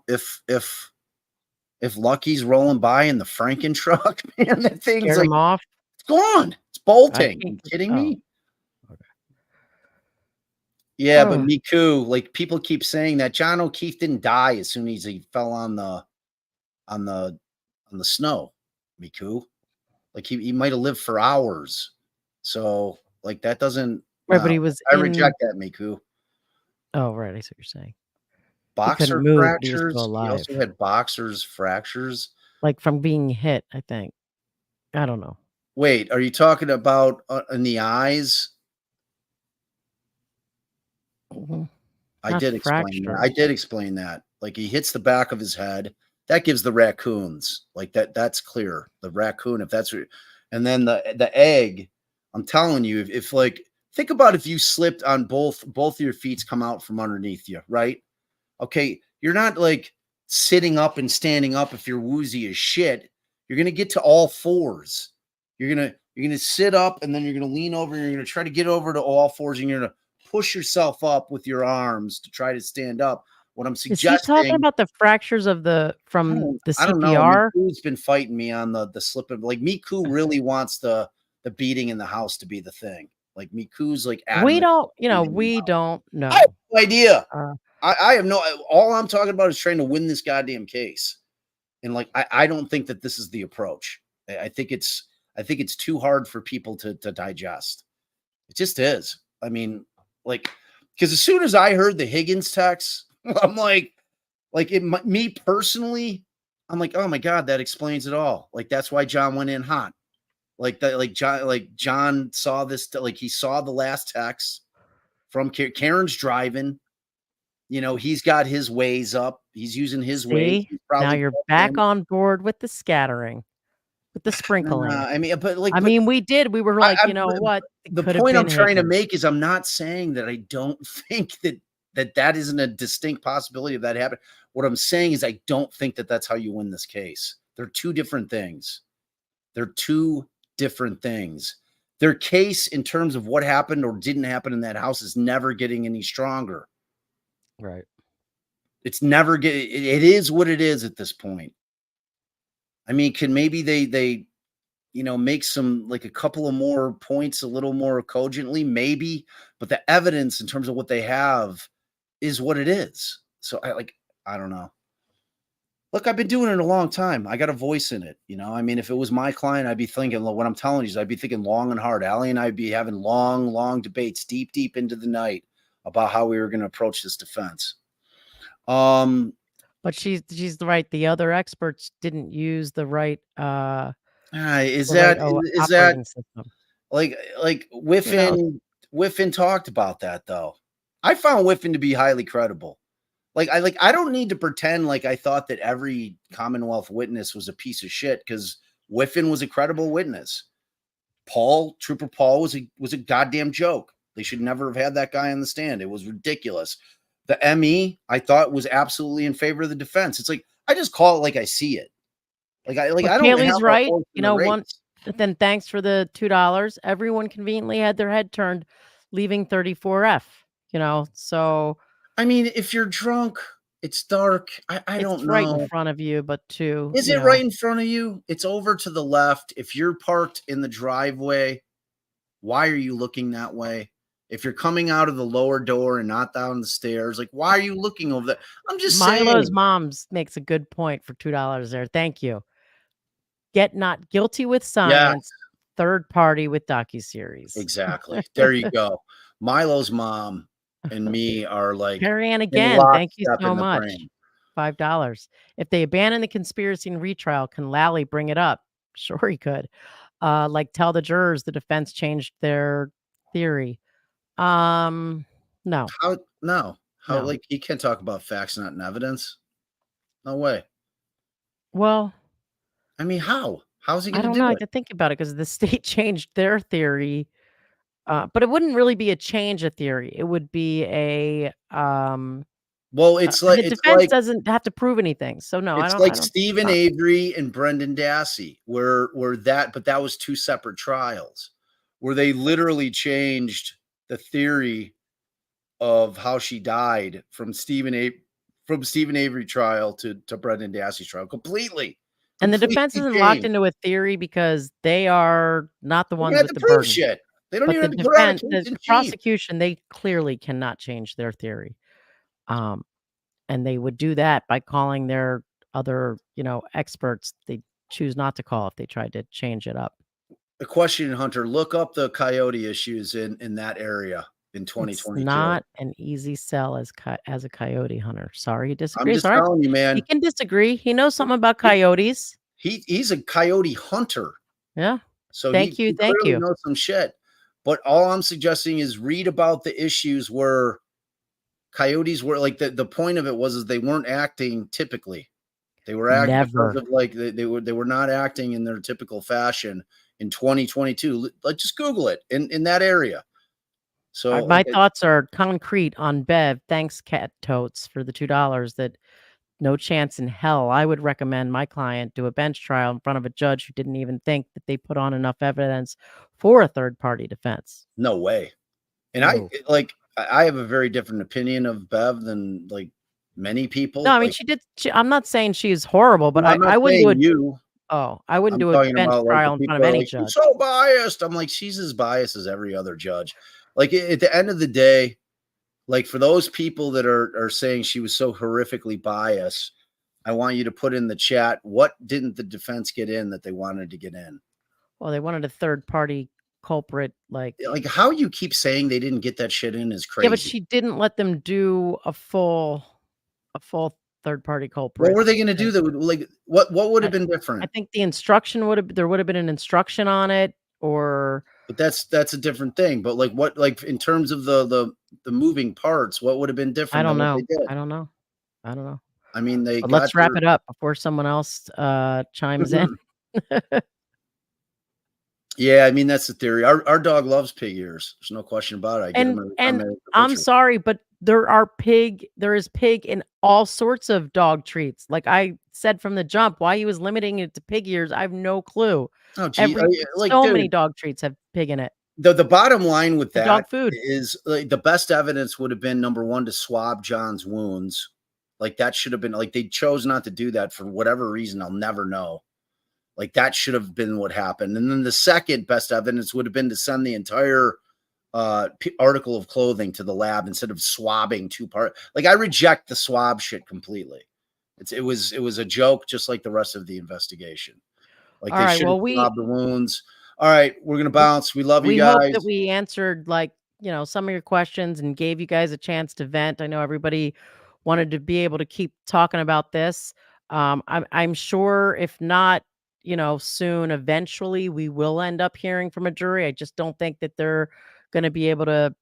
if Lucky's rolling by in the Franken truck, man, that thing's like off. It's gone. It's bolting. Are you kidding me? Okay. Yeah, but Miku, like people keep saying that John O'Keefe didn't die as soon as he fell on the snow. Miku, like he might have lived for hours, so like that doesn't. Right, but he was. I reject that, Miku. Oh, right, I see what you're saying. Boxer fractures. He also had boxers fractures, like from being hit. I think. I don't know. Wait, are you talking about in the eyes? Mm-hmm. I did explain that. Like he hits the back of his head. That gives the raccoons like that. That's clear. The raccoon, if that's, and then the egg. I'm telling you, if like think about if you slipped on both of your feet come out from underneath you, right? Okay, you're not like sitting up and standing up if you're woozy as shit. You're gonna get to all fours. You're gonna sit up and then you're gonna lean over. And you're gonna try to get over to all fours. And you're gonna push yourself up with your arms to try to stand up. What I'm Is he talking suggesting, about the fractures of from the I don't know. CPR? Miku's been fighting me on the slip of, like, Miku really wants the beating in the house to be the thing. Like, Miku's like We adamant. don't, we don't know. No idea. Uh, I have no. All I'm talking about is trying to win this goddamn case, and like I don't think that this is the approach. I think it's too hard for people to digest. It just is. I mean, like, because as soon as I heard the Higgins text, I'm like me personally, I'm like, oh my god, that explains it all. Like, that's why John went in hot. Like that, John saw this, like he saw the last text from Karen's driving. He's got his ways up. He's using his ways. See, now you're back on board with the scattering, with the sprinkling. I mean, but like, we did. We were like, what? The point I'm trying to make is I'm not saying that I don't think that isn't a distinct possibility of that happening. What I'm saying is I don't think that that's how you win this case. They're two different things. Their case in terms of what happened or didn't happen in that house is never getting any stronger. Right. It's never it is what it is at this point. I mean, can maybe they make some, like, a couple of more points a little more cogently, maybe, but the evidence in terms of what they have is what it is. So I don't know. Look, I've been doing it a long time. I got a voice in it. I mean, if it was my client, I'd be thinking, what I'm telling you is I'd be thinking long and hard. Allie and I'd be having long, long debates deep into the night about how we were going to approach this defense. But she's right. The other experts didn't use the right is that system. Like Whiffen talked about that, though. I found Whiffen to be highly credible. I don't need to pretend like I thought that every Commonwealth witness was a piece of shit, because Whiffen was a credible witness. Trooper Paul was a goddamn joke. They should never have had that guy on the stand. It was ridiculous. The ME, I thought, was absolutely in favor of the defense. It's like, I just call it like I see it. I don't. Kaylee's right. Then thanks for the $2. Everyone conveniently had their head turned, leaving 34F. So. I mean, if you're drunk, it's dark. I don't know. It's right in front of you, but is it right in front of you? It's over to the left. If you're parked in the driveway, why are you looking that way? If you're coming out of the lower door and not down the stairs, like, why are you looking over there? I'm just saying. Milo's mom's makes a good point for $2 there. Thank you. Get not guilty with science. Yeah. Third party with docuseries. Exactly. There you go. Milo's mom and me are like, Carrie Ann again. Thank you so much. $5. If they abandon the conspiracy and retrial, can Lally bring it up? Sure, he could. Tell the jurors the defense changed their theory. No. No. Like, he can't talk about facts, not in evidence. No way. Well, I mean, how? How's he going to do it? I don't know. I have to think about it, because the state changed their theory. But it wouldn't really be a change of theory. It would be a well, it's like the defense doesn't have to prove anything. So no, it's like Stephen Avery and Brendan Dassey, but that was two separate trials where they literally changed the theory of how she died from Stephen Avery trial to Brendan Dassey's trial completely. And the defense isn't locked into a theory because they are not the ones with the burden. Shit. They don't even have the prosecution. They clearly cannot change their theory, and they would do that by calling their other, experts. They choose not to call if they tried to change it up. The question, Hunter, look up the coyote issues in that area in 2022. It's not an easy sell as a coyote hunter. Sorry, he I'm disagrees. just telling you, man. He can disagree. He knows something about coyotes. He's a coyote hunter. Yeah. So thank you. Knows some shit. But all I'm suggesting is read about the issues where coyotes were, like, the point of it was they weren't acting typically. They were acting because of, like, they were not acting in their typical fashion in 2022. Like, just Google it in that area. So my thoughts are concrete on Bev. Thanks, Cat Totes, for the $2. That no chance in hell I would recommend my client do a bench trial in front of a judge who didn't even think that they put on enough evidence for a third-party defense. No way. And I have a very different opinion of Bev than, like, many people. No, I mean, I'm not saying she's horrible, but I'm not I wouldn't do saying you. I wouldn't I'm do a talking bench about like the trial in people front of that are any like, she's judge. so biased. I'm like, she's as biased as every other judge. Like at the end of the day, like for those people that are saying she was so horrifically biased, I want you to put in the chat, what didn't the defense get in that they wanted to get in? Well, they wanted a third party culprit, like how you keep saying they didn't get that shit in is crazy. Yeah, but she didn't let them do a full third party culprit. What were they going to do that would like what would have been different? I think the instruction there would have been an instruction on it, or but that's a different thing. But like what, like in terms of the moving parts, what would have been different? I don't than know. What they did? I don't know. I don't know. I mean, But let's wrap it up before someone else chimes in. Yeah, I mean that's the theory. Our dog loves pig ears. There's no question about it. I'm sorry, but there is pig in all sorts of dog treats. Like I said from the jump, why he was limiting it to pig ears, I have no clue. Oh, gee, many dog treats have pig in it. The bottom line with that dog food is like, the best evidence would have been number one to swab John's wounds. Like that should have been like they chose not to do that for whatever reason. I'll never know. Like that should have been what happened. And then the second best evidence would have been to send the entire article of clothing to the lab instead of swabbing two parts. Like I reject the swab shit completely. It was a joke, just like the rest of the investigation. Like all they right, should have swabbed the wounds. All right, we're gonna bounce. We love you guys. We hope that we answered some of your questions and gave you guys a chance to vent. I know everybody wanted to be able to keep talking about this. I'm sure if not, soon, eventually we will end up hearing from a jury. I just don't think that they're going to be able to,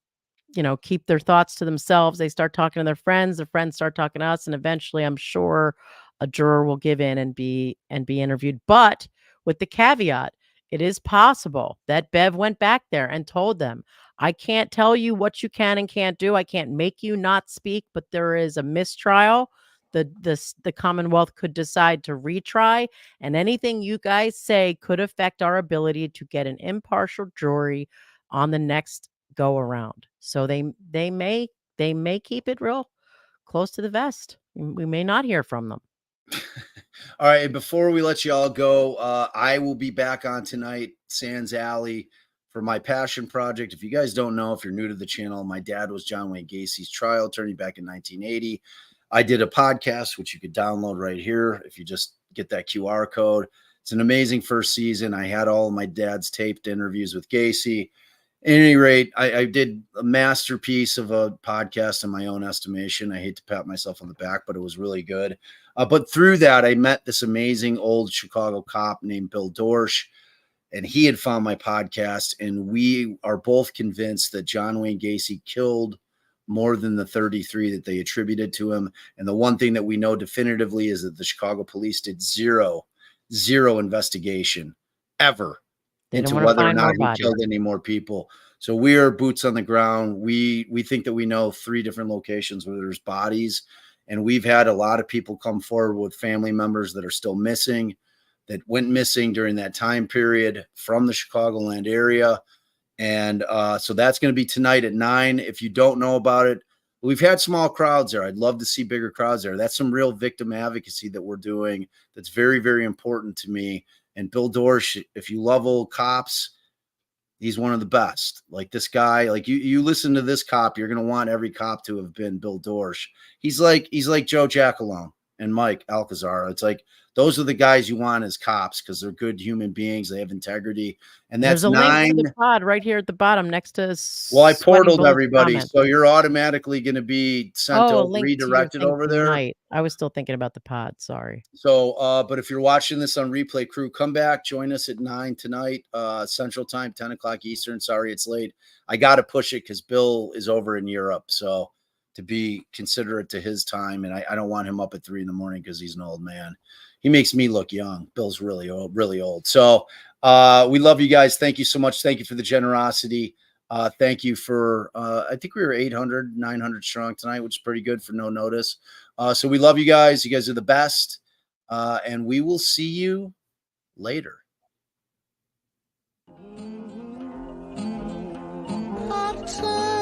keep their thoughts to themselves. They start talking to their friends start talking to us, and eventually I'm sure a juror will give in and be interviewed. But with the caveat, it is possible that Bev went back there and told them, I can't tell you what you can and can't do. I can't make you not speak, but there is a mistrial. The Commonwealth could decide to retry, and anything you guys say could affect our ability to get an impartial jury on the next go around. So they may keep it real close to the vest. We may not hear from them. All right, before we let you all go, I will be back on tonight, Sands Alley, for my passion project. If you guys don't know, if you're new to the channel, my dad was John Wayne Gacy's trial attorney back in 1980. I did a podcast, which you could download right here if you just get that QR code. It's an amazing first season. I had all of my dad's taped interviews with Gacy. At any rate, I did a masterpiece of a podcast in my own estimation. I hate to pat myself on the back, but it was really good. But through that, I met this amazing old Chicago cop named Bill Dorsch, and he had found my podcast, and we are both convinced that John Wayne Gacy killed more than the 33 that they attributed to him. And the one thing that we know definitively is that the Chicago police did zero investigation ever into whether or not he killed any more people. So we are boots on the ground. We think that we know 3 different locations where there's bodies, and we've had a lot of people come forward with family members that are still missing, that went missing during that time period from the Chicagoland area. And so that's going to be tonight at 9. If you don't know about it, we've had small crowds there. I'd love to see bigger crowds there. That's some real victim advocacy that we're doing. That's very, very important to me. And Bill Dorsch, if you love old cops, he's one of the best. Like this guy, like you listen to this cop, you're going to want every cop to have been Bill Dorsch. He's like Joe Giacalone and Mike Alcazar. It's like, those are the guys you want as cops because they're good human beings. They have integrity. And that's There's a 9. link to the pod right here at the bottom next to. Well, I portaled everybody, so you're automatically going to be sent to redirected over there. Tonight. I was still thinking about the pod. Sorry. So, but if you're watching this on replay, crew, come back, join us at 9 tonight, Central Time, 10 o'clock Eastern. Sorry, it's late. I got to push it because Bill is over in Europe, so to be considerate to his time, and I don't want him up at 3 in the morning because he's an old man. He makes me look young. Bill's really old. So we love you guys. Thank you so much. Thank you for the generosity. Thank you for, I think we were 800, 900 strong tonight, which is pretty good for no notice. So we love you guys. You guys are the best. And we will see you later. Outside.